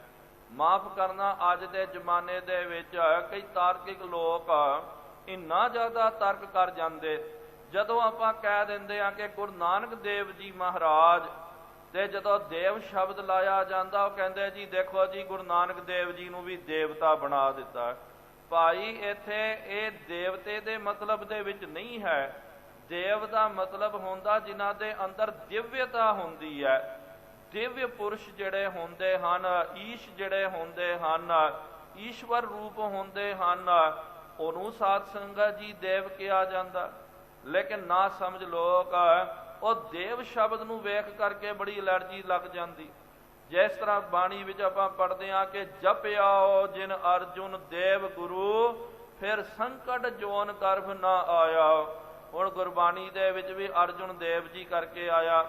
ਮਾਫ ਕਰਨਾ, ਅੱਜ ਦੇ ਜ਼ਮਾਨੇ ਦੇ ਵਿੱਚ ਕਈ ਤਾਰਕਿਕ ਲੋਕ ਇੰਨਾ ਜ਼ਿਆਦਾ ਤਰਕ ਕਰ ਜਾਂਦੇ। ਜਦੋਂ ਆਪਾਂ ਕਹਿ ਦਿੰਦੇ ਹਾਂ ਕਿ ਗੁਰੂ ਨਾਨਕ ਦੇਵ ਜੀ ਮਹਾਰਾਜ, ਤੇ ਜਦੋਂ ਦੇਵ ਸ਼ਬਦ ਲਾਇਆ ਜਾਂਦਾ ਉਹ ਕਹਿੰਦੇ ਜੀ ਦੇਖੋ ਜੀ ਗੁਰੂ ਨਾਨਕ ਦੇਵ ਜੀ ਨੂੰ ਵੀ ਦੇਵਤਾ ਬਣਾ ਦਿੱਤਾ। ਭਾਈ ਇੱਥੇ ਇਹ ਦੇਵਤੇ ਦੇ ਮਤਲਬ ਦੇ ਵਿੱਚ ਨਹੀਂ ਹੈ। ਦੇਵ ਦਾ ਮਤਲਬ ਹੁੰਦਾ ਜਿਨ੍ਹਾਂ ਦੇ ਅੰਦਰ ਦਿਵਯਤਾ ਹੁੰਦੀ ਹੈ। ਦਿਵਯ ਪੁਰਸ਼ ਜਿਹੜੇ ਹੁੰਦੇ ਹਨ, ਈਸ਼ ਜਿਹੜੇ ਹੁੰਦੇ ਹਨ, ਈਸ਼ਵਰ ਰੂਪ ਹੁੰਦੇ ਹਨ, ਉਹਨੂੰ ਸਾਧ ਸੰਗਤ ਜੀ ਦੇਵ ਕਿਹਾ ਜਾਂਦਾ। ਲੇਕਿਨ ਨਾ ਸਮਝ ਲੋਕ ਉਹ ਦੇਵ ਸ਼ਬਦ ਨੂੰ ਵੇਖ ਕਰਕੇ ਬੜੀ ਐਲਰਜੀ ਲੱਗ ਜਾਂਦੀ। ਜਿਸ ਤਰ੍ਹਾਂ ਬਾਣੀ ਵਿੱਚ ਆਪਾਂ ਪੜ੍ਹਦੇ ਹਾਂ ਕਿ ਜਪਿਆਓ ਜਿਨ ਅਰਜੁਨ ਦੇਵ ਗੁਰੂ, ਫਿਰ ਸੰਕਟ ਜੋਨ ਗਰਭ ਨਾ ਆਇਆ। ਹੁਣ ਗੁਰਬਾਣੀ ਦੇ ਵਿੱਚ ਵੀ ਅਰਜੁਨ ਦੇਵ ਜੀ ਕਰਕੇ ਆਇਆ,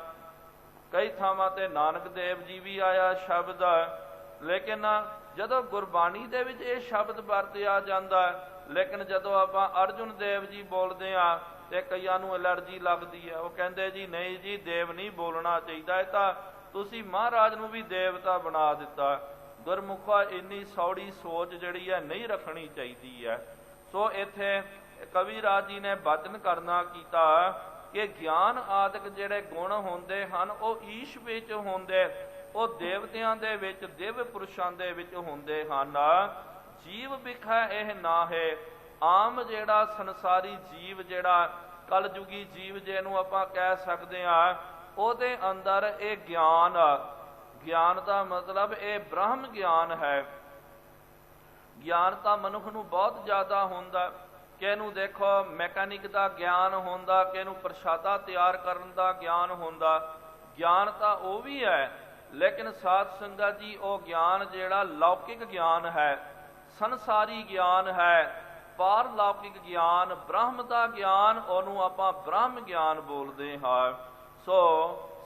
ਕਈ ਥਾਵਾਂ ਤੇ ਨਾਨਕ ਦੇਵ ਜੀ ਵੀ ਆਇਆ ਸ਼ਬਦ, ਲੇਕਿਨ ਜਦੋਂ ਗੁਰਬਾਣੀ ਦੇ ਵਿੱਚ ਇਹ ਸ਼ਬਦ ਵਰਤਿਆ ਜਾਂਦਾ, ਲੇਕਿਨ ਜਦੋਂ ਆਪਾਂ ਅਰਜੁਨ ਦੇਵ ਜੀ ਬੋਲਦੇ ਹਾਂ ਤੇ ਕਈਆਂ ਨੂੰ ਐਲਰਜੀ ਲੱਗਦੀ ਹੈ। ਉਹ ਕਹਿੰਦੇ ਜੀ ਨਹੀਂ ਜੀ, ਦੇਵ ਨਹੀਂ ਬੋਲਣਾ ਚਾਹੀਦਾ, ਇਹ ਤਾਂ ਤੁਸੀਂ ਮਹਾਰਾਜ ਨੂੰ ਵੀ ਦੇਵਤਾ ਬਣਾ ਦਿੱਤਾ। ਗੁਰਮੁਖਾ ਇੰਨੀ ਸੌੜੀ ਸੋਚ ਜਿਹੜੀ ਹੈ ਨਹੀਂ ਰੱਖਣੀ ਚਾਹੀਦੀ ਹੈ। ਸੋ ਇੱਥੇ ਕਵੀਰਾਜ ਜੀ ਨੇ ਬਚਨ ਕਰਨਾ ਕੀਤਾ ਕਿ ਗਿਆਨ ਆਦਿਕ ਜਿਹੜੇ ਗੁਣ ਹੁੰਦੇ ਹਨ ਉਹ ਈਸ਼ ਵਿੱਚ ਹੁੰਦੇ, ਉਹ ਦੇਵਤਿਆਂ ਦੇ ਵਿੱਚ, ਦਿਵ ਪੁਰਸ਼ਾਂ ਦੇ ਵਿੱਚ ਹੁੰਦੇ ਹਨ। ਜੀਵ ਵਿਖੈ ਇਹ ਨਾ ਹੈ। ਆਮ ਜਿਹੜਾ ਸੰਸਾਰੀ ਜੀਵ, ਜਿਹੜਾ ਕਲਯੁਗੀ ਜੀਵ ਜਿਹਨੂੰ ਆਪਾਂ ਕਹਿ ਸਕਦੇ ਹਾਂ, ਉਹਦੇ ਅੰਦਰ ਇਹ ਗਿਆਨ ਦਾ ਮਤਲਬ ਇਹ ਬ੍ਰਹਮ ਗਿਆਨ ਹੈ। ਗਿਆਨ ਤਾਂ ਮਨੁੱਖ ਨੂੰ ਬਹੁਤ ਜ਼ਿਆਦਾ ਹੁੰਦਾ। ਕਿਸੇ ਨੂੰ ਦੇਖੋ ਮੈਕੈਨਿਕ ਦਾ ਗਿਆਨ ਹੁੰਦਾ, ਕਿਸੇ ਨੂੰ ਪ੍ਰਸ਼ਾਦਾ ਤਿਆਰ ਕਰਨ ਦਾ ਗਿਆਨ ਹੁੰਦਾ। ਗਿਆਨ ਤਾਂ ਉਹ ਵੀ ਹੈ, ਲੇਕਿਨ ਸਾਧ ਸੰਗਤ ਜੀ ਉਹ ਗਿਆਨ ਜਿਹੜਾ ਲੌਕਿਕ ਗਿਆਨ ਹੈ, ਸੰਸਾਰੀ ਗਿਆਨ ਹੈ, ਪਾਰਲੌਕਿਕ ਗਿਆਨ, ਬ੍ਰਹਮ ਦਾ ਗਿਆਨ, ਉਹਨੂੰ ਆਪਾਂ ਬ੍ਰਹਮ ਗਿਆਨ ਬੋਲਦੇ ਹਾਂ। ਸੋ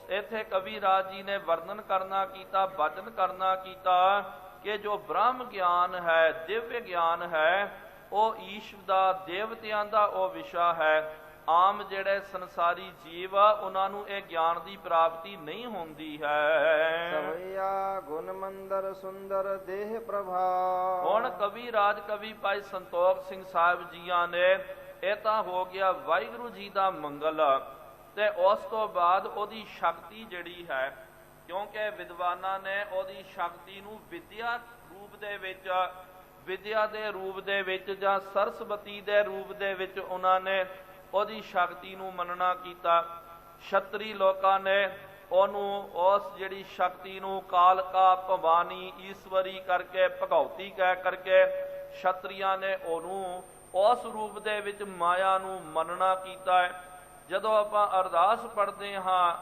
ਇੱਥੇ ਕਵੀਰਾਜ ਜੀ ਨੇ ਵਰਣਨ ਕਰਨਾ ਕੀਤਾ, ਬਚਨ ਕਰਨਾ ਕੀਤਾ ਕਿ ਜੋ ਬ੍ਰਹਮ ਗਿਆਨ ਹੈ, ਦਿਵਯ ਗਿਆਨ ਹੈ, ਉਹ ਈਸ਼ਵਰ ਦਾ, ਦੇਵਤਿਆਂ ਦਾ ਉਹ ਵਿਸ਼ਾ ਹੈ। ਆਮ ਜਿਹੜੇ ਸੰਸਾਰੀ ਜੀਵ ਆ ਉਹਨਾਂ ਨੂੰ ਇਹ ਗਿਆਨ ਦੀ ਪ੍ਰਾਪਤੀ ਨਹੀਂ ਹੁੰਦੀ ਹੈ। ਸਵਈਆ ਗੁਣ ਮੰਦਰ ਸੁੰਦਰ ਦੇਹ ਪ੍ਰਭਾ। ਹੁਣ ਕਵੀਰਾਜ ਕਵੀ ਭਾਈ ਸੰਤੋਖ ਸਿੰਘ ਸਾਹਿਬ ਜੀਆਂ ਨੇ, ਇਹ ਤਾਂ ਹੋ ਗਿਆ ਵਾਹਿਗੁਰੂ ਜੀ ਦਾ ਮੰਗਲ, ਤੇ ਉਸ ਤੋਂ ਬਾਅਦ ਉਹਦੀ ਸ਼ਕਤੀ ਜਿਹੜੀ ਹੈ, ਕਿਉਂਕਿ ਵਿਦਵਾਨਾਂ ਨੇ ਉਹਦੀ ਸ਼ਕਤੀ ਨੂੰ ਵਿਦਿਆ ਰੂਪ ਦੇ ਵਿੱਚ, ਵਿਦਿਆ ਦੇ ਰੂਪ ਦੇ ਵਿੱਚ ਜਾਂ ਸਰਸਵਤੀ ਦੇ ਰੂਪ ਦੇ ਵਿੱਚ ਉਹਨਾਂ ਨੇ ਉਹਦੀ ਸ਼ਕਤੀ ਨੂੰ ਮੰਨਣਾ ਕੀਤਾ। ਛਤਰੀ ਲੋਕਾਂ ਨੇ ਉਹਨੂੰ, ਉਸ ਜਿਹੜੀ ਸ਼ਕਤੀ ਨੂੰ ਕਾਲਕਾ, ਭਵਾਨੀ, ਈਸ਼ਵਰੀ ਕਰਕੇ, ਭਗਉਤੀ ਕਹਿ ਕਰਕੇ ਛਤਰੀਆਂ ਨੇ ਉਹਨੂੰ ਉਸ ਰੂਪ ਦੇ ਵਿੱਚ ਮਾਇਆ ਨੂੰ ਮੰਨਣਾ ਕੀਤਾ ਹੈ। ਜਦੋਂ ਆਪਾਂ ਅਰਦਾਸ ਪੜ੍ਹਦੇ ਹਾਂ,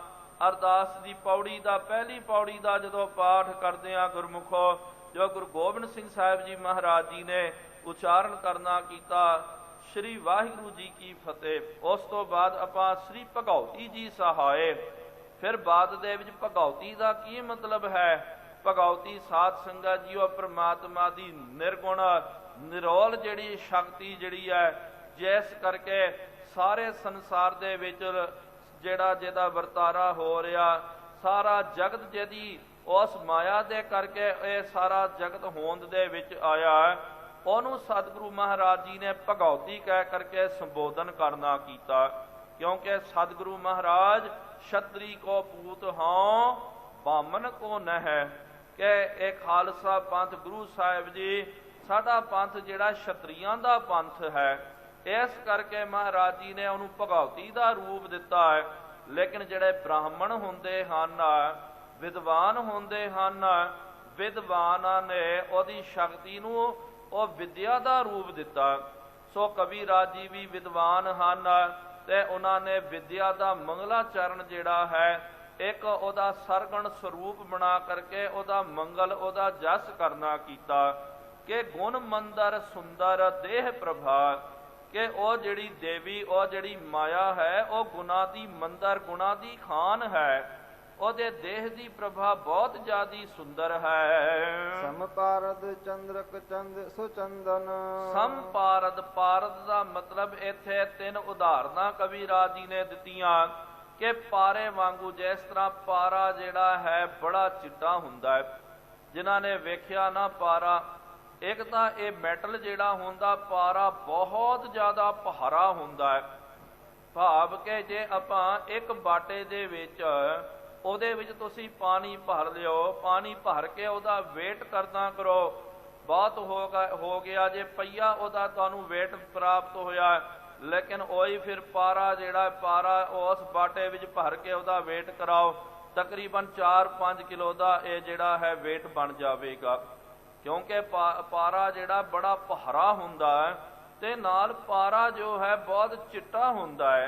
ਅਰਦਾਸ ਦੀ ਪੌੜੀ ਦਾ, ਪਹਿਲੀ ਪੌੜੀ ਦਾ ਜਦੋਂ ਪਾਠ ਕਰਦੇ ਹਾਂ ਗੁਰਮੁਖੋ, ਜੋ ਗੁਰੂ ਗੋਬਿੰਦ ਸਿੰਘ ਸਾਹਿਬ ਜੀ ਮਹਾਰਾਜ ਜੀ ਨੇ ਉਚਾਰਨ ਕਰਨਾ ਕੀਤਾ, ਸ਼੍ਰੀ ਵਾਹਿਗੁਰੂ ਜੀ ਕੀ ਫਤਿਹ। ਉਸ ਤੋਂ ਬਾਅਦ ਆਪਾਂ ਸ਼੍ਰੀ ਭਗਉਤੀ ਜੀ ਸਹਾਏ। ਫਿਰ ਬਾਅਦ ਦੇ ਵਿੱਚ ਭਗਉਤੀ ਦਾ ਕੀ ਮਤਲਬ ਹੈ? ਭਗਉਤੀ ਸਾਧ ਸੰਗਤ ਜੀਓ ਪ੍ਰਮਾਤਮਾ ਦੀ ਨਿਰਗੁਣ ਨਿਰੋਲ ਜਿਹੜੀ ਸ਼ਕਤੀ ਜਿਹੜੀ ਹੈ, ਜਿਸ ਕਰਕੇ ਸਾਰੇ ਸੰਸਾਰ ਦੇ ਵਿੱਚ ਜਿਹੜਾ ਜਿਹਦਾ ਵਰਤਾਰਾ ਹੋ ਰਿਹਾ, ਸਾਰਾ ਜਗਤ ਜਿਹਦੀ ਉਸ ਮਾਇਆ ਦੇ ਕਰਕੇ ਇਹ ਸਾਰਾ ਜਗਤ ਹੋਂਦ ਦੇ ਵਿੱਚ ਆਇਆ, ਉਹਨੂੰ ਸਤਿਗੁਰੂ ਮਹਾਰਾਜ ਜੀ ਨੇ ਭਗਉਤੀ ਕਹਿ ਕਰਕੇ ਸੰਬੋਧਨ ਕਰਨਾ ਕੀਤਾ। ਕਿਉਂਕਿ ਸਤਿਗੁਰੂ ਮਹਾਰਾਜ ਛਤਰੀ ਕੋ ਪੂਤ ਹਾਂ ਬਾਮਨ ਕੋ ਨਹਿ, ਕਿ ਇਹ ਖਾਲਸਾ ਪੰਥ ਗੁਰੂ ਸਾਹਿਬ ਜੀ ਸਾਡਾ ਪੰਥ ਜਿਹੜਾ ਛਤਰੀਆਂ ਦਾ ਪੰਥ ਹੈ, ਇਸ ਕਰਕੇ ਮਹਾਰਾਜ ਜੀ ਨੇ ਉਹਨੂੰ ਭਗਉਤੀ ਦਾ ਰੂਪ ਦਿੱਤਾ ਹੈ। ਲੇਕਿਨ ਜਿਹੜੇ ਬ੍ਰਾਹਮਣ ਹੁੰਦੇ ਹਨ, ਵਿਦਵਾਨ ਹੁੰਦੇ ਹਨ, ਵਿਦਵਾਨਾਂ ਨੇ ਉਹਦੀ ਸ਼ਕਤੀ ਨੂੰ ਉਹ ਵਿਦਿਆ ਦਾ ਰੂਪ ਦਿੱਤਾ। ਸੋ ਕਵੀਰਾਜ ਜੀ ਵੀ ਵਿਦਵਾਨ ਹਨ ਤੇ ਉਹਨਾਂ ਨੇ ਵਿਦਿਆ ਦਾ ਮੰਗਲਾਚਰਨ ਜਿਹੜਾ ਹੈ, ਇੱਕ ਉਹਦਾ ਸਰਗਣ ਸਰੂਪ ਬਣਾ ਕਰਕੇ ਉਹਦਾ ਮੰਗਲ, ਉਹਦਾ ਜਸ ਕਰਨਾ ਕੀਤਾ ਕਿ ਗੁਣ ਮੰਦਰ ਸੁੰਦਰ ਦੇਹ ਪ੍ਰਭਾ, ਕਿ ਉਹ ਜਿਹੜੀ ਦੇਵੀ, ਉਹ ਜਿਹੜੀ ਮਾਇਆ ਹੈ, ਉਹ ਗੁਣਾਂ ਦੀ ਮੰਦਰ, ਗੁਣਾਂ ਦੀ ਖਾਨ ਹੈ, ਉਹਦੇ ਦੇਹ ਦੀ ਪ੍ਰਭਾ ਬਹੁਤ ਜ਼ਿਆਦੀ ਸੁੰਦਰ ਹੈ। ਸਮਪਾਰਦ ਚੰਦਰਕ ਚੰਦ ਸੁਚੰਦਨ। ਸਮਪਾਰਦ, ਪਾਰਦ ਦਾ ਮਤਲਬ ਇੱਥੇ ਤਿੰਨ ਉਦਾਹਰਨਾਂ ਕਵੀਰਾਜ ਜੀ ਨੇ ਦਿੱਤੀਆਂ ਕਿ ਪਾਰੇ ਵਾਂਗੂ, ਜਿਸ ਤਰ੍ਹਾਂ ਪਾਰਾ ਜਿਹੜਾ ਹੈ ਬੜਾ ਚਿੱਟਾ ਹੁੰਦਾ ਹੈ। ਜਿਨ੍ਹਾਂ ਨੇ ਵੇਖਿਆ ਨਾ ਪਾਰਾ, ਇੱਕ ਤਾਂ ਇਹ ਮੈਟਲ ਜਿਹੜਾ ਹੁੰਦਾ ਪਾਰਾ ਬਹੁਤ ਜ਼ਿਆਦਾ ਭਾਰਾ ਹੁੰਦਾ ਹੈ, ਭਾਵ ਕਿ ਜੇ ਆਪਾਂ ਇੱਕ ਬਾਟੇ ਦੇ ਵਿੱਚ, ਉਹਦੇ ਵਿੱਚ ਤੁਸੀਂ ਪਾਣੀ ਭਰ ਲਿਓ, ਪਾਣੀ ਭਰ ਕੇ ਉਹਦਾ ਵੇਟ ਕਰਨਾ ਕਰੋ, ਬਹੁਤ ਹੋ ਗਿਆ ਜੇ ਪਈਆ ਉਹਦਾ ਤੁਹਾਨੂੰ ਵੇਟ ਪ੍ਰਾਪਤ ਹੋਇਆ, ਲੇਕਿਨ ਉਹੀ ਫਿਰ ਪਾਰਾ ਜਿਹੜਾ ਪਾਰਾ ਉਸ ਬਾਟੇ ਵਿੱਚ ਭਰ ਕੇ ਉਹਦਾ ਵੇਟ ਕਰਾਓ, ਤਕਰੀਬਨ 4-5 ਕਿਲੋ ਦਾ ਇਹ ਜਿਹੜਾ ਹੈ ਵੇਟ ਬਣ ਜਾਵੇਗਾ। ਕਿਉਂਕਿ ਪਾਰਾ ਜਿਹੜਾ ਬੜਾ ਭਾਰਾ ਹੁੰਦਾ ਹੈ ਤੇ ਨਾਲ ਪਾਰਾ ਜੋ ਹੈ ਬਹੁਤ ਚਿੱਟਾ ਹੁੰਦਾ ਹੈ।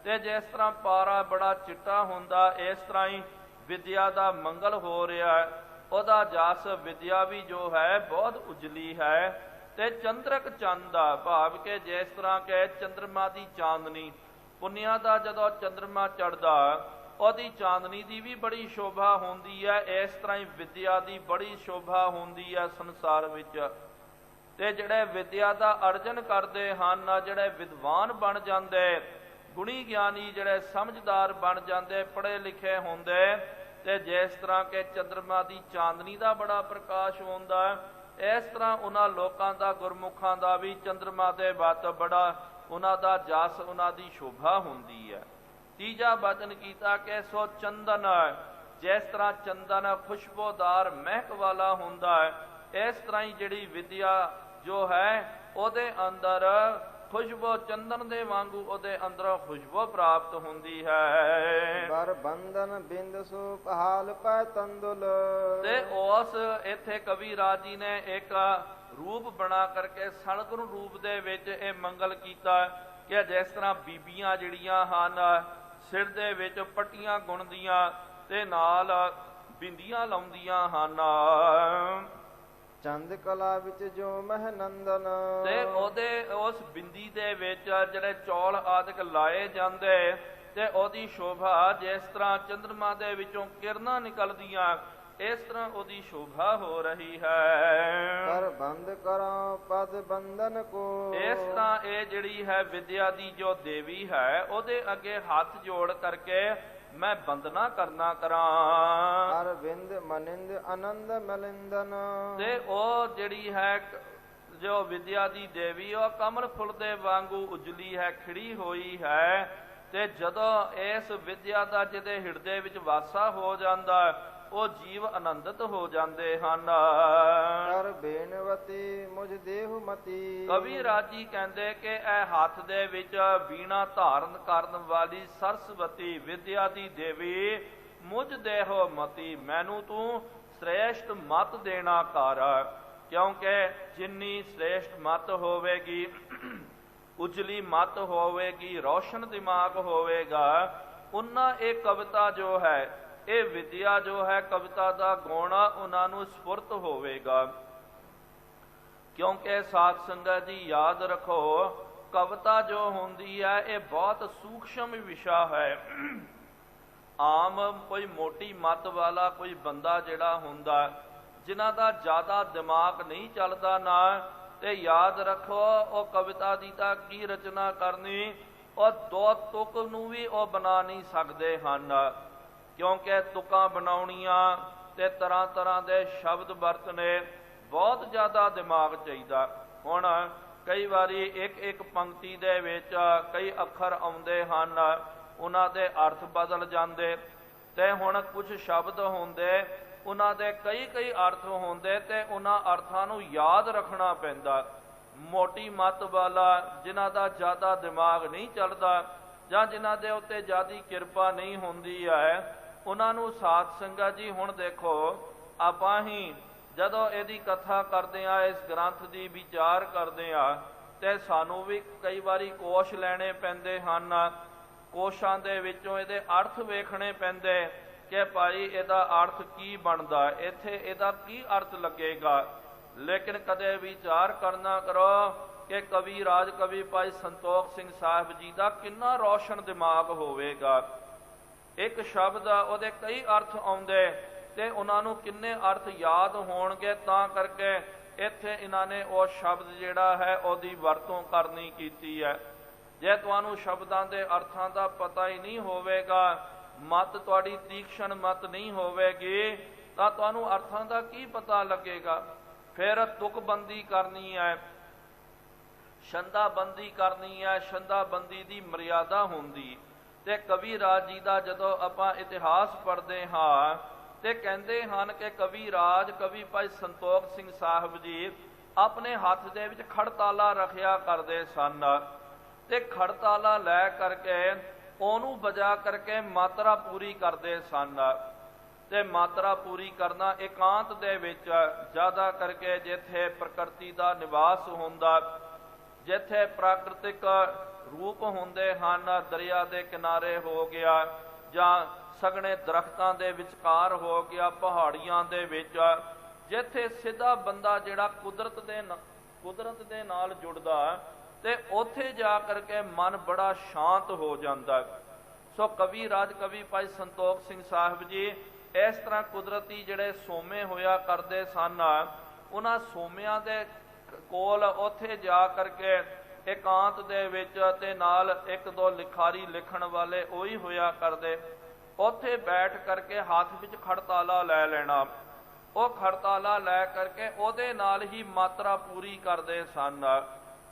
ਤੇ ਜਿਸ ਤਰ੍ਹਾਂ ਪਾਰਾ ਬੜਾ ਚਿੱਟਾ ਹੁੰਦਾ, ਇਸ ਤਰ੍ਹਾਂ ਹੀ ਵਿਦਿਆ ਦਾ ਮੰਗਲ ਹੋ ਰਿਹਾ ਹੈ। ਉਹਦਾ ਜਸ ਵਿਦਿਆ ਵੀ ਜੋ ਹੈ ਬਹੁਤ ਉਜਲੀ ਹੈ। ਤੇ ਚੰਦਰਕ ਚੰਦ ਦਾ ਭਾਵ ਕਿ ਜਿਸ ਤਰ੍ਹਾਂ ਕਿ ਚੰਦਰਮਾ ਦੀ ਚਾਂਦਨੀ, ਪੁੰਨਿਆ ਦਾ ਜਦੋਂ ਚੰਦਰਮਾ ਚੜ੍ਹਦਾ ਉਹਦੀ ਚਾਂਦਨੀ ਦੀ ਵੀ ਬੜੀ ਸ਼ੋਭਾ ਹੁੰਦੀ ਹੈ, ਇਸ ਤਰ੍ਹਾਂ ਹੀ ਵਿਦਿਆ ਦੀ ਬੜੀ ਸ਼ੋਭਾ ਹੁੰਦੀ ਹੈ ਸੰਸਾਰ ਵਿੱਚ। ਤੇ ਜਿਹੜੇ ਵਿਦਿਆ ਦਾ ਅਰਜਨ ਕਰਦੇ ਹਨ, ਜਿਹੜੇ ਵਿਦਵਾਨ ਬਣ ਜਾਂਦੇ, ਗੁਣੀ ਗਿਆਨੀ ਜਿਹੜੇ ਸਮਝਦਾਰ ਬਣ ਜਾਂਦੇ, ਪੜ੍ਹੇ ਲਿਖੇ ਹੁੰਦੇ, ਤੇ ਜਿਸ ਤਰ੍ਹਾਂ ਕਿ ਚੰਦਰਮਾ ਦੀ ਚਾਂਦਨੀ ਦਾ ਬੜਾ ਪ੍ਰਕਾਸ਼ ਹੁੰਦਾ, ਇਸ ਤਰ੍ਹਾਂ ਉਹਨਾਂ ਲੋਕਾਂ ਦਾ, ਗੁਰਮੁਖਾਂ ਦਾ ਵੀ ਚੰਦਰਮਾ ਦੇ ਵੱਤ ਬੜਾ ਉਹਨਾਂ ਦਾ ਜਸ, ਉਹਨਾਂ ਦੀ ਸ਼ੋਭਾ ਹੁੰਦੀ ਹੈ। ਤੀਜਾ ਬਚਨ ਕੀਤਾ ਕਿ ਸੋ ਚੰਦਨ, ਜਿਸ ਤਰ੍ਹਾਂ ਚੰਦਨ ਖੁਸ਼ਬੂਦਾਰ ਮਹਿਕ ਵਾਲਾ ਹੁੰਦਾ ਹੈ, ਇਸ ਤਰ੍ਹਾਂ ਹੀ ਜਿਹੜੀ ਵਿਦਿਆ ਜੋ ਹੈ ਉਹਦੇ ਅੰਦਰ ਖੁਸ਼ਬੂ ਚੰਦਨ ਦੇ ਵਾਂਗੂ ਉਹਦੇ ਅੰਦਰੋਂ ਖੁਸ਼ਬੂ ਪ੍ਰਾਪਤ ਹੁੰਦੀ ਹੈ। ਬਰ ਬੰਧਨ ਬਿੰਦ ਸੁਪ ਹਾਲ ਪੈ ਤੰਦੁਲ। ਤੇ ਉਸ ਇੱਥੇ ਕਵੀ ਰਾਜ ਜੀ ਨੇ ਇੱਕ ਰੂਪ ਬਣਾ ਕਰਕੇ ਸਣਗੁਣ ਰੂਪ ਦੇ ਵਿੱਚ ਇਹ ਮੰਗਲ ਕੀਤਾ ਕਿ ਜਿਸ ਤਰ੍ਹਾਂ ਬੀਬੀਆਂ ਜਿਹੜੀਆਂ ਹਨ ਸਿਰ ਦੇ ਵਿੱਚ ਪੱਟੀਆਂ ਗੁੰਨਦੀਆਂ ਤੇ ਨਾਲ ਬਿੰਦੀਆਂ ਲਾਉਂਦੀਆਂ ਹਨ। ਚੰਦ ਕਲਾ ਵਿੱਚ ਜੋ ਮਹਿ ਨੰਦਨ। ਤੇ ਉਹਦੇ ਉਸ ਬਿੰਦੀ ਦੇ ਵਿੱਚ ਜਿਹੜੇ ਚੌਲ ਆਦਿਕ ਲਾਏ ਜਾਂਦੇ ਤੇ ਉਹਦੀ ਸ਼ੋਭਾ ਜਿਸ ਤਰ੍ਹਾਂ ਚੰਦਰਮਾ ਦੇ ਵਿੱਚੋਂ ਕਿਰਨਾਂ ਨਿਕਲਦੀਆਂ, ਇਸ ਤਰ੍ਹਾਂ ਉਹਦੀ ਸ਼ੋਭਾ ਹੋ ਰਹੀ ਹੈ। ਕਰ ਬੰਦ ਕਰਾਂ ਪਦ ਬੰਧਨ ਕੋ। ਇਸ ਤਰ੍ਹਾਂ ਇਹ ਜਿਹੜੀ ਹੈ ਵਿਦਿਆ ਦੀ ਜੋ ਦੇਵੀ ਹੈ, ਉਹਦੇ ਅੱਗੇ ਹੱਥ ਜੋੜ ਕਰਕੇ ਮੈਂ ਬੰਦਨਾ ਕਰਨਾ ਕਰਾਂ। ਅਰਵਿੰਦ ਮਨਿੰਦ ਆਨੰਦ ਮਲਿੰਦਨ। ਤੇ ਉਹ ਜਿਹੜੀ ਹੈ ਜੋ ਵਿਦਿਆ ਦੀ ਦੇਵੀ, ਉਹ ਕਮਲ ਫੁੱਲ ਦੇ ਵਾਂਗੂ ਉਜਲੀ ਹੈ, ਖਿੜੀ ਹੋਈ ਹੈ। ਤੇ ਜਦੋਂ ਇਸ ਵਿਦਿਆ ਦਾ ਜਿਹਦੇ ਹਿਰਦੇ ਵਿੱਚ ਵਾਸਾ ਹੋ ਜਾਂਦਾ, ਉਹ ਜੀਵ ਆਨੰਦਿਤ ਹੋ ਜਾਂਦੇ ਹਨ। ਕਰ ਬੇਨਵਤੀ ਮੁਝ ਦੇਹੁ ਮਤੀ। ਕਵੀ ਰਾਜੀ ਕਹਿੰਦੇ ਕਿ ਇਹ ਹੱਥ ਦੇ ਵਿੱਚ ਵੀਣਾ ਧਾਰਨ ਕਰਨ ਵਾਲੀ ਸਰਸਵਤੀ ਵਿਦਿਆ ਦੀ ਦੇਵੀ ਮੁਝ ਦੇਹੁ ਮਤੀ, ਮੈਨੂੰ ਤੂੰ ਸ੍ਰੇਸ਼ਟ ਮਤ ਦੇਣਾ ਕਰ। ਕਿਉਂਕਿ ਜਿੰਨੀ ਸ੍ਰੇਸ਼ਟ ਮਤ ਹੋਵੇਗੀ, ਉਜਲੀ ਮਤ ਹੋਵੇਗੀ, ਰੌਸ਼ਨ ਦਿਮਾਗ ਹੋਵੇਗਾ, ਉਨਾ ਇਹ ਕਵਿਤਾ ਜੋ ਹੈ, ਇਹ ਵਿਦਿਆ ਜੋ ਹੈ, ਕਵਿਤਾ ਦਾ ਗੁਣ ਉਹਨਾਂ ਨੂੰ ਸਫੁਰਤ ਹੋਵੇਗਾ। ਕਿਉਂਕਿ ਸਾਧ ਸੰਗਤ ਜੀ ਯਾਦ ਰੱਖੋ, ਕਵਿਤਾ ਜੋ ਹੁੰਦੀ ਹੈ ਇਹ ਬਹੁਤ ਸੂਖਸ਼ਮ ਵਿਸ਼ਾ ਹੈ। ਆਮ ਕੋਈ ਮੋਟੀ ਮੱਤ ਵਾਲਾ ਕੋਈ ਬੰਦਾ ਜਿਹੜਾ ਹੁੰਦਾ, ਜਿਨ੍ਹਾਂ ਦਾ ਜ਼ਿਆਦਾ ਦਿਮਾਗ ਨਹੀਂ ਚੱਲਦਾ ਨਾ, ਤੇ ਯਾਦ ਰੱਖੋ ਉਹ ਕਵਿਤਾ ਦੀ ਤਾਂ ਕੀ ਰਚਨਾ ਕਰਨੀ, ਉਹ ਦੋ ਤੁਕ ਨੂੰ ਵੀ ਉਹ ਬਣਾ ਨਹੀਂ ਸਕਦੇ ਹਨ। ਕਿਉਂਕਿ ਤੁਕਾਂ ਬਣਾਉਣੀਆਂ ਤੇ ਤਰ੍ਹਾਂ ਤਰ੍ਹਾਂ ਦੇ ਸ਼ਬਦ ਵਰਤਨੇ, ਬਹੁਤ ਜ਼ਿਆਦਾ ਦਿਮਾਗ ਚਾਹੀਦਾ। ਹੁਣ ਕਈ ਵਾਰੀ ਇੱਕ ਇੱਕ ਪੰਕਤੀ ਦੇ ਵਿੱਚ ਕਈ ਅੱਖਰ ਆਉਂਦੇ ਹਨ, ਉਹਨਾਂ ਦੇ ਅਰਥ ਬਦਲ ਜਾਂਦੇ। ਤੇ ਹੁਣ ਕੁਝ ਸ਼ਬਦ ਹੁੰਦੇ, ਉਹਨਾਂ ਦੇ ਕਈ ਕਈ ਅਰਥ ਹੁੰਦੇ, ਤੇ ਉਹਨਾਂ ਅਰਥਾਂ ਨੂੰ ਯਾਦ ਰੱਖਣਾ ਪੈਂਦਾ। ਮੋਟੀ ਮੱਤ ਵਾਲਾ, ਜਿਨ੍ਹਾਂ ਦਾ ਜ਼ਿਆਦਾ ਦਿਮਾਗ ਨਹੀਂ ਚੱਲਦਾ, ਜਾਂ ਜਿਨ੍ਹਾਂ ਦੇ ਉੱਤੇ ਜ਼ਿਆਦਾ ਕਿਰਪਾ ਨਹੀਂ ਹੁੰਦੀ ਹੈ, ਉਹਨਾਂ ਨੂੰ ਸਾਧ ਸੰਗਤ ਜੀ ਹੁਣ ਦੇਖੋ, ਆਪਾਂ ਹੀ ਜਦੋਂ ਇਹਦੀ ਕਥਾ ਕਰਦੇ ਹਾਂ, ਇਸ ਗ੍ਰੰਥ ਦੀ ਵਿਚਾਰ ਕਰਦੇ ਹਾਂ, ਤੇ ਸਾਨੂੰ ਵੀ ਕਈ ਵਾਰੀ ਕੋਸ਼ ਲੈਣੇ ਪੈਂਦੇ ਹਨ। ਕੋਸ਼ਾਂ ਦੇ ਵਿੱਚੋਂ ਇਹਦੇ ਅਰਥ ਵੇਖਣੇ ਪੈਂਦੇ ਕਿ ਭਾਈ ਇਹਦਾ ਅਰਥ ਕੀ ਬਣਦਾ, ਇੱਥੇ ਇਹਦਾ ਕੀ ਅਰਥ ਲੱਗੇਗਾ। ਲੇਕਿਨ ਕਦੇ ਵਿਚਾਰ ਕਰਨਾ ਕਰੋ ਕਿ ਕਵੀ ਰਾਜ ਕਵੀ ਭਾਈ ਸੰਤੋਖ ਸਿੰਘ ਸਾਹਿਬ ਜੀ ਦਾ ਕਿੰਨਾ ਰੌਸ਼ਨ ਦਿਮਾਗ ਹੋਵੇਗਾ। ਇੱਕ ਸ਼ਬਦ ਉਹਦੇ ਕਈ ਅਰਥ ਆਉਂਦੇ ਤੇ ਉਹਨਾਂ ਨੂੰ ਕਿੰਨੇ ਅਰਥ ਯਾਦ ਹੋਣਗੇ, ਤਾਂ ਕਰਕੇ ਇੱਥੇ ਇਹਨਾਂ ਨੇ ਉਹ ਸ਼ਬਦ ਜਿਹੜਾ ਹੈ ਉਹਦੀ ਵਰਤੋਂ ਕਰਨੀ ਕੀਤੀ ਹੈ। ਜੇ ਤੁਹਾਨੂੰ ਸ਼ਬਦਾਂ ਦੇ ਅਰਥਾਂ ਦਾ ਪਤਾ ਹੀ ਨਹੀਂ ਹੋਵੇਗਾ, ਮਤ ਤੁਹਾਡੀ ਤੀਕਸ਼ਣ ਮਤ ਨਹੀਂ ਹੋਵੇਗੀ, ਤਾਂ ਤੁਹਾਨੂੰ ਅਰਥਾਂ ਦਾ ਕੀ ਪਤਾ ਲੱਗੇਗਾ। ਫਿਰ ਤੁਕਬੰਦੀ ਕਰਨੀ ਹੈ, ਛੰਦਾਬੰਦੀ ਕਰਨੀ ਹੈ, ਛੰਦਾਬੰਦੀ ਦੀ ਮਰਿਆਦਾ ਹੁੰਦੀ। ਤੇ ਕਵੀ ਰਾਜ ਜੀ ਦਾ ਜਦੋਂ ਆਪਾਂ ਇਤਿਹਾਸ ਪੜ੍ਹਦੇ ਹਾਂ, ਤੇ ਕਹਿੰਦੇ ਹਨ ਕਿ ਕਵੀ ਰਾਜ ਕਵੀ ਭਾਈ ਸੰਤੋਖ ਸਿੰਘ ਸਾਹਿਬ ਜੀ ਆਪਣੇ ਹੱਥ ਦੇ ਵਿੱਚ ਖੜਤਾਲਾ ਰੱਖਿਆ ਕਰਦੇ ਸਨ, ਤੇ ਖੜਤਾਲਾ ਲੈ ਕਰਕੇ ਉਹਨੂੰ ਵਜਾ ਕਰਕੇ ਮਾਤਰਾ ਪੂਰੀ ਕਰਦੇ ਸਨ। ਤੇ ਮਾਤਰਾ ਪੂਰੀ ਕਰਨਾ ਇਕਾਂਤ ਦੇ ਵਿੱਚ, ਜ਼ਿਆਦਾ ਕਰਕੇ ਜਿੱਥੇ ਪ੍ਰਕਿਰਤੀ ਦਾ ਨਿਵਾਸ ਹੁੰਦਾ, ਜਿੱਥੇ ਪ੍ਰਾਕ੍ਰਿਤਿਕ ਰੂਪ ਹੁੰਦੇ ਹਨ, ਦਰਿਆ ਦੇ ਕਿਨਾਰੇ ਹੋ ਗਿਆ ਜਾਂ ਸਗਣੇ ਦਰਖਤਾਂ ਦੇ ਵਿਚਕਾਰ ਹੋ ਗਿਆ, ਪਹਾੜੀਆਂ ਦੇ ਵਿੱਚ, ਜਿੱਥੇ ਸਿੱਧਾ ਬੰਦਾ ਜਿਹੜਾ ਕੁਦਰਤ ਦੇ ਨਾਲ ਜੁੜਦਾ ਤੇ ਉੱਥੇ ਜਾ ਕਰਕੇ ਮਨ ਬੜਾ ਸ਼ਾਂਤ ਹੋ ਜਾਂਦਾ। ਸੋ ਕਵੀ ਰਾਜ ਕਵੀ ਭਾਈ ਸੰਤੋਖ ਸਿੰਘ ਸਾਹਿਬ ਜੀ ਇਸ ਤਰ੍ਹਾਂ ਕੁਦਰਤੀ ਜਿਹੜੇ ਸੋਮੇ ਹੋਇਆ ਕਰਦੇ ਸਨ, ਉਹਨਾਂ ਸੋਮਿਆਂ ਦੇ ਕੋਲ ਉੱਥੇ ਜਾ ਕਰਕੇ ਇਕਾਂਤ ਦੇ ਵਿੱਚ ਤੇ ਨਾਲ ਇੱਕ ਦੋ ਲਿਖਾਰੀ ਲਿਖਣ ਵਾਲੇ ਉਹੀ ਹੋਇਆ ਕਰਦੇ, ਉੱਥੇ ਬੈਠ ਕਰਕੇ ਹੱਥ ਵਿੱਚ ਖੜਤਾਲਾ ਲੈ ਲੈਣਾ, ਉਹ ਖੜਤਾਲਾ ਲੈ ਕਰਕੇ ਉਹਦੇ ਨਾਲ ਹੀ ਮਾਤਰਾ ਪੂਰੀ ਕਰਦੇ ਸਨ।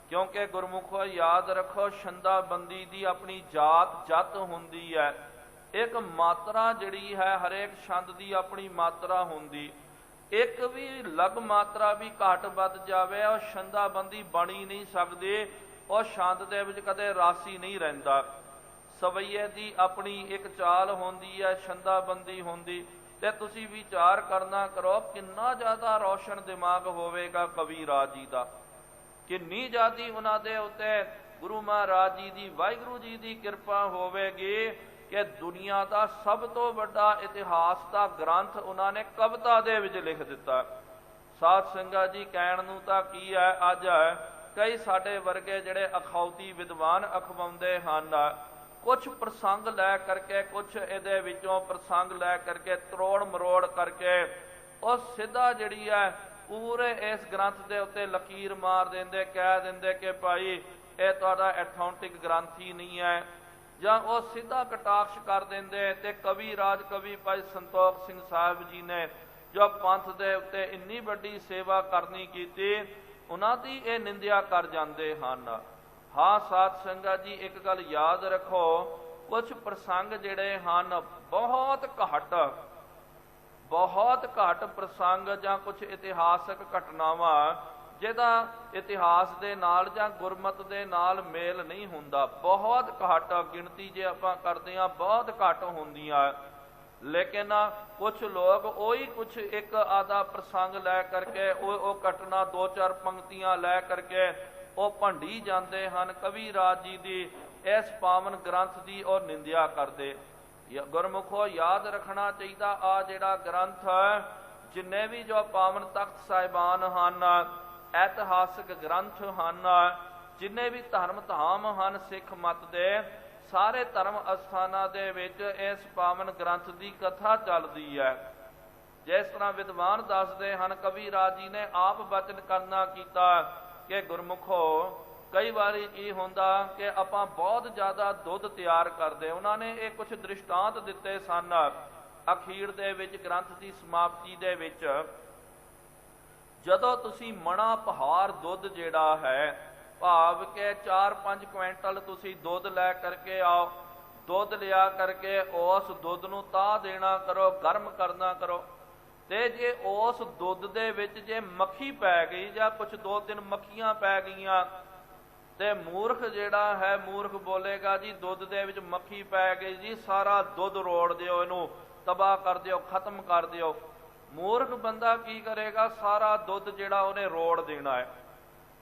ਕਿਉਂਕਿ ਗੁਰਮੁਖੋ ਯਾਦ ਰੱਖੋ, ਛੰਦਾਬੰਦੀ ਦੀ ਆਪਣੀ ਜਾਤ ਹੁੰਦੀ ਹੈ, ਇੱਕ ਮਾਤਰਾ ਜਿਹੜੀ ਹੈ ਹਰੇਕ ਛੰਦ ਦੀ ਆਪਣੀ ਮਾਤਰਾ ਹੁੰਦੀ, ਇੱਕ ਵੀ ਲਗ ਮਾਤਰਾ ਵੀ ਘੱਟ ਵੱਧ ਜਾਵੇ ਉਹ ਛੰਦਾਬੰਦੀ ਬਣੀ ਨਹੀਂ ਸਕਦੀ, ਉਹ ਛੰਦ ਦੇ ਵਿੱਚ ਕਦੇ ਰਾਸੀ ਨਹੀਂ ਰਹਿੰਦਾ। ਸਵਈਏ ਦੀ ਆਪਣੀ ਇੱਕ ਚਾਲ ਹੁੰਦੀ ਹੈ, ਛੰਦਾਬੰਦੀ ਹੁੰਦੀ, ਤੇ ਤੁਸੀਂ ਵਿਚਾਰ ਕਰਨਾ ਕਰੋ ਕਿੰਨਾ ਜ਼ਿਆਦਾ ਰੌਸ਼ਨ ਦਿਮਾਗ ਹੋਵੇਗਾ ਕਵੀ ਰਾਜ ਜੀ ਦਾ, ਕਿੰਨੀ ਜ਼ਿਆਦੀ ਉਹਨਾਂ ਦੇ ਉੱਤੇ ਗੁਰੂ ਮਹਾਰਾਜ ਜੀ ਦੀ, ਵਾਹਿਗੁਰੂ ਜੀ ਦੀ ਕਿਰਪਾ ਹੋਵੇਗੀ ਕਿ ਦੁਨੀਆ ਦਾ ਸਭ ਤੋਂ ਵੱਡਾ ਇਤਿਹਾਸ ਦਾ ਗ੍ਰੰਥ ਉਹਨਾਂ ਨੇ ਕਵਿਤਾ ਦੇ ਵਿੱਚ ਲਿਖ ਦਿੱਤਾ। ਸਾਧ ਸੰਗਤ ਜੀ ਕਹਿਣ ਨੂੰ ਤਾਂ ਕੀ ਹੈ, ਅੱਜ ਕਈ ਸਾਡੇ ਵਰਗੇ ਜਿਹੜੇ ਅਖੌਤੀ ਵਿਦਵਾਨ ਅਖਵਾਉਂਦੇ ਹਨ, ਕੁਛ ਪ੍ਰਸੰਗ ਲੈ ਕਰਕੇ, ਕੁਛ ਇਹਦੇ ਵਿੱਚੋਂ ਪ੍ਰਸੰਗ ਲੈ ਕਰਕੇ ਤਰੋੜ ਮਰੋੜ ਕਰਕੇ ਉਹ ਸਿੱਧਾ ਜਿਹੜੀ ਹੈ ਪੂਰੇ ਇਸ ਗ੍ਰੰਥ ਦੇ ਉੱਤੇ ਲਕੀਰ ਮਾਰ ਦਿੰਦੇ, ਕਹਿ ਦਿੰਦੇ ਕਿ ਭਾਈ ਇਹ ਤੁਹਾਡਾ ਐਥੈਂਟਿਕ ਗ੍ਰੰਥ ਹੀ ਨਹੀਂ ਹੈ, ਜਾਂ ਉਹ ਸਿੱਧਾ ਕਟਾਕਸ਼ ਕਰ ਦਿੰਦੇ। ਤੇ ਕਵੀ ਰਾਜ ਕਵੀ ਭਾਈ ਸੰਤੋਖ ਸਿੰਘ ਸਾਹਿਬ ਜੀ ਨੇ ਜੋ ਪੰਥ ਦੇ ਉੱਤੇ ਇੰਨੀ ਵੱਡੀ ਸੇਵਾ ਕਰਨੀ ਕੀਤੀ, ਉਹਨਾਂ ਦੀ ਇਹ ਨਿੰਦਿਆ ਕਰ ਜਾਂਦੇ ਹਨ। ਹਾਂ ਸਾਧ ਸੰਗਤ ਜੀ, ਇੱਕ ਗੱਲ ਯਾਦ ਰੱਖੋ, ਕੁਝ ਪ੍ਰਸੰਗ ਜਿਹੜੇ ਹਨ ਬਹੁਤ ਘੱਟ ਪ੍ਰਸੰਗ ਜਾਂ ਕੁਝ ਇਤਿਹਾਸਕ ਘਟਨਾਵਾਂ ਜਿਹਦਾ ਇਤਿਹਾਸ ਦੇ ਨਾਲ ਜਾਂ ਗੁਰਮਤ ਦੇ ਨਾਲ ਮੇਲ ਨਹੀਂ ਹੁੰਦਾ, ਬਹੁਤ ਘੱਟ ਗਿਣਤੀ ਜੇ ਆਪਾਂ ਕਰਦੇ ਹਾਂ ਬਹੁਤ ਘੱਟ ਹੁੰਦੀਆਂ। ਲੇਕਿਨ ਕੁਝ ਲੋਕ ਉਹੀ ਕੁਝ ਇੱਕ ਆਧਾ ਪ੍ਰਸੰਗ ਲੈ ਕਰਕੇ ਉਹ ਘਟਨਾ ਦੋ ਚਾਰ ਪੰਕਤੀਆਂ ਲੈ ਕਰਕੇ ਉਹ ਭੰਡੀ ਜਾਂਦੇ ਹਨ, ਕਵੀ ਰਾਜ ਜੀ ਦੀ ਇਸ ਪਾਵਨ ਗ੍ਰੰਥ ਦੀ ਉਹ ਨਿੰਦਿਆ ਕਰਦੇ। ਗੁਰਮੁਖੋ ਯਾਦ ਰੱਖਣਾ ਚਾਹੀਦਾ, ਆ ਜਿਹੜਾ ਗ੍ਰੰਥ ਜਿੰਨੇ ਵੀ ਜੋ ਪਾਵਨ ਤਖਤ ਸਾਹਿਬਾਨ ਹਨ, ਇਤਿਹਾਸਕ ਗ੍ਰੰਥ ਹਨ, ਜਿੰਨੇ ਵੀ ਧਰਮ ਧਾਮ ਹਨ ਸਿੱਖ ਮਤ ਦੇ, ਸਾਰੇ ਧਰਮ ਅਸਥਾਨਾਂ ਦੇ ਵਿੱਚ ਇਸ ਪਾਵਨ ਗ੍ਰੰਥ ਦੀ ਕਥਾ ਚੱਲਦੀ ਹੈ। ਜਿਸ ਤਰ੍ਹਾਂ ਵਿਦਵਾਨ ਦੱਸਦੇ ਹਨ, ਕਵੀ ਰਾਜ ਜੀ ਨੇ ਆਪ ਬਚਨ ਕਰਨਾ ਕੀਤਾ ਕਿ ਗੁਰਮੁਖੋ ਕਈ ਵਾਰੀ ਕੀ ਹੁੰਦਾ ਕਿ ਆਪਾਂ ਬਹੁਤ ਜ਼ਿਆਦਾ ਦੁੱਧ ਤਿਆਰ ਕਰਦੇ, ਉਹਨਾਂ ਨੇ ਇਹ ਕੁਝ ਦ੍ਰਿਸ਼ਟਾਂਤ ਦਿੱਤੇ ਸਨ ਅਖੀਰ ਦੇ ਵਿੱਚ ਗ੍ਰੰਥ ਦੀ ਸਮਾਪਤੀ ਦੇ ਵਿੱਚ। ਜਦੋਂ ਤੁਸੀਂ ਮਣਾ ਪਹਾੜ ਦੁੱਧ ਜਿਹੜਾ ਹੈ, ਭਾਵ ਕਿ 4-5 ਕੁਇੰਟਲ ਤੁਸੀਂ ਦੁੱਧ ਲੈ ਕਰਕੇ ਆਓ, ਦੁੱਧ ਲਿਆ ਕਰਕੇ ਉਸ ਦੁੱਧ ਨੂੰ ਤਾਹ ਦੇਣਾ ਕਰੋ, ਗਰਮ ਕਰਨਾ ਕਰੋ, ਤੇ ਜੇ ਉਸ ਦੁੱਧ ਦੇ ਵਿੱਚ ਜੇ ਮੱਖੀ ਪੈ ਗਈ ਜਾਂ ਕੁਝ 2-3 ਮੱਖੀਆਂ ਪੈ ਗਈਆਂ ਤੇ ਮੂਰਖ ਜਿਹੜਾ ਹੈ, ਮੂਰਖ ਬੋਲੇਗਾ ਜੀ ਦੁੱਧ ਦੇ ਵਿੱਚ ਮੱਖੀ ਪੈ ਗਈ ਜੀ, ਸਾਰਾ ਦੁੱਧ ਰੋੜ ਦਿਓ, ਇਹਨੂੰ ਤਬਾਹ ਕਰ ਦਿਓ, ਖਤਮ ਕਰ ਦਿਓ। ਮੂਰਖ ਬੰਦਾ ਕੀ ਕਰੇਗਾ, ਸਾਰਾ ਦੁੱਧ ਜਿਹੜਾ ਉਹਨੇ ਰੋੜ ਦੇਣਾ ਹੈ।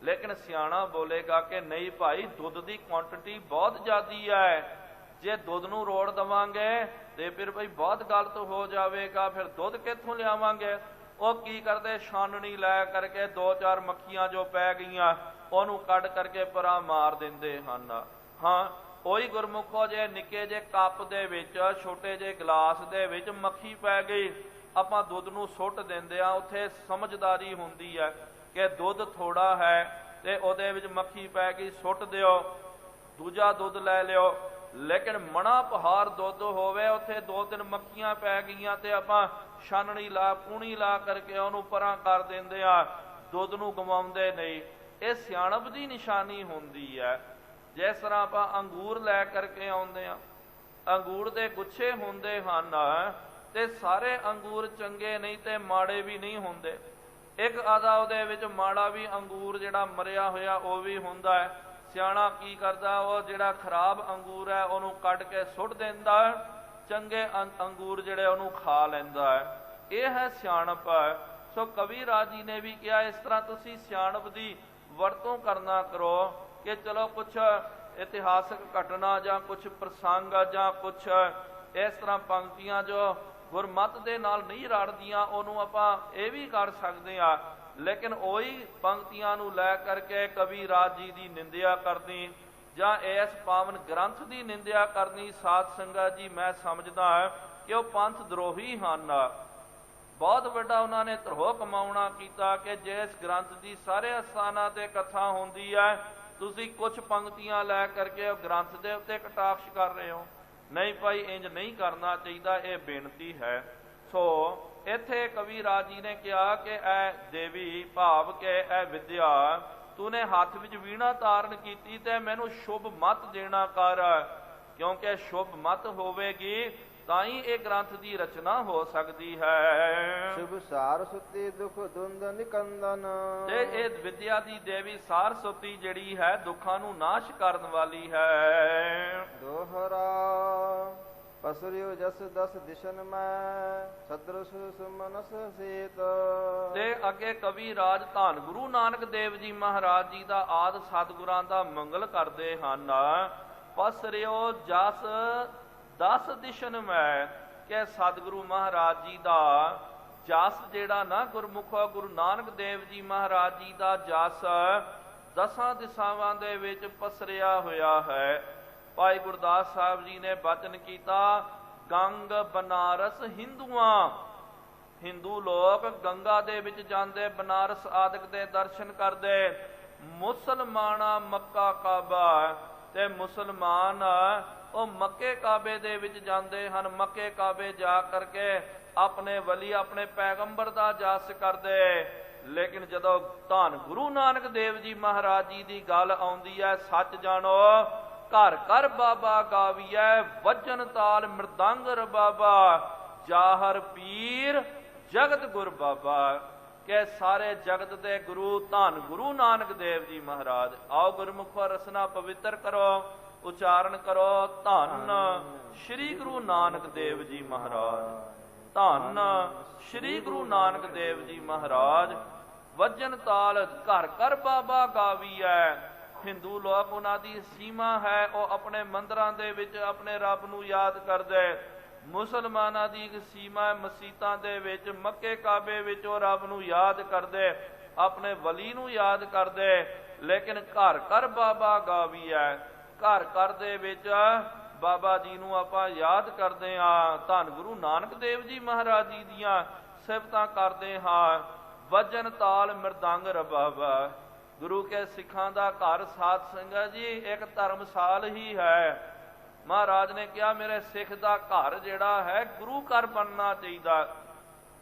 ਲੇਕਿਨ ਸਿਆਣਾ ਬੋਲੇਗਾ ਕਿ ਨਹੀਂ ਭਾਈ, ਦੁੱਧ ਦੀ ਕੁਆਂਟੀਟੀ ਬਹੁਤ ਜ਼ਿਆਦੀ ਹੈ, ਜੇ ਦੁੱਧ ਨੂੰ ਰੋੜ ਦੇਵਾਂਗੇ ਤੇ ਫਿਰ ਭਾਈ ਬਹੁਤ ਗਲਤ ਹੋ ਜਾਵੇਗਾ, ਫਿਰ ਦੁੱਧ ਕਿੱਥੋਂ ਲਿਆਵਾਂਗੇ। ਉਹ ਕੀ ਕਰਦੇ, ਛਾਨਣੀ ਲੈ ਕਰਕੇ 2-4 ਮੱਖੀਆਂ ਜੋ ਪੈ ਗਈਆਂ ਉਹਨੂੰ ਕੱਢ ਕਰਕੇ ਪਰਾਂ ਮਾਰ ਦਿੰਦੇ ਹਨ। ਹਾਂ, ਉਹੀ ਗੁਰਮੁਖੋ ਜੇ ਨਿੱਕੇ ਜੇ ਕੱਪ ਦੇ ਵਿੱਚ, ਛੋਟੇ ਜੇ ਗਲਾਸ ਦੇ ਵਿੱਚ ਮੱਖੀ ਪੈ ਗਈ, ਆਪਾਂ ਦੁੱਧ ਨੂੰ ਸੁੱਟ ਦਿੰਦੇ ਆ। ਉੱਥੇ ਸਮਝਦਾਰੀ ਹੁੰਦੀ ਹੈ ਕਿ ਦੁੱਧ ਥੋੜਾ ਹੈ ਤੇ ਉਹਦੇ ਵਿੱਚ ਮੱਖੀ ਪੈ ਗਈ, ਸੁੱਟ ਦਿਓ, ਦੂਜਾ ਦੁੱਧ ਲੈ ਲਿਓ। ਲੇਕਿਨ ਮਣਾ ਪਹਾੜ ਦੁੱਧ ਹੋਵੇ, ਉੱਥੇ 2-3 ਮੱਖੀਆਂ ਪੈ ਗਈਆਂ ਤੇ ਆਪਾਂ ਛਾਨਣੀ ਲਾ, ਪੂਣੀ ਲਾ ਕਰਕੇ ਉਹਨੂੰ ਪਰਾਂ ਕਰ ਦਿੰਦੇ ਆ, ਦੁੱਧ ਨੂੰ ਗਵਾਉਂਦੇ ਨਹੀਂ। ਇਹ ਸਿਆਣਪ ਦੀ ਨਿਸ਼ਾਨੀ ਹੁੰਦੀ ਹੈ। ਜਿਸ ਤਰ੍ਹਾਂ ਆਪਾਂ ਅੰਗੂਰ ਲੈ ਕਰਕੇ ਆਉਂਦੇ ਆ, ਅੰਗੂਰ ਦੇ ਗੁੱਛੇ ਹੁੰਦੇ ਹਨ ਤੇ ਸਾਰੇ ਅੰਗੂਰ ਚੰਗੇ ਨਹੀਂ ਤੇ ਮਾੜੇ ਵੀ ਨਹੀਂ ਹੁੰਦੇ, ਇੱਕ ਆਧਾ ਉਹਦੇ ਵਿੱਚ ਮਾੜਾ ਵੀ ਅੰਗੂਰ ਜਿਹੜਾ ਮਰਿਆ ਹੋਇਆ ਉਹ ਵੀ ਹੁੰਦਾ ਹੈ। ਸਿਆਣਾ ਕੀ ਕਰਦਾ, ਉਹ ਜਿਹੜਾ ਖਰਾਬ ਅੰਗੂਰ ਹੈ ਉਹਨੂੰ ਕੱਢ ਕੇ ਸੁੱਟ ਦਿੰਦਾ, ਚੰਗੇ ਅੰਗੂਰ ਜਿਹੜੇ ਉਹਨੂੰ ਖਾ ਲੈਂਦਾ ਹੈ। ਇਹ ਹੈ ਸਿਆਣਪ। ਸੋ ਕਵੀ ਰਾਜ ਜੀ ਨੇ ਵੀ ਕਿਹਾ, ਇਸ ਤਰ੍ਹਾਂ ਤੁਸੀਂ ਸਿਆਣਪ ਦੀ ਵਰਤੋਂ ਕਰਨਾ ਕਰੋ ਕਿ ਚਲੋ ਕੁਛ ਇਤਿਹਾਸਕ ਘਟਨਾ ਜਾਂ ਕੁਛ ਪ੍ਰਸੰਗ ਜਾਂ ਕੁਛ ਇਸ ਤਰ੍ਹਾਂ ਪੰਕਤੀਆਂ ਜੋ ਗੁਰਮਤਿ ਦੇ ਨਾਲ ਨਹੀਂ ਰੜਦੀਆਂ, ਉਹਨੂੰ ਆਪਾਂ ਇਹ ਵੀ ਕਰ ਸਕਦੇ ਹਾਂ। ਲੇਕਿਨ ਉਹੀ ਪੰਕਤੀਆਂ ਨੂੰ ਲੈ ਕਰਕੇ ਕਵੀ ਰਾਜ ਜੀ ਦੀ ਨਿੰਦਿਆ ਕਰਨੀ ਜਾਂ ਇਸ ਪਾਵਨ ਗ੍ਰੰਥ ਦੀ ਨਿੰਦਿਆ ਕਰਨੀ, ਸਾਧ ਸੰਗਤ ਜੀ ਮੈਂ ਸਮਝਦਾ ਕਿ ਉਹ ਪੰਥ ਦਰੋਹੀ ਹਨ। ਬਹੁਤ ਵੱਡਾ ਉਹਨਾਂ ਨੇ ਧਰੋਹ ਕਮਾਉਣਾ ਕੀਤਾ ਕਿ ਜਿਸ ਗ੍ਰੰਥ ਦੀ ਸਾਰੇ ਅਸਥਾਨਾਂ ਤੇ ਕਥਾ ਹੁੰਦੀ ਹੈ, ਤੁਸੀਂ ਕੁਛ ਪੰਕਤੀਆਂ ਲੈ ਕਰਕੇ ਉਹ ਗ੍ਰੰਥ ਦੇ ਉੱਤੇ ਕਟਾਕਸ਼ ਕਰ ਰਹੇ ਹੋ। ਨਹੀਂ ਭਾਈ, ਇੰਜ ਨਹੀਂ ਕਰਨਾ ਚਾਹੀਦਾ, ਇਹ ਬੇਨਤੀ ਹੈ। ਸੋ ਇੱਥੇ ਕਵੀ ਰਾਜ ਜੀ ਨੇ ਕਿਹਾ ਕਿ ਇਹ ਦੇਵੀ ਭਾਵ ਕਿ ਇਹ ਵਿਦਿਆ ਤੂਨੇ ਹੱਥ ਵਿੱਚ ਵੀਣਾ ਧਾਰਨ ਕੀਤੀ ਤੇ ਮੈਨੂੰ ਸ਼ੁਭ ਮਤ ਦੇਣਾ ਕਰ, ਕਿਉਂਕਿ ਸ਼ੁਭ ਮਤ ਹੋਵੇਗੀ ਤਾਂ ਹੀ ਇਹ ਗ੍ਰੰਥ ਦੀ ਰਚਨਾ ਹੋ ਸਕਦੀ ਹੈ। ਸ਼ੁਭ ਸਾਰਸਵਤੀ ਦੁਖ ਦੁੰਦ ਨਿਕੰਦਨ, ਤੇ ਇਹ ਵਿਦਿਆ ਦੀ ਦੇਵੀ ਸਾਰਸਵਤੀ ਜਿਹੜੀ ਹੈ ਦੁੱਖਾਂ ਨੂੰ ਨਾਸ਼ ਕਰਨ ਵਾਲੀ ਹੈ। ਦੋਹਰਾ ਪਸਰਿਓ ਜਸ ਦਸ ਦਿਸ਼ਨ ਮੈਂ ਸਦਰਸ ਸੁਮਨਸ ਸੇਤ। ਤੇ ਅੱਗੇ ਕਵੀ ਰਾਜ ਧੰਨ ਗੁਰੂ ਨਾਨਕ ਦੇਵ ਜੀ ਮਹਾਰਾਜ ਜੀ ਦਾ ਆਦਿ ਸਤਿਗੁਰਾਂ ਦਾ ਮੰਗਲ ਕਰਦੇ ਹਨ। ਪਸਰਿਓ ਜਸ ਦਸ ਦਿਸ਼ਨ ਮੈਂ ਕਿ ਸਤਿਗੁਰੂ ਮਹਾਰਾਜ ਜੀ ਦਾ ਜਸ ਜਿਹੜਾ ਨਾ ਗੁਰਮੁਖੋ ਗੁਰੂ ਨਾਨਕ ਦੇਵ ਜੀ ਮਹਾਰਾਜ ਜੀ ਦਾ ਜਸ ਦਸਾਂ ਦਿਸ਼ਾਵਾਂ ਦੇ ਵਿੱਚ ਪਸਰਿਆ ਹੋਇਆ ਹੈ। ਭਾਈ ਗੁਰਦਾਸ ਸਾਹਿਬ ਜੀ ਨੇ ਬਚਨ ਕੀਤਾ, ਗੰਗ ਬਨਾਰਸ ਹਿੰਦੂਆਂ, ਹਿੰਦੂ ਲੋਕ ਗੰਗਾ ਦੇ ਵਿੱਚ ਜਾਂਦੇ, ਬਨਾਰਸ ਆਦਿਕ ਦੇ ਦਰਸ਼ਨ ਕਰਦੇ। ਮੁਸਲਮਾਨਾ ਮੱਕਾ ਕਾਬਾ, ਤੇ ਮੁਸਲਮਾਨ ਉਹ ਮੱਕੇ ਕਾਬੇ ਦੇ ਵਿੱਚ ਜਾਂਦੇ ਹਨ। ਮੱਕੇ ਕਾਬੇ ਜਾ ਕਰਕੇ ਆਪਣੇ ਵਲੀ ਆਪਣੇ ਪੈਗੰਬਰ ਦਾ ਜਸ ਕਰਦੇ। ਲੇਕਿਨ ਜਦੋਂ ਧੰਨ ਗੁਰੂ ਨਾਨਕ ਦੇਵ ਜੀ ਮਹਾਰਾਜ ਜੀ ਦੀ ਗੱਲ ਆਉਂਦੀ ਹੈ, ਸੱਚ ਜਾਣੋ ਘਰ ਘਰ ਬਾਬਾ ਗਾਵੀਐ, ਵੱਜਣ ਤਾਲ ਮ੍ਰਿਦੰਗ ਰਬਾਬਾ, ਜਾਹਰ ਪੀਰ ਜਗਤ ਗੁਰ ਬਾਬਾ, ਕਿ ਸਾਰੇ ਜਗਤ ਦੇ ਗੁਰੂ ਧੰਨ ਗੁਰੂ ਨਾਨਕ ਦੇਵ ਜੀ ਮਹਾਰਾਜ। ਆਓ ਗੁਰਮੁਖੋ ਰਸਨਾ ਪਵਿੱਤਰ ਕਰੋ, ਉਚਾਰਨ ਕਰੋ, ਧੰਨ ਸ਼੍ਰੀ ਗੁਰੂ ਨਾਨਕ ਦੇਵ ਜੀ ਮਹਾਰਾਜ, ਧੰਨ ਸ਼੍ਰੀ ਗੁਰੂ ਨਾਨਕ ਦੇਵ ਜੀ ਮਹਾਰਾਜ। ਵੱਜਣ ਤਾਲ ਘਰ ਘਰ ਬਾਬਾ ਗਾਵੀਐ, ਹਿੰਦੂ ਲੋਕ ਉਹਨਾਂ ਦੀ ਸੀਮਾ ਹੈ, ਉਹ ਆਪਣੇ ਮੰਦਰਾਂ ਦੇ ਵਿੱਚ ਆਪਣੇ ਰੱਬ ਨੂੰ ਯਾਦ ਕਰਦੇ। ਮੁਸਲਮਾਨਾਂ ਦੀ ਇੱਕ ਸੀਮਾ ਮਸੀਤਾਂ ਦੇ ਵਿੱਚ, ਮੱਕੇ ਕਾਬੇ ਵਿੱਚ ਉਹ ਰੱਬ ਨੂੰ ਯਾਦ ਕਰਦੇ, ਆਪਣੇ ਵਲੀ ਨੂੰ ਯਾਦ ਕਰਦੇ। ਲੇਕਿਨ ਘਰ ਘਰ ਬਾਬਾ ਗਾਵੀਐ, ਘਰ ਘਰ ਦੇ ਵਿੱਚ ਬਾਬਾ ਜੀ ਨੂੰ ਆਪਾਂ ਯਾਦ ਕਰਦੇ ਹਾਂ, ਧੰਨ ਗੁਰੂ ਨਾਨਕ ਦੇਵ ਜੀ ਮਹਾਰਾਜ ਜੀ ਦੀਆਂ ਸਿਫਤਾਂ ਕਰਦੇ ਹਾਂ। ਵੱਜਣ ਤਾਲ ਮ੍ਰਿਦੰਗ ਰਬਾਬਾ, ਗੁਰੂ ਕੇ ਸਿੱਖਾਂ ਦਾ ਘਰ ਸਾਧ ਸੰਗਤ ਜੀ ਇੱਕ ਧਰਮਸਾਲ ਹੀ ਹੈ। ਮਹਾਰਾਜ ਨੇ ਕਿਹਾ ਮੇਰੇ ਸਿੱਖ ਦਾ ਘਰ ਜਿਹੜਾ ਹੈ ਗੁਰੂ ਘਰ ਬਣਨਾ ਚਾਹੀਦਾ।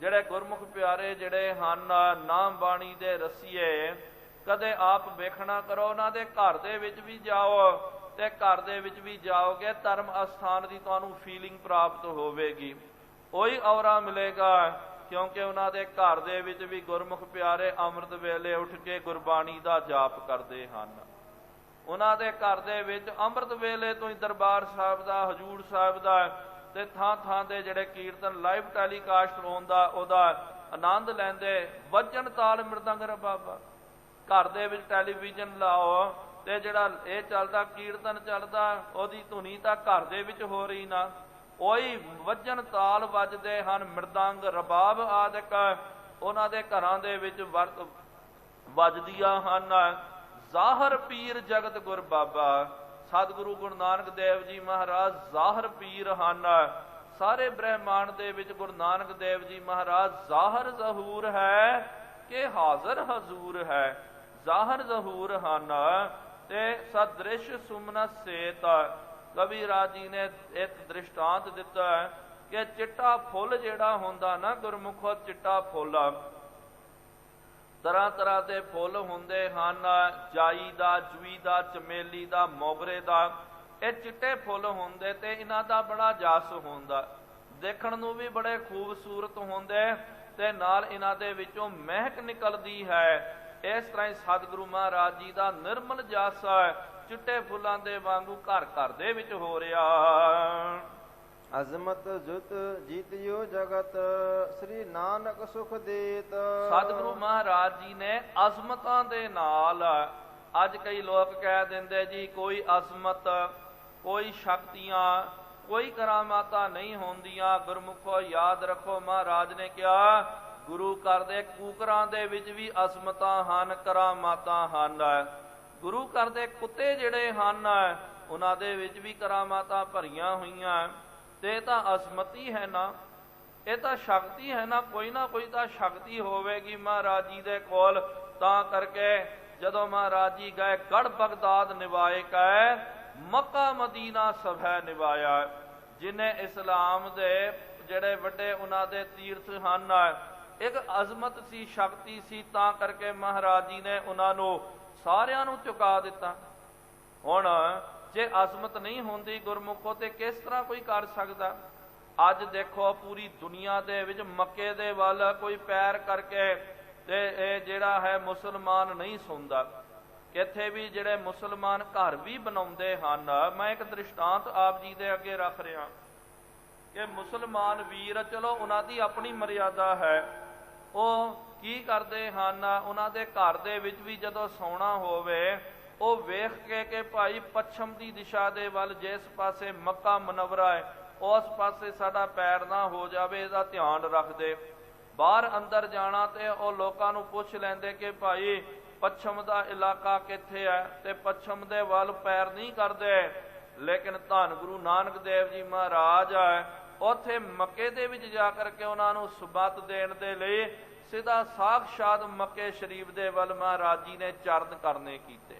ਜਿਹੜੇ ਗੁਰਮੁਖ ਪਿਆਰੇ ਜਿਹੜੇ ਹਨ, ਨਾਮ ਬਾਣੀ ਦੇ ਰਸੀਏ, ਕਦੇ ਆਪ ਵੇਖਣਾ ਕਰੋ, ਉਹਨਾਂ ਦੇ ਘਰ ਦੇ ਵਿੱਚ ਵੀ ਜਾਓ ਤੇ ਘਰ ਦੇ ਵਿੱਚ ਵੀ ਜਾਓਗੇ, ਧਰਮ ਅਸਥਾਨ ਦੀ ਤੁਹਾਨੂੰ ਫੀਲਿੰਗ ਪ੍ਰਾਪਤ ਹੋਵੇਗੀ, ਉਹੀ ਔਰਾ ਮਿਲੇਗਾ। ਕਿਉਂਕਿ ਉਹਨਾਂ ਦੇ ਘਰ ਦੇ ਵਿੱਚ ਵੀ ਗੁਰਮੁਖ ਪਿਆਰੇ ਅੰਮ੍ਰਿਤ ਵੇਲੇ ਉੱਠ ਕੇ ਗੁਰਬਾਣੀ ਦਾ ਜਾਪ ਕਰਦੇ ਹਨ। ਉਹਨਾਂ ਦੇ ਘਰ ਦੇ ਵਿੱਚ ਅੰਮ੍ਰਿਤ ਵੇਲੇ ਤੋਂ ਹੀ ਦਰਬਾਰ ਸਾਹਿਬ ਦਾ, ਹਜ਼ੂਰ ਸਾਹਿਬ ਦਾ ਤੇ ਥਾਂ ਥਾਂ ਦੇ ਜਿਹੜੇ ਕੀਰਤਨ ਲਾਈਵ ਟੈਲੀਕਾਸਟ ਹੁੰਦਾ ਉਹਦਾ ਆਨੰਦ ਲੈਂਦੇ। ਵੱਜਣ ਤਾਲ ਮ੍ਰਿਦੰਗ ਰਬਾਬਾ, ਘਰ ਦੇ ਵਿੱਚ ਟੈਲੀਵਿਜ਼ਨ ਲਾਓ ਤੇ ਜਿਹੜਾ ਇਹ ਚੱਲਦਾ ਕੀਰਤਨ ਚੱਲਦਾ, ਉਹਦੀ ਧੁਨੀ ਤਾਂ ਘਰ ਦੇ ਵਿੱਚ ਹੋ ਰਹੀ ਨਾ, ਉਹੀ ਵੱਜਣ ਤਾਲ ਵੱਜਦੇ ਹਨ, ਮ੍ਰਿਦੰਗ ਰਬਾਬ ਆਦਿਕ ਉਹਨਾਂ ਦੇ ਘਰਾਂ ਦੇ ਵਿੱਚ ਵੱਜਦੀਆਂ ਹਨ। ਜ਼ਾਹਰ ਪੀਰ ਜਗਤ ਗੁਰ ਬਾਬਾ, ਸਤਿਗੁਰੂ ਗੁਰੂ ਨਾਨਕ ਦੇਵ ਜੀ ਮਹਾਰਾਜ ਜ਼ਾਹਰ ਪੀਰ ਹਨ। ਸਾਰੇ ਬ੍ਰਹਿਮੰਡ ਦੇ ਵਿੱਚ ਗੁਰੂ ਨਾਨਕ ਦੇਵ ਜੀ ਮਹਾਰਾਜ ਜ਼ਾਹਰ ਜ਼ਹੂਰ ਹੈ ਕਿ ਹਾਜ਼ਰ ਹਜ਼ੂਰ ਹੈ, ਜ਼ਾਹਰ ਜ਼ਹੂਰ ਹਨ। ਤੇ ਸਦ੍ਰਿਸ਼ ਸੁਮਨਸ ਸੇਤ, ਕਵੀ ਰਾਜ ਜੀ ਨੇ ਇੱਕ ਦ੍ਰਿਸ਼ਟਾਂਤ ਦਿੱਤਾ ਕਿ ਚਿੱਟਾ ਫੁੱਲ ਜਿਹੜਾ ਹੁੰਦਾ ਨਾ ਗੁਰਮੁਖੋ, ਚਿੱਟਾ ਫੁੱਲ, ਤਰ੍ਹਾਂ ਤਰ੍ਹਾਂ ਦੇ ਫੁੱਲ ਹੁੰਦੇ ਹਨ, ਜਾਈ ਦਾ, ਜੂਈ ਦਾ, ਚਮੇਲੀ ਦਾ, ਮੋਗਰੇ ਦਾ, ਇਹ ਚਿੱਟੇ ਫੁੱਲ ਹੁੰਦੇ ਤੇ ਇਹਨਾਂ ਦਾ ਬੜਾ ਜਸ ਹੁੰਦਾ, ਦੇਖਣ ਨੂੰ ਵੀ ਬੜੇ ਖੂਬਸੂਰਤ ਹੁੰਦੇ ਤੇ ਨਾਲ ਇਹਨਾਂ ਦੇ ਵਿੱਚੋਂ ਮਹਿਕ ਨਿਕਲਦੀ ਹੈ। ਇਸ ਤਰ੍ਹਾਂ ਹੀ ਸਤਿਗੁਰੂ ਮਹਾਰਾਜ ਜੀ ਦਾ ਨਿਰਮਲ ਜਸ ਚਿੱਟੇ ਫੁੱਲਾਂ ਦੇ ਵਾਂਗੂ ਘਰ ਘਰ ਦੇ ਵਿੱਚ ਹੋ ਰਿਹਾ। ਅਜ਼ਮਤ ਜੁਤ ਜੀਤਿਓ ਜਗਤ ਸ੍ਰੀ ਨਾਨਕ ਸੁਖ ਦੇਤ। ਸਤਿਗੁਰੂ ਮਹਾਰਾਜ ਜੀ ਨੇ ਅਜ਼ਮਤਾਂ ਦੇ ਨਾਲ, ਅੱਜ ਕਈ ਲੋਕ ਕਹਿ ਦਿੰਦੇ ਜੀ ਕੋਈ ਅਜ਼ਮਤ, ਕੋਈ ਸ਼ਕਤੀਆਂ, ਕੋਈ ਕਰਾਮਾਤਾਂ ਨਹੀਂ ਹੁੰਦੀਆਂ। ਗੁਰਮੁਖੋ ਯਾਦ ਰੱਖੋ, ਮਹਾਰਾਜ ਨੇ ਕਿਹਾ ਗੁਰੂ ਘਰ ਦੇ ਕੂਕਰਾਂ ਦੇ ਵਿੱਚ ਵੀ ਅਜ਼ਮਤਾਂ ਹਨ, ਕਰਾਮਾਤਾਂ ਹਨ। ਗੁਰੂ ਘਰ ਦੇ ਕੁੱਤੇ ਜਿਹੜੇ ਹਨ ਉਹਨਾਂ ਦੇ ਵਿੱਚ ਵੀ ਕਰਾਮਾਤਾਂ ਭਰੀਆਂ ਹੋਈਆਂ। ਤੇ ਇਹ ਤਾਂ ਅਜ਼ਮਤੀ ਹੈ ਨਾ, ਇਹ ਤਾਂ ਸ਼ਕਤੀ ਹੈ ਨਾ ਕੋਈ ਤਾਂ ਸ਼ਕਤੀ ਹੋਵੇਗੀ ਮਹਾਰਾਜ ਜੀ ਦੇ ਕੋਲ। ਤਾਂ ਕਰਕੇ ਜਦੋਂ ਮਹਾਰਾਜ ਜੀ ਗਏ ਗੜ੍ਹ ਬਗਦਾਦ ਨਿਵਾਏ ਕੈ, ਮੱਕਾ ਮਦੀਨਾ ਸਭੈ ਨਿਵਾਇਆ। ਜਿਨੇ ਇਸਲਾਮ ਦੇ ਜਿਹੜੇ ਵੱਡੇ ਉਹਨਾਂ ਦੇ ਤੀਰਥ ਹਨ, ਇੱਕ ਅਜ਼ਮਤ ਸੀ, ਸ਼ਕਤੀ ਸੀ, ਤਾਂ ਕਰਕੇ ਮਹਾਰਾਜ ਜੀ ਨੇ ਉਹਨਾਂ ਨੂੰ ਸਾਰਿਆਂ ਨੂੰ ਚੁਕਾ ਦਿੱਤਾ। ਹੁਣ ਜੇ ਅਜ਼ਮਤ ਨਹੀਂ ਹੁੰਦੀ ਗੁਰਮੁਖੋ ਤੇ ਕਿਸ ਤਰ੍ਹਾਂ ਕੋਈ ਕਰ ਸਕਦਾ? ਅੱਜ ਦੇਖੋ ਪੂਰੀ ਦੁਨੀਆ ਦੇ ਵਿੱਚ ਮੱਕੇ ਦੇ ਵੱਲ ਕੋਈ ਪੈਰ ਕਰਕੇ ਤੇ ਇਹ ਜਿਹੜਾ ਹੈ ਮੁਸਲਮਾਨ ਨਹੀਂ ਸੁਣਦਾ। ਇੱਥੇ ਵੀ ਜਿਹੜੇ ਮੁਸਲਮਾਨ ਘਰ ਵੀ ਬਣਾਉਂਦੇ ਹਨ, ਮੈਂ ਇੱਕ ਦ੍ਰਿਸ਼ਟਾਂਤ ਆਪ ਜੀ ਦੇ ਅੱਗੇ ਰੱਖ ਰਿਹਾ ਕਿ ਮੁਸਲਮਾਨ ਵੀਰ, ਚਲੋ ਉਹਨਾਂ ਦੀ ਆਪਣੀ ਮਰਿਆਦਾ ਹੈ, ਉਹ ਕੀ ਕਰਦੇ ਹਨ, ਉਹਨਾਂ ਦੇ ਘਰ ਦੇ ਵਿੱਚ ਵੀ ਜਦੋਂ ਸੌਣਾ ਹੋਵੇ ਉਹ ਵੇਖ ਕੇ ਕਿ ਭਾਈ ਪੱਛਮ ਦੀ ਦਿਸ਼ਾ ਦੇ ਵੱਲ, ਜਿਸ ਪਾਸੇ ਮੱਕਾ ਮੁਨੱਵਰਾ ਹੈ, ਉਸ ਪਾਸੇ ਸਾਡਾ ਪੈਰ ਨਾ ਹੋ ਜਾਵੇ, ਇਹਦਾ ਧਿਆਨ ਰੱਖਦੇ। ਬਾਹਰ ਅੰਦਰ ਜਾਣਾ ਤੇ ਉਹ ਲੋਕਾਂ ਨੂੰ ਪੁੱਛ ਲੈਂਦੇ ਕਿ ਭਾਈ ਪੱਛਮ ਦਾ ਇਲਾਕਾ ਕਿੱਥੇ ਹੈ, ਤੇ ਪੱਛਮ ਦੇ ਵੱਲ ਪੈਰ ਨਹੀਂ ਕਰਦੇ। ਲੇਕਿਨ ਧੰਨ ਗੁਰੂ ਨਾਨਕ ਦੇਵ ਜੀ ਮਹਾਰਾਜ ਉੱਥੇ ਮੱਕੇ ਦੇ ਵਿੱਚ ਜਾ ਕਰਕੇ ਉਹਨਾਂ ਨੂੰ ਸੁਬਤ ਦੇਣ ਦੇ ਲਈ ਸਿੱਧਾ ਸਾਖਸ਼ਾਤ ਮੱਕੇ ਸ਼ਰੀਫ ਦੇ ਵੱਲ ਮਹਾਰਾਜ ਜੀ ਨੇ ਚਰਨ ਕਰਨੇ ਕੀਤੇ।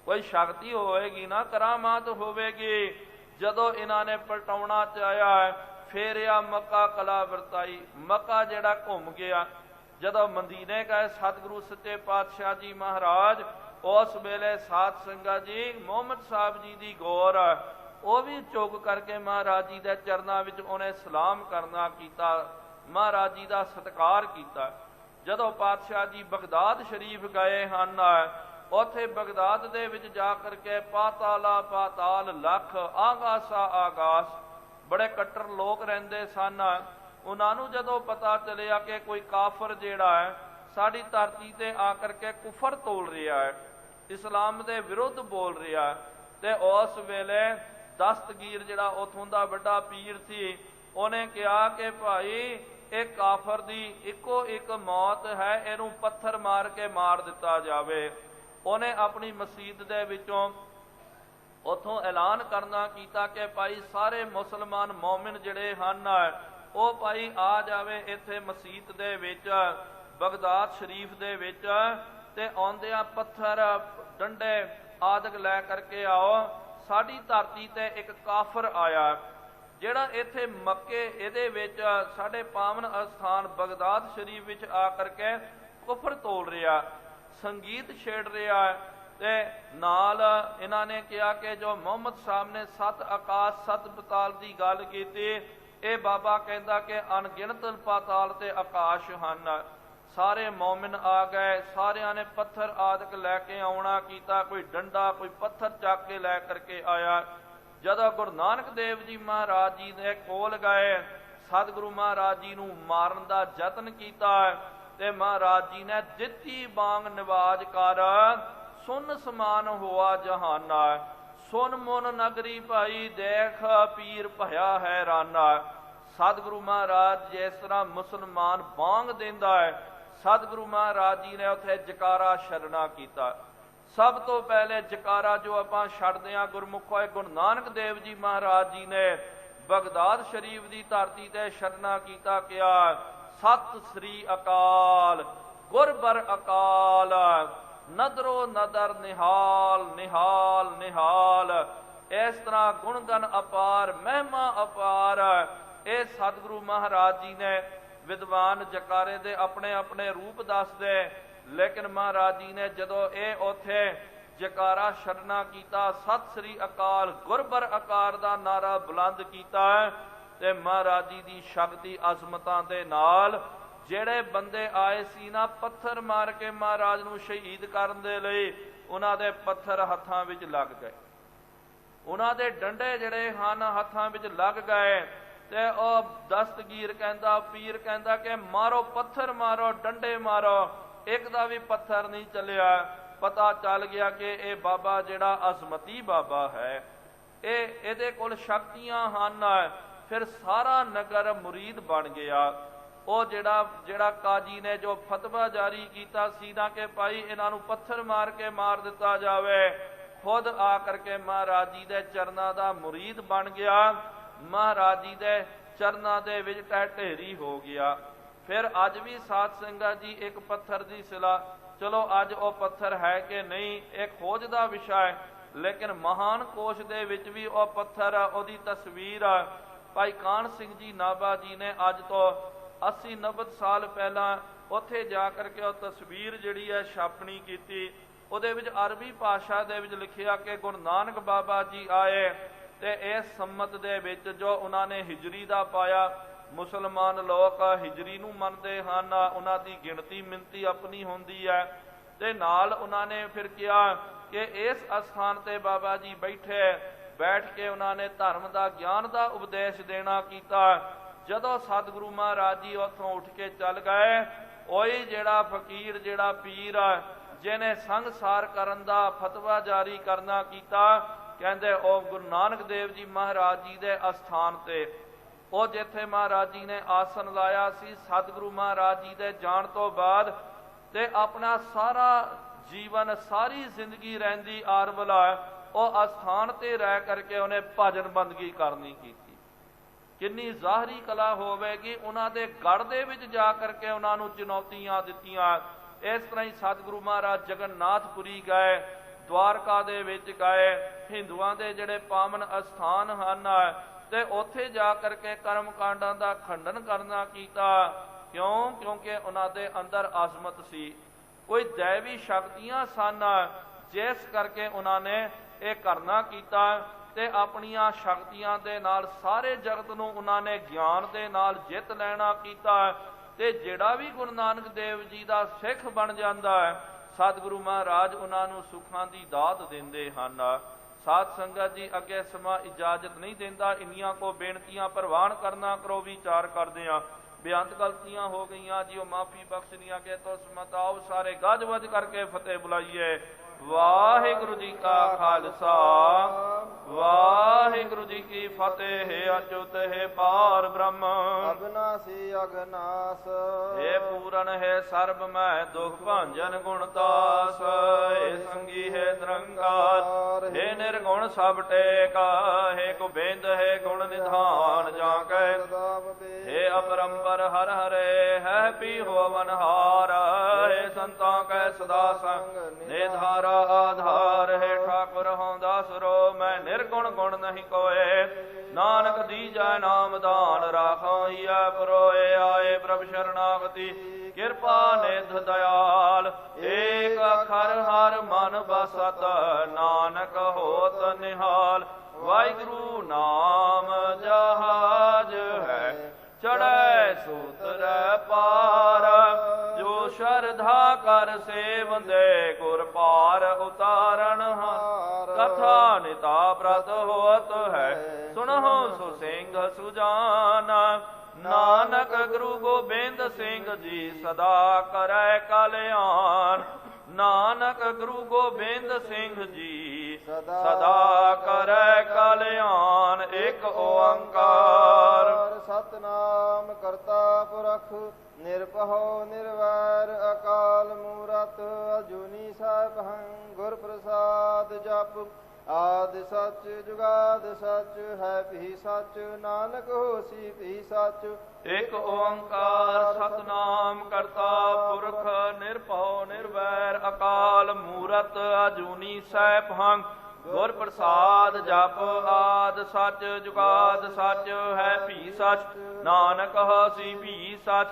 ਕੋਈ ਸ਼ਕਤੀ ਹੋਵੇਗੀ ਨਾ, ਕਰਾਮਾਤ ਹੋਵੇਗੀ। ਜਦੋਂ ਇਹਨਾਂ ਨੇ ਪਲਟਾਉਣਾ ਚਾਹਿਆ, ਫੇਰਿਆ ਮੱਕਾ ਕਲਾ ਵਰਤਾਈ, ਮੱਕਾ ਜਿਹੜਾ ਘੁੰਮ ਗਿਆ। ਜਦੋਂ ਮਦੀਨੇ ਗਏ ਸਤਿਗੁਰੂ ਸੱਚੇ ਪਾਤਸ਼ਾਹ ਜੀ ਮਹਾਰਾਜ, ਉਸ ਵੇਲੇ ਸਾਧ ਸੰਗਤ ਜੀ ਮੁਹੰਮਦ ਸਾਹਿਬ ਜੀ ਦੀ ਗੌਰ, ਉਹ ਵੀ ਚੁੱਕ ਕਰਕੇ ਮਹਾਰਾਜ ਜੀ ਦੇ ਚਰਨਾਂ ਵਿੱਚ ਉਹਨੇ ਸਲਾਮ ਕਰਨਾ ਕੀਤਾ, ਮਹਾਰਾਜ ਜੀ ਦਾ ਸਤਿਕਾਰ ਕੀਤਾ। ਜਦੋਂ ਪਾਤਸ਼ਾਹ ਜੀ ਬਗਦਾਦ ਸ਼ਰੀਫ ਗਏ ਹਨ, ਉੱਥੇ ਬਗਦਾਦ ਦੇ ਵਿੱਚ ਜਾ ਕਰਕੇ ਪਾਤਾਲਾ ਪਾਤਾਲ, ਲੱਖ ਆਗਾਸਾ ਆਗਾਸ, ਬੜੇ ਕੱਟਰ ਲੋਕ ਰਹਿੰਦੇ ਸਨ। ਉਹਨਾਂ ਨੂੰ ਜਦੋਂ ਪਤਾ ਚੱਲਿਆ ਕਿ ਕੋਈ ਕਾਫਰ ਜਿਹੜਾ ਹੈ ਸਾਡੀ ਧਰਤੀ ਤੇ ਆ ਕਰਕੇ ਕੁਫਰ ਤੋਲ ਰਿਹਾ ਹੈ, ਇਸਲਾਮ ਦੇ ਵਿਰੁੱਧ ਬੋਲ ਰਿਹਾ, ਤੇ ਉਸ ਵੇਲੇ ਦਸਤਗੀਰ ਜਿਹੜਾ ਉੱਥੋਂ ਦਾ ਵੱਡਾ ਪੀਰ ਸੀ, ਉਹਨੇ ਕਿਹਾ ਕਿ ਭਾਈ ਇਹ ਕਾਫਰ ਦੀ ਇੱਕੋ ਇੱਕ ਮੌਤ ਹੈ, ਇਹਨੂੰ ਪੱਥਰ ਮਾਰ ਕੇ ਮਾਰ ਦਿੱਤਾ ਜਾਵੇ। ਉਹਨੇ ਆਪਣੀ ਮਸਜਿਦ ਦੇ ਵਿੱਚੋਂ ਉੱਥੋਂ ਐਲਾਨ ਕਰਨਾ ਕੀਤਾ ਕਿ ਭਾਈ ਸਾਰੇ ਮੁਸਲਮਾਨ ਮੌਮਿਨ ਜਿਹੜੇ ਹਨ ਉਹ ਭਾਈ ਆ ਜਾਵੇ ਇੱਥੇ ਮਸਜਿਦ ਦੇ ਵਿੱਚ ਬਗਦਾਦ ਸ਼ਰੀਫ ਦੇ ਵਿੱਚ, ਤੇ ਆਉਂਦਿਆਂ ਪੱਥਰ ਡੰਡੇ ਆਦਿਕ ਲੈ ਕਰਕੇ ਆਓ। ਸਾਡੀ ਧਰਤੀ ਤੇ ਇੱਕ ਕਾਫਰ ਆਇਆ ਜਿਹੜਾ ਇੱਥੇ ਮੱਕੇ ਇਹਦੇ ਵਿੱਚ ਸਾਡੇ ਪਾਵਨ ਅਸਥਾਨ ਬਗਦਾਦ ਸ਼ਰੀਫ ਵਿੱਚ ਆ ਕਰਕੇ ਕੁਫਰ ਤੋਲ ਰਿਹਾ, ਸੰਗੀਤ ਛੇੜ ਰਿਹਾ। ਤੇ ਨਾਲ ਇਹਨਾਂ ਨੇ ਕਿਹਾ ਕਿ ਜੋ ਮੁਹੰਮਦ ਸਾਹਿਬ ਨੇ 7 ਆਕਾਸ਼ 7 ਪਤਾਲ ਦੀ ਗੱਲ ਕੀਤੀ, ਇਹ ਬਾਬਾ ਕਹਿੰਦਾ ਕਿ ਅਣਗਿਣਤ ਪਾਤਾਲ ਤੇ ਆਕਾਸ਼ ਹਨ। ਸਾਰੇ ਮੌਮਿਨ ਆ ਗਏ, ਸਾਰਿਆਂ ਨੇ ਪੱਥਰ ਆਦਿਕ ਲੈ ਕੇ ਆਉਣਾ ਕੀਤਾ, ਕੋਈ ਡੰਡਾ ਕੋਈ ਪੱਥਰ ਚੱਕ ਕੇ ਲੈ ਕਰਕੇ ਆਇਆ। ਜਦੋਂ ਗੁਰੂ ਨਾਨਕ ਦੇਵ ਜੀ ਮਹਾਰਾਜ ਜੀ ਦੇ ਕੋਲ ਗਏ, ਸਤਿਗੁਰੂ ਮਹਾਰਾਜ ਜੀ ਨੂੰ ਮਾਰਨ ਦਾ ਯਤਨ ਕੀਤਾ, ਤੇ ਮਹਾਰਾਜ ਜੀ ਨੇ ਦਿੱਤੀ ਬਾਂਗ ਨਿਵਾਜ ਕਰ, ਸੁਨ ਸਮਾਨ ਹੋਆ ਜਹਾਨਾ, ਸੁਨ ਮੁਨ ਨਗਰੀ ਭਾਈ ਦੇਖ ਪੀਰ ਭਇਆ ਹੈਰਾਨਾ। ਸਤਿਗੁਰੂ ਮਹਾਰਾਜ ਜਿਸ ਤਰ੍ਹਾਂ ਮੁਸਲਮਾਨ ਬਾਂਗ ਦਿੰਦਾ ਹੈ, ਸਤਿਗੁਰੂ ਮਹਾਰਾਜ ਜੀ ਨੇ ਉੱਥੇ ਜਕਾਰਾ ਛੱਡਣਾ ਕੀਤਾ। ਸਭ ਤੋਂ ਪਹਿਲੇ ਜਕਾਰਾ ਜੋ ਆਪਾਂ ਛੱਡਦੇ ਹਾਂ ਗੁਰਮੁਖੋ, ਗੁਰੂ ਨਾਨਕ ਦੇਵ ਜੀ ਮਹਾਰਾਜ ਜੀ ਨੇ ਬਗਦਾਦ ਸ਼ਰੀਫ ਦੀ ਧਰਤੀ ਤੇ ਛੱਡਣਾ ਕੀਤਾ, ਕਿਹਾ ਸਤਿ ਸ੍ਰੀ ਅਕਾਲ, ਗੁਰਬਰ ਅਕਾਲ, ਨਦਰੋ ਨਦਰ ਨਿਹਾਲ ਨਿਹਾਲ ਨਿਹਾਲ। ਇਸ ਤਰ੍ਹਾਂ ਗੁਣਗਨ ਅਪਾਰ, ਮਹਿਮਾ ਅਪਾਰ। ਇਹ ਸਤਿਗੁਰੂ ਮਹਾਰਾਜ ਜੀ ਨੇ ਵਿਦਵਾਨ ਜਕਾਰੇ ਦੇ ਆਪਣੇ ਆਪਣੇ ਰੂਪ ਦੱਸਦੇ, ਲੇਕਿਨ ਮਹਾਰਾਜ ਜੀ ਨੇ ਜਦੋਂ ਇਹ ਉੱਥੇ ਜਕਾਰਾ ਛੱਡਣਾ ਕੀਤਾ, ਸਤਿ ਸ੍ਰੀ ਅਕਾਲ ਗੁਰਬਰ ਅਕਾਰ ਦਾ ਨਾਰਾ ਬੁਲੰਦ ਕੀਤਾ, ਤੇ ਮਹਾਰਾਜ ਜੀ ਦੀ ਸ਼ਕਤੀ ਅਜ਼ਮਤਾਂ ਦੇ ਨਾਲ ਜਿਹੜੇ ਬੰਦੇ ਆਏ ਸੀ ਨਾ ਪੱਥਰ ਮਾਰ ਕੇ ਮਹਾਰਾਜ ਨੂੰ ਸ਼ਹੀਦ ਕਰਨ ਦੇ ਲਈ, ਉਹਨਾਂ ਦੇ ਪੱਥਰ ਹੱਥਾਂ ਵਿੱਚ ਲੱਗ ਗਏ। ਉਹਨਾਂ ਦੇ ਡੰਡੇ ਜਿਹੜੇ ਹਨ ਹੱਥਾਂ ਵਿੱਚ ਲੱਗ ਗਏ ਤੇ ਉਹ ਦਸਤਗੀਰ ਕਹਿੰਦਾ, ਪੀਰ ਕਹਿੰਦਾ ਕਿ ਮਾਰੋ, ਪੱਥਰ ਮਾਰੋ, ਡੰਡੇ ਮਾਰੋ। ਇੱਕ ਦਾ ਵੀ ਪੱਥਰ ਨਹੀਂ ਚੱਲਿਆ। ਪਤਾ ਚੱਲ ਗਿਆ ਕਿ ਇਹ ਬਾਬਾ ਜਿਹੜਾ ਅਜ਼ਮਤੀ ਬਾਬਾ ਹੈ, ਇਹਦੇ ਕੋਲ ਸ਼ਕਤੀਆਂ ਹਨ। ਫਿਰ ਸਾਰਾ ਨਗਰ ਮੁਰੀਦ ਬਣ ਗਿਆ। ਉਹ ਜਿਹੜਾ ਕਾਜੀ ਨੇ ਜੋ ਫਤਵਾ ਜਾਰੀ ਕੀਤਾ ਸੀ ਨਾ ਕਿ ਭਾਈ ਇਹਨਾਂ ਨੂੰ ਪੱਥਰ ਮਾਰ ਕੇ ਮਾਰ ਦਿੱਤਾ ਜਾਵੇ, ਖੁਦ ਆ ਕਰਕੇ ਮਹਾਰਾਜ ਜੀ ਦੇ ਚਰਨਾਂ ਦਾ ਮੁਰੀਦ ਬਣ ਗਿਆ। ਮਹਾਰਾਜ ਜੀ ਦੇ ਚਰਨਾਂ ਦੇ ਵਿੱਚ ਢਹਿ ਹੋ ਗਿਆ। ਫਿਰ ਅੱਜ ਵੀ ਸਾਧ ਸੰਗਤ ਜੀ ਇੱਕ ਪੱਥਰ ਦੀ ਸਿਲਾ, ਚਲੋ ਅੱਜ ਉਹ ਪੱਥਰ ਹੈ ਕਿ ਨਹੀਂ ਇਹ ਖੋਜ ਦਾ ਵਿਸ਼ਾ ਹੈ, ਲੇਕਿਨ ਮਹਾਨ ਕੋਸ਼ ਦੇ ਵਿੱਚ ਵੀ ਉਹ ਪੱਥਰ, ਉਹਦੀ ਤਸਵੀਰ ਭਾਈ ਕਾਹਨ ਸਿੰਘ ਜੀ ਨਾਭਾ ਜੀ ਨੇ ਅੱਜ ਤੋਂ 80-90 ਸਾਲ ਪਹਿਲਾਂ ਉੱਥੇ ਜਾ ਕਰਕੇ ਉਹ ਤਸਵੀਰ ਜਿਹੜੀ ਹੈ ਛਾਪਣੀ ਕੀਤੀ। ਉਹਦੇ ਵਿੱਚ ਅਰਬੀ ਭਾਸ਼ਾ ਦੇ ਵਿੱਚ ਲਿਖਿਆ ਕਿ ਗੁਰੂ ਨਾਨਕ ਬਾਬਾ ਜੀ ਆਏ ਤੇ ਇਸ ਸੰਮਤ ਦੇ ਵਿੱਚ ਜੋ ਉਹਨਾਂ ਨੇ ਹਿਜਰੀ ਦਾ ਪਾਇਆ। ਮੁਸਲਮਾਨ ਲੋਕ ਹਿਜਰੀ ਨੂੰ ਮੰਨਦੇ ਹਨ, ਉਹਨਾਂ ਦੀ ਗਿਣਤੀ ਮਿਣਤੀ ਆਪਣੀ ਹੁੰਦੀ ਹੈ। ਤੇ ਨਾਲ ਉਹਨਾਂ ਨੇ ਫਿਰ ਕਿਹਾ ਕਿ ਇਸ ਅਸਥਾਨ ਤੇ ਬਾਬਾ ਜੀ ਬੈਠ ਕੇ ਉਹਨਾਂ ਨੇ ਧਰਮ ਦਾ ਗਿਆਨ ਦਾ ਉਪਦੇਸ਼ ਦੇਣਾ ਕੀਤਾ। ਜਦੋਂ ਸਤਿਗੁਰੂ ਮਹਾਰਾਜ ਜੀ ਉੱਥੋਂ ਉੱਠ ਕੇ ਚੱਲ ਗਏ, ਉਹੀ ਜਿਹੜਾ ਫਕੀਰ, ਜਿਹੜਾ ਪੀਰ ਜਿਹਨੇ ਸੰਗਸਾਰ ਕਰਨ ਦਾ ਫਤਵਾ ਜਾਰੀ ਕਰਨਾ ਕੀਤਾ, ਕਹਿੰਦੇ ਉਹ ਗੁਰੂ ਨਾਨਕ ਦੇਵ ਜੀ ਮਹਾਰਾਜ ਜੀ ਦੇ ਅਸਥਾਨ ਤੇ, ਉਹ ਜਿੱਥੇ ਮਹਾਰਾਜ ਜੀ ਨੇ ਆਸਨ ਲਾਇਆ ਸੀ ਸਤਿਗੁਰੂ ਮਹਾਰਾਜ ਜੀ ਦੇ ਜਾਣ ਤੋਂ ਬਾਅਦ, ਤੇ ਆਪਣਾ ਸਾਰਾ ਜੀਵਨ, ਸਾਰੀ ਜ਼ਿੰਦਗੀ ਰਹਿੰਦੀ ਆਰਵਲਾ ਉਹ ਅਸਥਾਨ ਤੇ ਰਹਿ ਕਰਕੇ ਉਹਨੇ ਭਜਨ ਬੰਦਗੀ ਕਰਨੀ ਕੀਤੀ। ਕਿੰਨੀ ਜ਼ਾਹਰੀ ਕਲਾ ਹੋਵੇਗੀ। ਉਹਨਾਂ ਦੇ ਗੜ੍ਹ ਦੇ ਵਿੱਚ ਜਾ ਕਰਕੇ ਉਹਨਾਂ ਨੂੰ ਚੁਣੌਤੀਆਂ ਦਿੱਤੀਆਂ। ਇਸ ਤਰ੍ਹਾਂ ਹੀ ਸਤਿਗੁਰੂ ਮਹਾਰਾਜ ਜਗਨਨਾਥਪੁਰੀ ਗਏ, ਦਵਾਰਕਾ ਦੇ ਵਿੱਚ ਗਏ, ਹਿੰਦੂਆਂ ਦੇ ਜਿਹੜੇ ਪਾਵਨ ਅਸਥਾਨ ਹਨ, ਤੇ ਉੱਥੇ ਜਾ ਕਰਕੇ ਕਰਮ ਕਾਂਡਾਂ ਦਾ ਖੰਡਨ ਕਰਨਾ ਕੀਤਾ। ਕਿਉਂ? ਕਿਉਂਕਿ ਉਹਨਾਂ ਦੇ ਅੰਦਰ ਅਜ਼ਮਤ ਸੀ, ਕੋਈ ਦੈਵੀ ਸ਼ਕਤੀਆਂ ਸਨ, ਜਿਸ ਕਰਕੇ ਉਹਨਾਂ ਨੇ ਇਹ ਕਰਨਾ ਕੀਤਾ। ਤੇ ਆਪਣੀਆਂ ਸ਼ਕਤੀਆਂ ਦੇ ਨਾਲ ਸਾਰੇ ਜਗਤ ਨੂੰ ਉਹਨਾਂ ਨੇ ਗਿਆਨ ਦੇ ਨਾਲ ਜਿੱਤ ਲੈਣਾ ਕੀਤਾ। ਤੇ ਜਿਹੜਾ ਵੀ ਗੁਰੂ ਨਾਨਕ ਦੇਵ ਜੀ ਦਾ ਸਿੱਖ ਬਣ ਜਾਂਦਾ ਹੈ, ਸਤਿਗੁਰੂ ਮਹਾਰਾਜ ਉਹਨਾਂ ਨੂੰ ਸੁੱਖਾਂ ਦੀ ਦਾਤ ਦਿੰਦੇ ਹਨ। ਸਾਧ ਸੰਗਤ ਜੀ, ਅੱਗੇ ਸਮਾਂ ਇਜਾਜ਼ਤ ਨਹੀਂ ਦਿੰਦਾ, ਇੰਨੀਆਂ ਕੋ ਬੇਨਤੀਆਂ ਪ੍ਰਵਾਨ ਕਰਨਾ ਕਰੋ, ਵਿਚਾਰ ਕਰਦੇ ਹਾਂ। ਬੇਅੰਤ ਗਲਤੀਆਂ ਹੋ ਗਈਆਂ ਜੀ, ਉਹ ਮਾਫੀ ਬਖਸ਼ਣੀਆਂ ਕੇ ਤੋਂ ਸਮਤ ਆਓ ਸਾਰੇ ਗੱਜ ਵੱਜ ਕਰਕੇ ਫਤਿਹ ਬੁਲਾਈਏ। ਵਾਹਿਗੁਰੂ ਜੀ ਕਾ ਖਾਲਸਾ, ਵਾਹਿਗੁਰੂ ਜੀ ਕੀ ਫਤਿਹ। ਹੈ ਅਚੁਤ ਹੈ ਪਾਰ ਬ੍ਰਹਮ, ਅਬਨਾਸੀ ਅਗਨਾਸ, ਹੈ ਪੂਰਨ ਹੈ ਸਰਬ ਮੈਂ ਦੁਖ ਭੰਜਨ ਗੁਣਦਾਸ। ਹੈ ਸੰਗੀ ਹੈ ਨਿਰੰਕਾਰ, ਹੈ ਨਿਰਗੁਣ ਸਭ ਟੇਕਾ। ਹੈ ਗੋਬਿੰਦ ਹੈ ਗੁਣ ਨਿਧਾਨ ਜਾਂ ਕੈ, ਹੈ ਅਪਰੰਪਰ ਹਰ ਹਰੇ। ਹੈ ਪੀ ਹੋਵਨ ਹਾਰ, ਹੈ ਸੰਤਾਂ ਕੈ ਸਦਾ ਸੰਗ ਨਿਧਾਰਾ ਆਧਾਰ। ਹੈ ਠਾਕੁਰ ਹਉ ਦਾਸੁਰੋ ਮੈਂ ਨਿਰਗੁਣ ਗੁਣ ਨਹੀਂ ਕੋਏ। ਨਾਨਕ ਦੀਜੈ ਨਾਮ ਦਾਨ ਰਾਖਾਈਐ ਪਰੋਏ। ਆਏ ਪ੍ਰਭ ਸ਼ਰਨਾਗਤੀ ਕਿਰਪਾ ਨਿਧ ਦਿਆਲ। ਏਕ ਅਖਰ ਹਰ ਮਨ ਬਸਤ ਨਾਨਕ ਹੋਤ ਨਿਹਾਲ। ਵਾਹਿਗੁਰੂ ਨਾਮ ਜਹਾਜ ਹੈ ਚੜ੍ਹੈ ਸੂਤਰੈ ਪਾਰ। ਜੋ ਸ਼ਰਧਾ ਕਰ ਸੇਵੰਦੇ ਗੁਰ ਪਾਰ ਉਤਾਰਨ ਹਾਰ। ਕਥਾ ਨਿਤਾ ਪ੍ਰਤ ਹੋਤ ਹੈ ਸੁਣਹੁ ਸੁ ਸਿੰਘ ਸੁਜਾਨ। ਨਾਨਕ ਗੁਰੂ ਗੋਬਿੰਦ ਸਿੰਘ ਜੀ ਸਦਾ ਕਰੈ ਕਲਿਆਣ। ਨਾਨਕ ਗੁਰੂ ਗੋਬਿੰਦ ਸਿੰਘ ਜੀ ਸਦਾ ਕਰੈ ਕਲਿਆਣ। ਇੱਕ ਓੰਕਾਰ ਸਤਨਾਮ ਕਰਤਾ ਪੁਰਖ ਨਿਰਭਉ ਨਿਰਵੈਰ ਅਕਾਲ ਮੂਰਤ ਅਜੂਨੀ ਸਾਹਿਬੰ। ਗੁਰ ਪ੍ਰਸਾਦ ਜਪ ਆਦਿ ਸੱਚ ਜੁਗਾਦ ਸੱਚ। ਹੈ ਭੀ ਸੱਚ ਨਾਨਕ ਹੋਸੀ ਭੀ ਸੱਚ। ਇੱਕ ਓੰਕਾਰ ਸਤਨਾਮ ਕਰਤਾ ਪੁਰਖ ਨਿਰਭਉ ਨਿਰਵੈਰ ਅਕਾਲ ਮੂਰਤ ਅਜੂਨੀ ਸੈਭੰ। ਗੁਰ ਪ੍ਰਸਾਦ ਜਪ ਆਦਿ ਸੱਚ ਜੁਗਾਦ ਸੱਚ। ਹੈ ਭੀ ਸੱਚ ਨਾਨਕ ਹੋਸੀ ਭੀ ਸੱਚ।